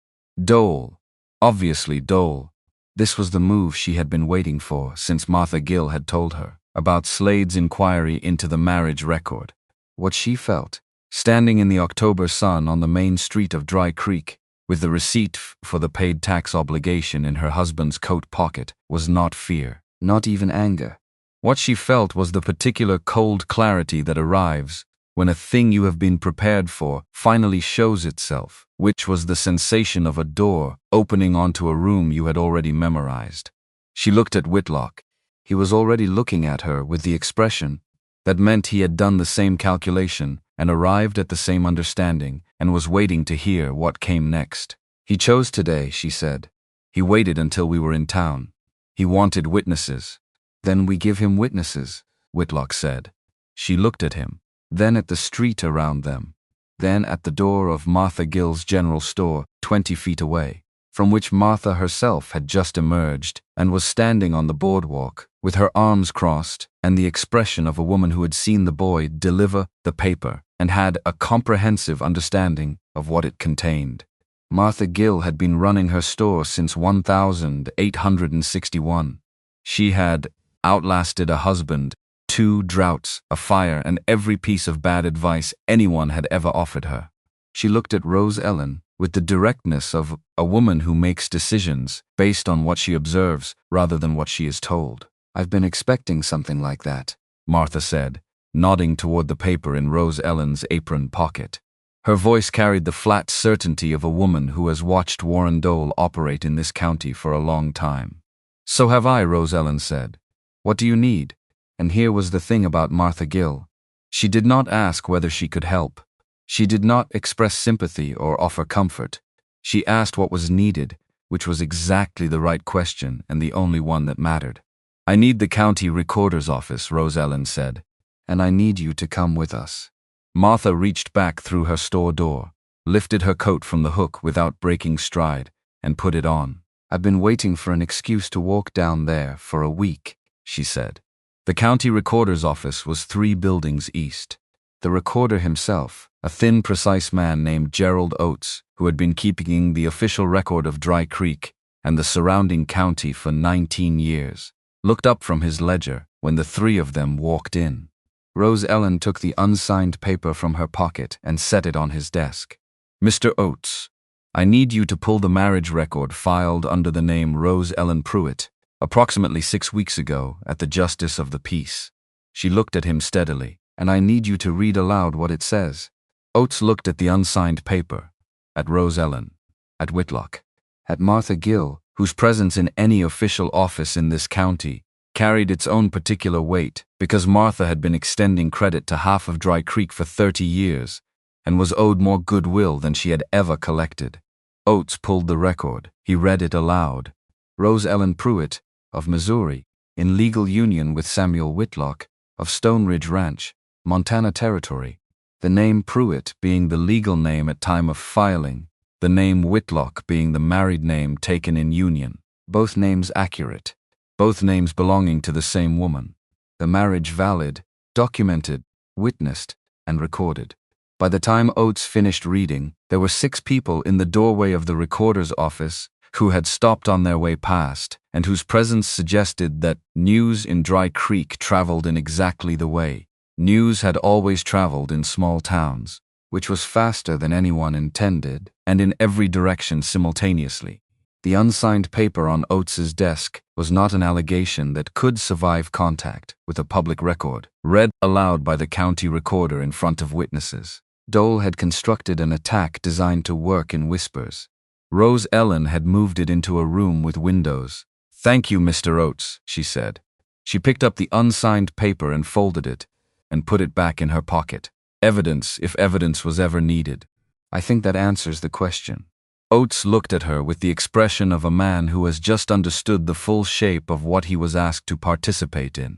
Dole. Obviously Dole. This was the move she had been waiting for since Martha Gill had told her about Slade's inquiry into the marriage record. What she felt, standing in the October sun on the main street of Dry Creek, with the receipt for the paid tax obligation in her husband's coat pocket, was not fear, not even anger. What she felt was the particular cold clarity that arrives when a thing you have been prepared for finally shows itself, which was the sensation of a door opening onto a room you had already memorized. She looked at Whitlock. He was already looking at her with the expression that meant he had done the same calculation and arrived at the same understanding and was waiting to hear what came next. "He chose today," she said. "He waited until we were in town. He wanted witnesses." "Then we give him witnesses," Whitlock said. She looked at him, then at the street around them, then at the door of Martha Gill's general store 20 feet away, from which Martha herself had just emerged and was standing on the boardwalk with her arms crossed and the expression of a woman who had seen the boy deliver the paper and had a comprehensive understanding of what it contained. Martha Gill had been running her store since 1861. She had outlasted a husband, 2 droughts, a fire, and every piece of bad advice anyone had ever offered her. She looked at Rose Ellen with the directness of a woman who makes decisions based on what she observes rather than what she is told. "I've been expecting something like that," Martha said, nodding toward the paper in Rose Ellen's apron pocket. Her voice carried the flat certainty of a woman who has watched Warren Dole operate in this county for a long time. "So have I," Rose Ellen said. "What do you need?" And here was the thing about Martha Gill. She did not ask whether she could help. She did not express sympathy or offer comfort. She asked what was needed, which was exactly the right question and the only one that mattered. "I need the county recorder's office," Rose Ellen said, "and I need you to come with us." Martha reached back through her store door, lifted her coat from the hook without breaking stride, and put it on. I've been waiting for an excuse to walk down there for a week, she said. The county recorder's office was 3 buildings east. The recorder himself, a thin, precise man named Gerald Oates, who had been keeping the official record of Dry Creek and the surrounding county for 19 years, looked up from his ledger when the 3 of them walked in. Rose Ellen took the unsigned paper from her pocket and set it on his desk. Mr. Oates, I need you to pull the marriage record filed under the name Rose Ellen Pruitt, approximately 6 weeks ago at the Justice of the Peace. She looked at him steadily, and I need you to read aloud what it says. Oates looked at the unsigned paper, at Rose Ellen, at Whitlock, at Martha Gill, whose presence in any official office in this county carried its own particular weight because Martha had been extending credit to half of Dry Creek for 30 years and was owed more goodwill than she had ever collected. Oates pulled the record. He read it aloud. Rose Ellen Pruitt, of Missouri, in legal union with Samuel Whitlock, of Stone Ridge Ranch, Montana Territory, the name Pruitt being the legal name at time of filing, the name Whitlock being the married name taken in union, both names accurate, both names belonging to the same woman, the marriage valid, documented, witnessed, and recorded. By the time Oates finished reading, there were 6 people in the doorway of the recorder's office who had stopped on their way past and whose presence suggested that news in Dry Creek traveled in exactly the way news had always traveled in small towns, which was faster than anyone intended and in every direction simultaneously. The unsigned paper on Oates's desk was not an allegation that could survive contact with a public record, read aloud by the county recorder in front of witnesses. Dole had constructed an attack designed to work in whispers. Rose Ellen had moved it into a room with windows. "Thank you, Mr. Oates," she said. She picked up the unsigned paper and folded it, and put it back in her pocket. Evidence, if evidence was ever needed. I think that answers the question. Oates looked at her with the expression of a man who has just understood the full shape of what he was asked to participate in.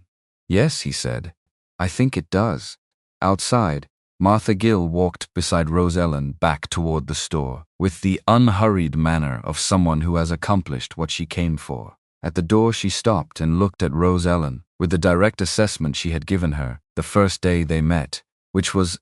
"Yes," he said. "I think it does." Outside, Martha Gill walked beside Rose Ellen back toward the store, with the unhurried manner of someone who has accomplished what she came for. At the door she stopped and looked at Rose Ellen, with the direct assessment she had given her the first day they met, which was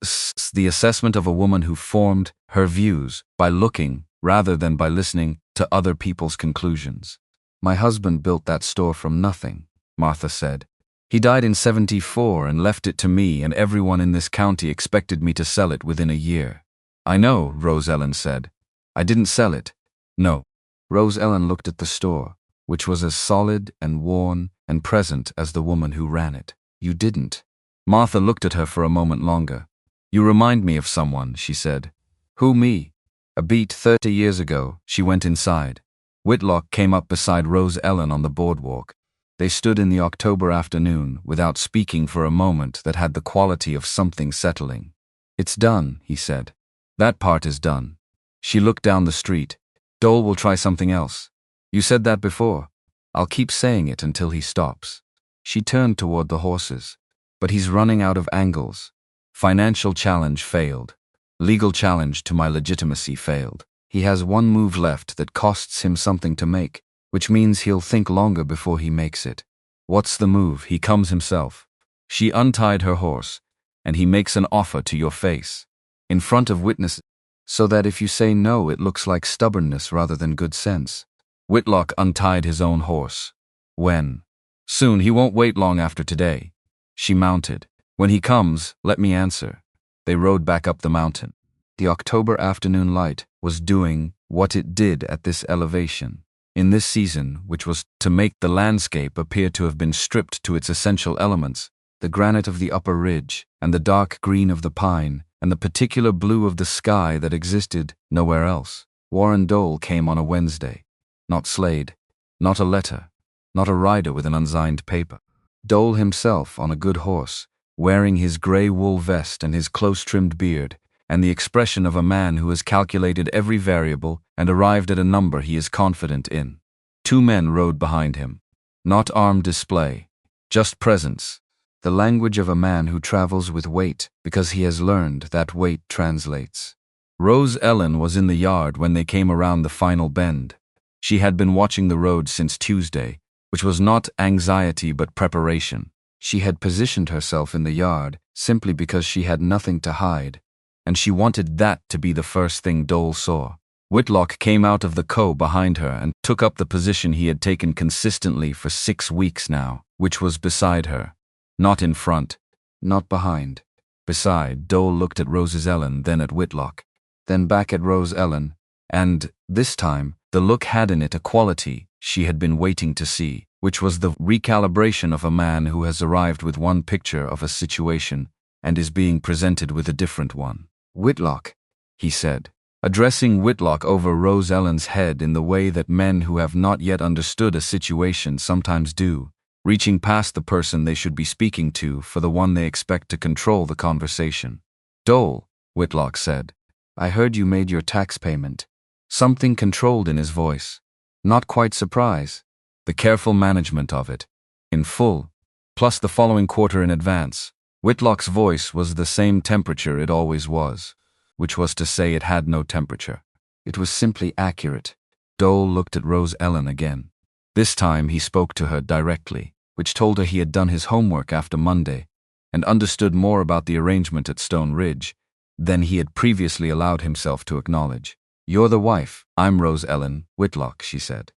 the assessment of a woman who formed her views by looking, rather than by listening, to other people's conclusions. "My husband built that store from nothing," Martha said. "He died in '74 and left it to me, and everyone in this county expected me to sell it within a year." "I know," Rose Ellen said. "I didn't sell it." "No." Rose Ellen looked at the store, which was as solid and worn and present as the woman who ran it. "You didn't." Martha looked at her for a moment longer. "You remind me of someone," she said. "Who, me?" A beat 30 years ago, she went inside. Whitlock came up beside Rose Ellen on the boardwalk. They stood in the October afternoon without speaking for a moment that had the quality of something settling. "It's done," he said. "That part is done." She looked down the street. "Dole will try something else. You said that before. I'll keep saying it until he stops." She turned toward the horses. "But he's running out of angles. Financial challenge failed. Legal challenge to my legitimacy failed. He has one move left that costs him something to make, which means he'll think longer before he makes it. What's the move? He comes himself." She untied her horse, "and he makes an offer to your face, in front of witnesses, so that if you say no it looks like stubbornness rather than good sense." Whitlock untied his own horse. "When?" "Soon. He won't wait long after today." She mounted. "When he comes, let me answer." They rode back up the mountain. The October afternoon light was doing what it did at this elevation, in this season, which was to make the landscape appear to have been stripped to its essential elements, the granite of the upper ridge, and the dark green of the pine, and the particular blue of the sky that existed nowhere else. Warren Dole came on a Wednesday. Not Slade, not a letter, not a rider with an unsigned paper. Dole himself on a good horse, wearing his gray wool vest and his close-trimmed beard, and the expression of a man who has calculated every variable and arrived at a number he is confident in. 2 men rode behind him. Not armed display, just presence. The language of a man who travels with weight because he has learned that weight translates. Rose Ellen was in the yard when they came around the final bend. She had been watching the road since Tuesday, which was not anxiety but preparation. She had positioned herself in the yard simply because she had nothing to hide, and she wanted that to be the first thing Dole saw. Whitlock came out of the cow behind her and took up the position he had taken consistently for 6 weeks now, which was beside her. Not in front, not behind. Beside, Dole looked at Rose Ellen, then at Whitlock, then back at Rose Ellen, and, this time, the look had in it a quality she had been waiting to see, which was the recalibration of a man who has arrived with one picture of a situation and is being presented with a different one. "Whitlock," he said, addressing Whitlock over Rose Ellen's head in the way that men who have not yet understood a situation sometimes do, reaching past the person they should be speaking to for the one they expect to control the conversation. "Dole," Whitlock said, "I heard you made your tax payment." Something controlled in his voice. Not quite surprise. The careful management of it. In full, plus the following quarter in advance. Whitlock's voice was the same temperature it always was, which was to say it had no temperature. It was simply accurate. Dole looked at Rose Ellen again. This time he spoke to her directly, which told her he had done his homework after Monday and understood more about the arrangement at Stone Ridge than he had previously allowed himself to acknowledge. "You're the wife. I'm Rose Ellen, Whitlock," she said.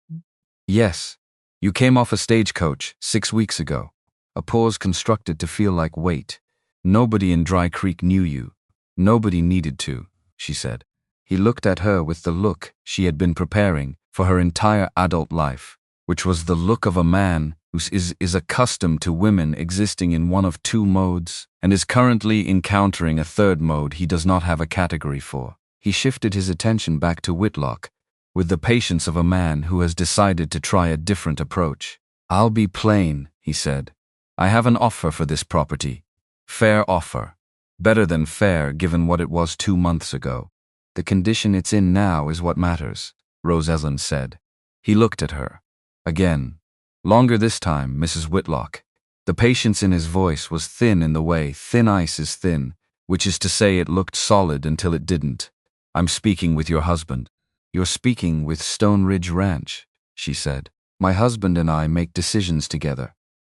"Yes. You came off a stagecoach 6 weeks ago." A pause constructed to feel like wait. "Nobody in Dry Creek knew you. Nobody needed to," she said. He looked at her with the look she had been preparing for her entire adult life, which was the look of a man who is accustomed to women existing in one of two modes and is currently encountering a third mode he does not have a category for. He shifted his attention back to Whitlock with the patience of a man who has decided to try a different approach. "I'll be plain," he said. "I have an offer for this property. Fair offer. Better than fair given what it was 2 months ago. The condition it's in now is what matters," Rose Ellen said. He looked at her. Again. Longer this time, Mrs. Whitlock. The patience in his voice was thin in the way thin ice is thin, which is to say it looked solid until it didn't. "I'm speaking with your husband." "You're speaking with Stone Ridge Ranch," she said. "My husband and I make decisions together.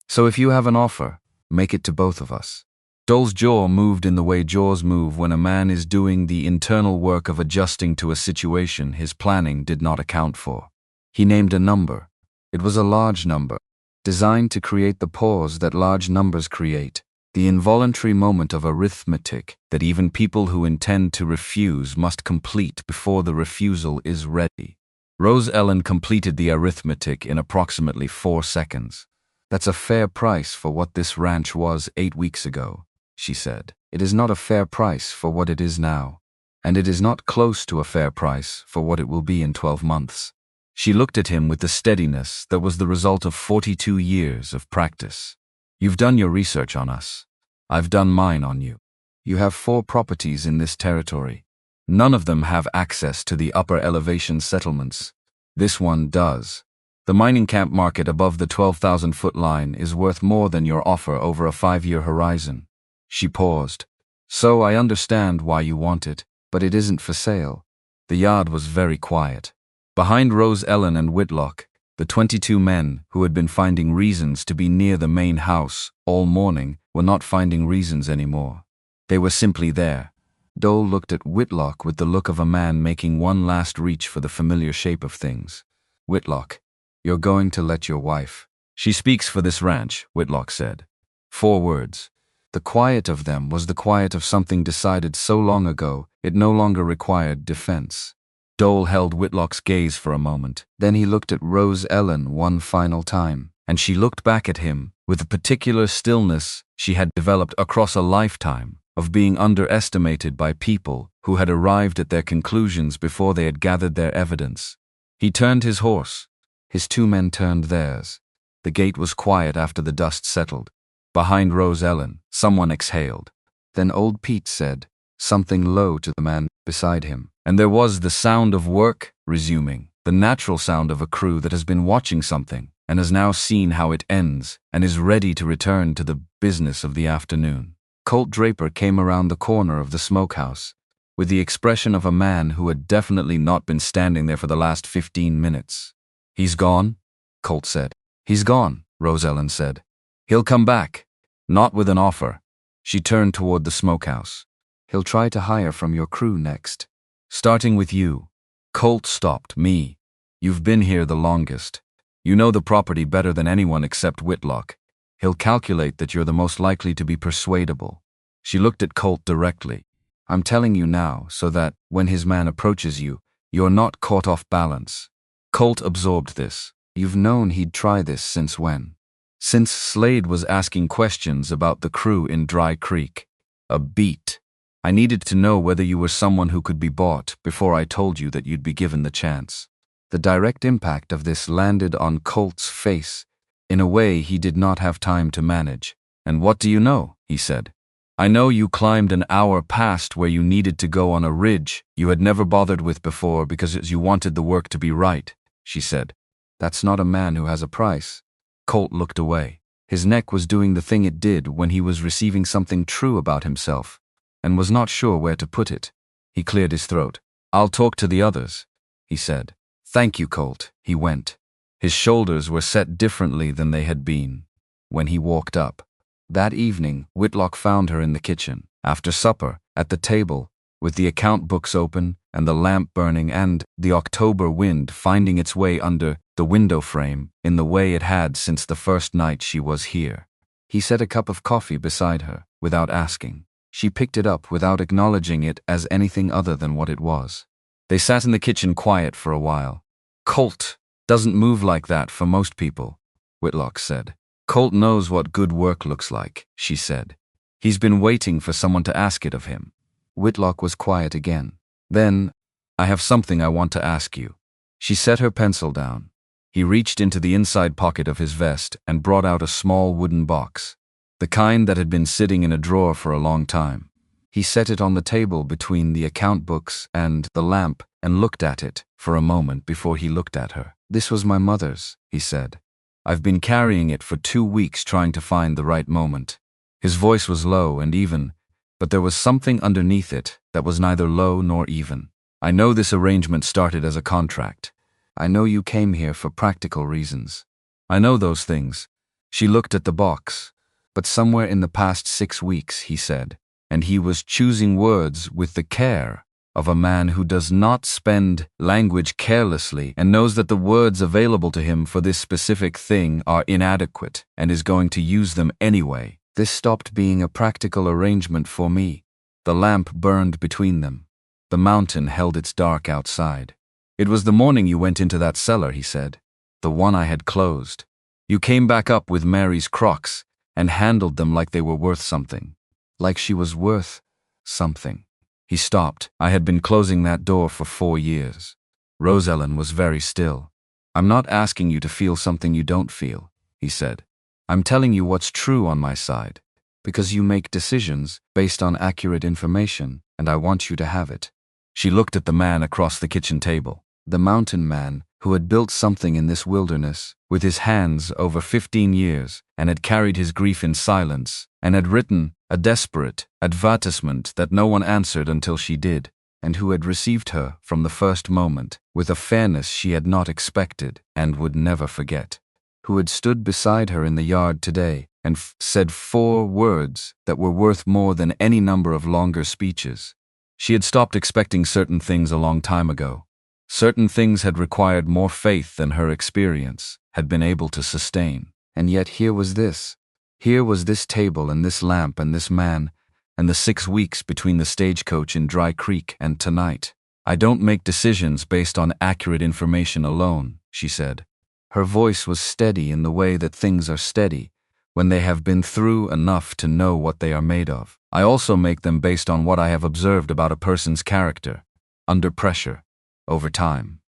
So if you have an offer, make it to both of us." Dole's jaw moved in the way jaws move when a man is doing the internal work of adjusting to a situation his planning did not account for. He named a number. It was a large number, designed to create the pause that large numbers create, the involuntary moment of arithmetic that even people who intend to refuse must complete before the refusal is ready. Rose Ellen completed the arithmetic in approximately 4 seconds. "That's a fair price for what this ranch was 8 weeks ago," she said. "It is not a fair price for what it is now, and it is not close to a fair price for what it will be in 12 months. She looked at him with the steadiness that was the result of 42 years of practice. "You've done your research on us. I've done mine on you. You have 4 properties in this territory. None of them have access to the upper elevation settlements. This one does. The mining camp market above the 12,000-foot line is worth more than your offer over a 5-year horizon." She paused. "So I understand why you want it, but it isn't for sale." The yard was very quiet. Behind Rose Ellen and Whitlock, the 22 men who had been finding reasons to be near the main house all morning were not finding reasons anymore. They were simply there. Dole looked at Whitlock with the look of a man making one last reach for the familiar shape of things. "Whitlock, you're going to let your wife." "She speaks for this ranch," Whitlock said. 4 words. The quiet of them was the quiet of something decided so long ago it no longer required defense. Dole held Whitlock's gaze for a moment. Then he looked at Rose Ellen one final time, and she looked back at him with the particular stillness she had developed across a lifetime of being underestimated by people who had arrived at their conclusions before they had gathered their evidence. He turned his horse. His 2 men turned theirs. The gate was quiet after the dust settled. Behind Rose Ellen, someone exhaled. Then old Pete said something low to the man beside him, and there was the sound of work resuming, the natural sound of a crew that has been watching something and has now seen how it ends and is ready to return to the business of the afternoon. Colt Draper came around the corner of the smokehouse with the expression of a man who had definitely not been standing there for the last 15 minutes. He's gone? Colt said. He's gone, Rose Ellen said. He'll come back. Not with an offer. She turned toward the smokehouse. He'll try to hire from your crew next. Starting with you. Colt stopped. Me. You've been here the longest. You know the property better than anyone except Whitlock. He'll calculate that you're the most likely to be persuadable. She looked at Colt directly. I'm telling you now so that, when his man approaches you, you're not caught off balance. Colt absorbed this. You've known he'd try this since when? Since Slade was asking questions about the crew in Dry Creek. A beat. I needed to know whether you were someone who could be bought before I told you that you'd be given the chance. The direct impact of this landed on Colt's face in a way he did not have time to manage. And what do you know? He said. I know you climbed an hour past where you needed to go on a ridge you had never bothered with before because you wanted the work to be right, she said. That's not a man who has a price. Colt looked away. His neck was doing the thing it did when he was receiving something true about himself, and was not sure where to put it. He cleared his throat. I'll talk to the others, he said. Thank you, Colt. He went. His shoulders were set differently than they had been when he walked up. That evening, Whitlock found her in the kitchen, after supper, at the table, with the account books open and the lamp burning and the October wind finding its way under the window frame in the way it had since the first night she was here. He set a cup of coffee beside her, without asking. She picked it up without acknowledging it as anything other than what it was. They sat in the kitchen quiet for a while. Colt doesn't move like that for most people, Whitlock said. Colt knows what good work looks like, she said. He's been waiting for someone to ask it of him. Whitlock was quiet again. Then, I have something I want to ask you. She set her pencil down. He reached into the inside pocket of his vest and brought out a small wooden box, the kind that had been sitting in a drawer for a long time. He set it on the table between the account books and the lamp and looked at it for a moment before he looked at her. This was my mother's, he said. I've been carrying it for 2 weeks trying to find the right moment. His voice was low and even, but there was something underneath it that was neither low nor even. I know this arrangement started as a contract. I know you came here for practical reasons. I know those things. She looked at the box. But somewhere in the past 6 weeks, he said, and he was choosing words with the care of a man who does not spend language carelessly and knows that the words available to him for this specific thing are inadequate and is going to use them anyway. This stopped being a practical arrangement for me. The lamp burned between them. The mountain held its dark outside. It was the morning you went into that cellar, he said. The one I had closed. You came back up with Mary's crocs and handled them like they were worth something. Like she was worth something. He stopped. I had been closing that door for 4 years. Rose Ellen was very still. I'm not asking you to feel something you don't feel, he said. I'm telling you what's true on my side, because you make decisions based on accurate information, and I want you to have it. She looked at the man across the kitchen table, the mountain man who had built something in this wilderness with his hands over 15 years and had carried his grief in silence and had written a desperate advertisement that no one answered until she did, and who had received her from the first moment with a fairness she had not expected and would never forget, who had stood beside her in the yard today and said 4 words that were worth more than any number of longer speeches. She had stopped expecting certain things a long time ago. Certain things had required more faith than her experience had been able to sustain. And yet here was this. Here was this table and this lamp and this man and the 6 weeks between the stagecoach in Dry Creek and tonight. I don't make decisions based on accurate information alone, she said. Her voice was steady in the way that things are steady when they have been through enough to know what they are made of. I also make them based on what I have observed about a person's character, under pressure, over time.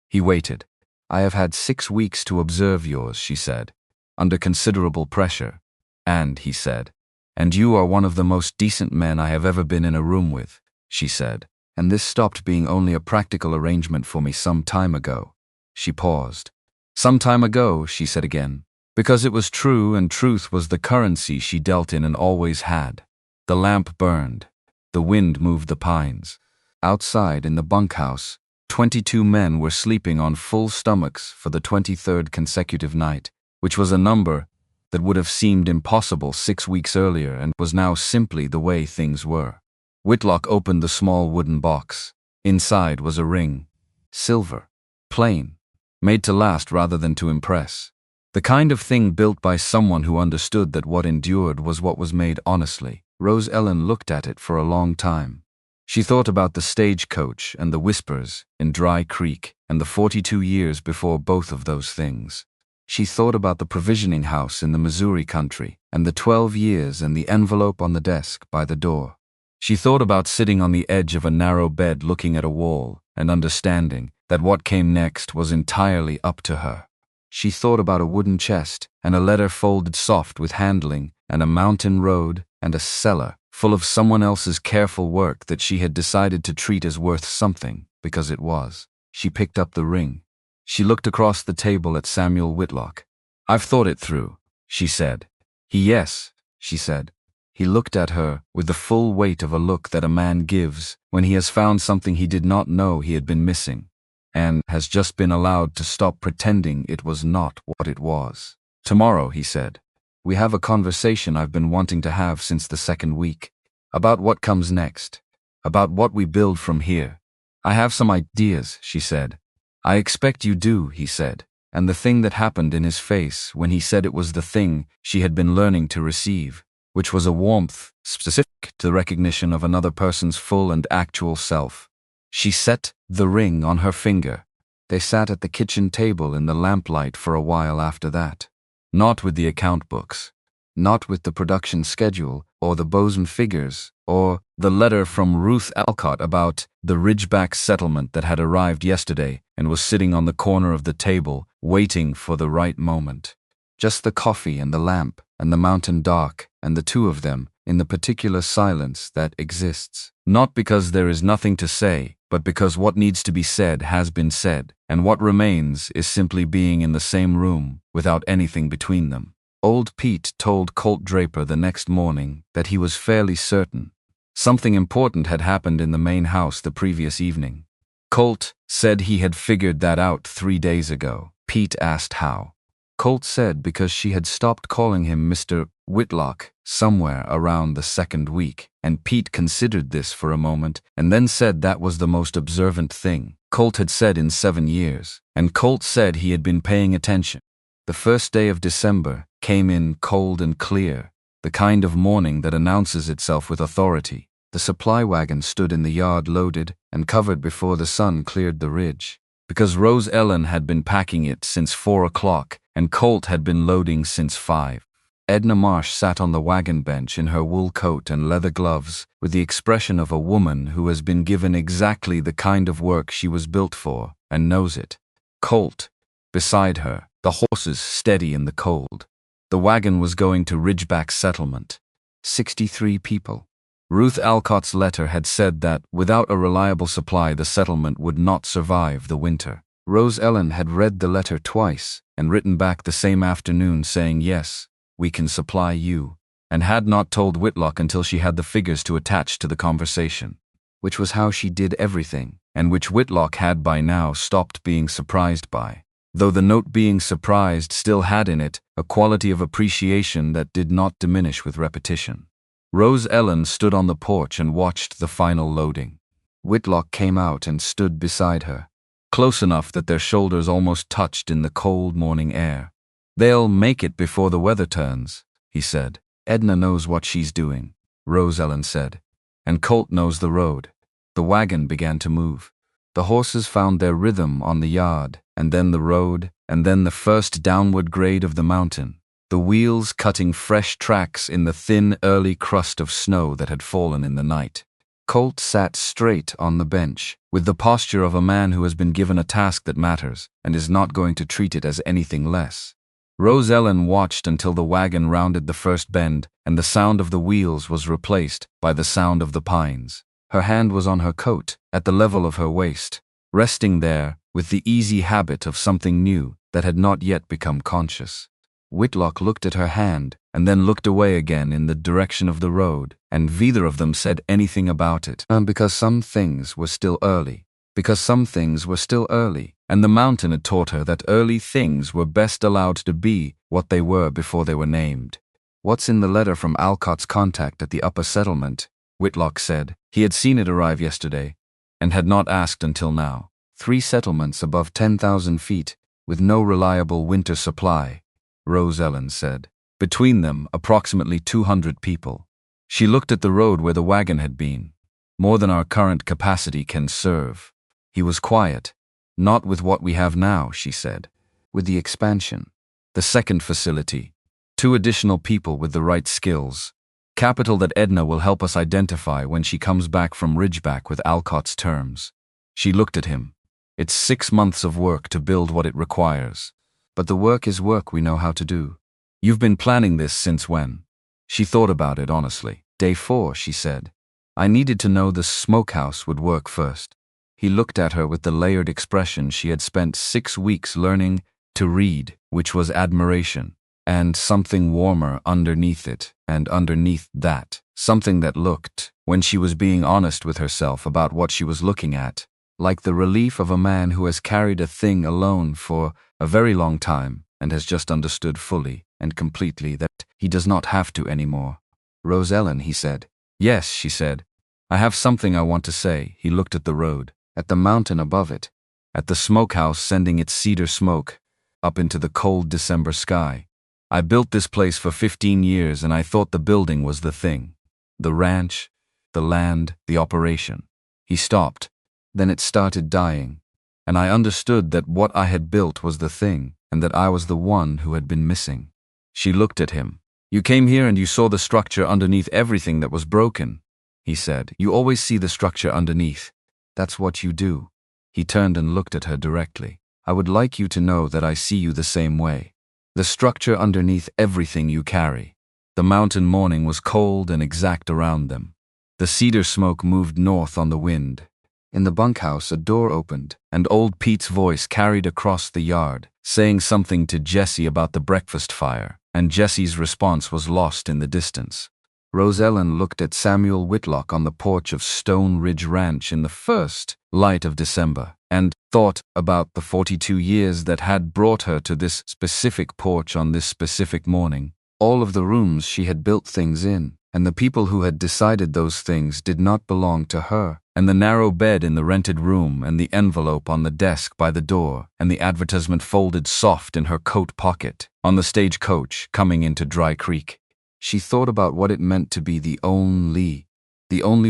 He waited. I have had 6 weeks to observe yours, she said, under considerable pressure. And, he said, and you are one of the most decent men I have ever been in a room with, she said. And this stopped being only a practical arrangement for me some time ago. She paused. Some time ago, she said again, because it was true and truth was the currency she dealt in and always had. The lamp burned. The wind moved the pines. Outside in the bunkhouse, 22 men were sleeping on full stomachs for the 23rd consecutive night, which was a number that would have seemed impossible 6 weeks earlier and was now simply the way things were. Whitlock opened the small wooden box. Inside was a ring. Silver. Plain. Made to last rather than to impress. The kind of thing built by someone who understood that what endured was what was made honestly. Rose Ellen looked at it for a long time. She thought about the stagecoach and the whispers in Dry Creek and the 42 years before both of those things. She thought about the provisioning house in the Missouri country and the 12 years and the envelope on the desk by the door. She thought about sitting on the edge of a narrow bed looking at a wall and understanding that what came next was entirely up to her. She thought about a wooden chest and a letter folded soft with handling and a mountain road and a cellar full of someone else's careful work that she had decided to treat as worth something because it was. She picked up the ring. She looked across the table at Samuel Whitlock. "I've thought it through," she said. "Yes," she said. He looked at her with the full weight of a look that a man gives when he has found something he did not know he had been missing, and has just been allowed to stop pretending it was not what it was. "Tomorrow," he said, "we have a conversation I've been wanting to have since the second week, about what comes next, about what we build from here. I have some ideas," she said. "I expect you do," he said, and the thing that happened in his face when he said it was the thing she had been learning to receive, which was a warmth specific to the recognition of another person's full and actual self. She set the ring on her finger. They sat at the kitchen table in the lamplight for a while after that. Not with the account books. Not with the production schedule, or the boson figures, or the letter from Ruth Alcott about the Ridgeback settlement that had arrived yesterday and was sitting on the corner of the table, waiting for the right moment. Just the coffee and the lamp and the mountain dark and the two of them in the particular silence that exists. Not because there is nothing to say, but because what needs to be said has been said, and what remains is simply being in the same room without anything between them. Old Pete told Colt Draper the next morning that he was fairly certain something important had happened in the main house the previous evening. Colt said he had figured that out 3 days ago. Pete asked how. Colt said because she had stopped calling him Mr. Whitlock somewhere around the second week, and Pete considered this for a moment and then said that was the most observant thing Colt had said in 7 years, and Colt said he had been paying attention. The first day of December came in cold and clear, the kind of morning that announces itself with authority. The supply wagon stood in the yard loaded and covered before the sun cleared the ridge, because Rose Ellen had been packing it since 4 o'clock and Colt had been loading since 5. Edna Marsh sat on the wagon bench in her wool coat and leather gloves with the expression of a woman who has been given exactly the kind of work she was built for and knows it. Colt, beside her, the horses steady in the cold. The wagon was going to Ridgeback Settlement. 63 people. Ruth Alcott's letter had said that without a reliable supply the settlement would not survive the winter. Rose Ellen had read the letter twice and written back the same afternoon saying yes, we can supply you, and had not told Whitlock until she had the figures to attach to the conversation, which was how she did everything, and which Whitlock had by now stopped being surprised by, though the note being surprised still had in it a quality of appreciation that did not diminish with repetition. Rose Ellen stood on the porch and watched the final loading. Whitlock came out and stood beside her, close enough that their shoulders almost touched in the cold morning air. "They'll make it before the weather turns," he said. "Edna knows what she's doing," Rose Ellen said. "And Colt knows the road." The wagon began to move. The horses found their rhythm on the yard, and then the road, and then the first downward grade of the mountain, the wheels cutting fresh tracks in the thin, early crust of snow that had fallen in the night. Colt sat straight on the bench, with the posture of a man who has been given a task that matters and is not going to treat it as anything less. Rose Ellen watched until the wagon rounded the first bend and the sound of the wheels was replaced by the sound of the pines. Her hand was on her coat, at the level of her waist, resting there with the easy habit of something new that had not yet become conscious. Whitlock looked at her hand and then looked away again in the direction of the road, and neither of them said anything about it, because some things were still early. because some things were still early, and the mountain had taught her that early things were best allowed to be what they were before they were named. "What's in the letter from Alcott's contact at the upper settlement?" Whitlock said. He had seen it arrive yesterday, and had not asked until now. 3 settlements above 10,000 feet, with no reliable winter supply, Rose Ellen said. Between them, approximately 200 people. She looked at the road where the wagon had been. "More than our current capacity can serve." He was quiet. "Not with what we have now," she said. "With the expansion. The second facility. 2 additional people with the right skills. Capital that Edna will help us identify when she comes back from Ridgeback with Alcott's terms." She looked at him. "It's 6 months of work to build what it requires. But the work is work we know how to do." "You've been planning this since when?" She thought about it honestly. "Day 4, she said. "I needed to know the smokehouse would work first." He looked at her with the layered expression she had spent 6 weeks learning to read, which was admiration, and something warmer underneath it, and underneath that, something that looked, when she was being honest with herself about what she was looking at, like the relief of a man who has carried a thing alone for a very long time and has just understood fully and completely that he does not have to anymore. "Rose Ellen," he said. "Yes," she said. "I have something I want to say." He looked at the road, at the mountain above it, at the smokehouse sending its cedar smoke up into the cold December sky. "I built this place for 15 years and I thought the building was the thing. The ranch, the land, the operation." He stopped. "Then it started dying, and I understood that what I had built was the thing, and that I was the one who had been missing." She looked at him. "You came here and you saw the structure underneath everything that was broken," he said. "You always see the structure underneath. That's what you do." He turned and looked at her directly. "I would like you to know that I see you the same way. The structure underneath everything you carry." The mountain morning was cold and exact around them. The cedar smoke moved north on the wind. In the bunkhouse, a door opened, and old Pete's voice carried across the yard, saying something to Jessie about the breakfast fire, and Jessie's response was lost in the distance. Rose Ellen looked at Samuel Whitlock on the porch of Stone Ridge Ranch in the first light of December, and thought about the 42 years that had brought her to this specific porch on this specific morning. All of the rooms she had built things in, and the people who had decided those things did not belong to her, and the narrow bed in the rented room, and the envelope on the desk by the door, and the advertisement folded soft in her coat pocket, on the stagecoach coming into Dry Creek. She thought about what it meant to be the only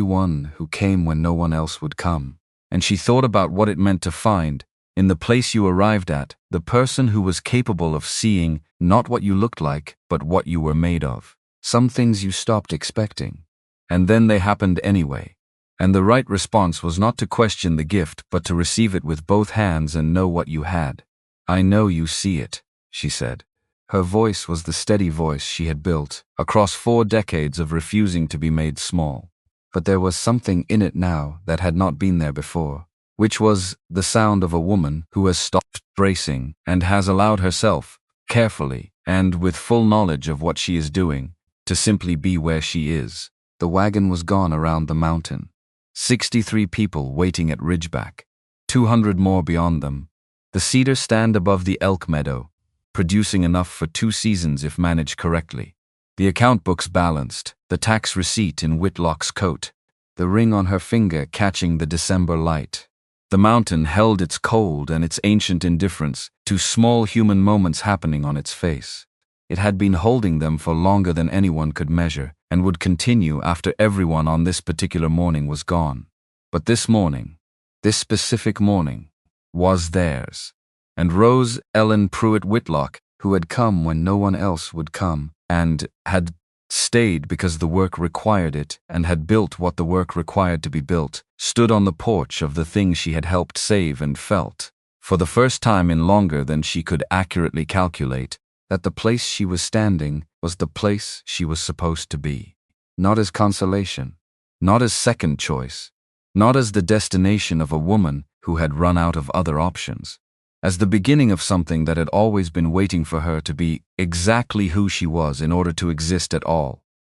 one who came when no one else would come. And she thought about what it meant to find, in the place you arrived at, the person who was capable of seeing not what you looked like, but what you were made of. Some things you stopped expecting. And then they happened anyway. And the right response was not to question the gift, but to receive it with both hands and know what you had. "I know you see it," she said. Her voice was the steady voice she had built across 4 decades of refusing to be made small. But there was something in it now that had not been there before, which was the sound of a woman who has stopped bracing and has allowed herself, carefully and with full knowledge of what she is doing, to simply be where she is. The wagon was gone around the mountain. 63 people waiting at Ridgeback, 200 more beyond them. The cedar stand above the elk meadow, producing enough for 2 seasons if managed correctly. The account books balanced, the tax receipt in Whitlock's coat, the ring on her finger catching the December light. The mountain held its cold and its ancient indifference to small human moments happening on its face. It had been holding them for longer than anyone could measure, and would continue after everyone on this particular morning was gone. But this morning, this specific morning, was theirs. And Rose Ellen Pruitt Whitlock, who had come when no one else would come, and had stayed because the work required it, and had built what the work required to be built, stood on the porch of the thing she had helped save and felt, for the first time in longer than she could accurately calculate, that the place she was standing was the place she was supposed to be. Not as consolation, not as second choice, not as the destination of a woman who had run out of other options. As the beginning of something that had always been waiting for her to be exactly who she was in order to exist at all.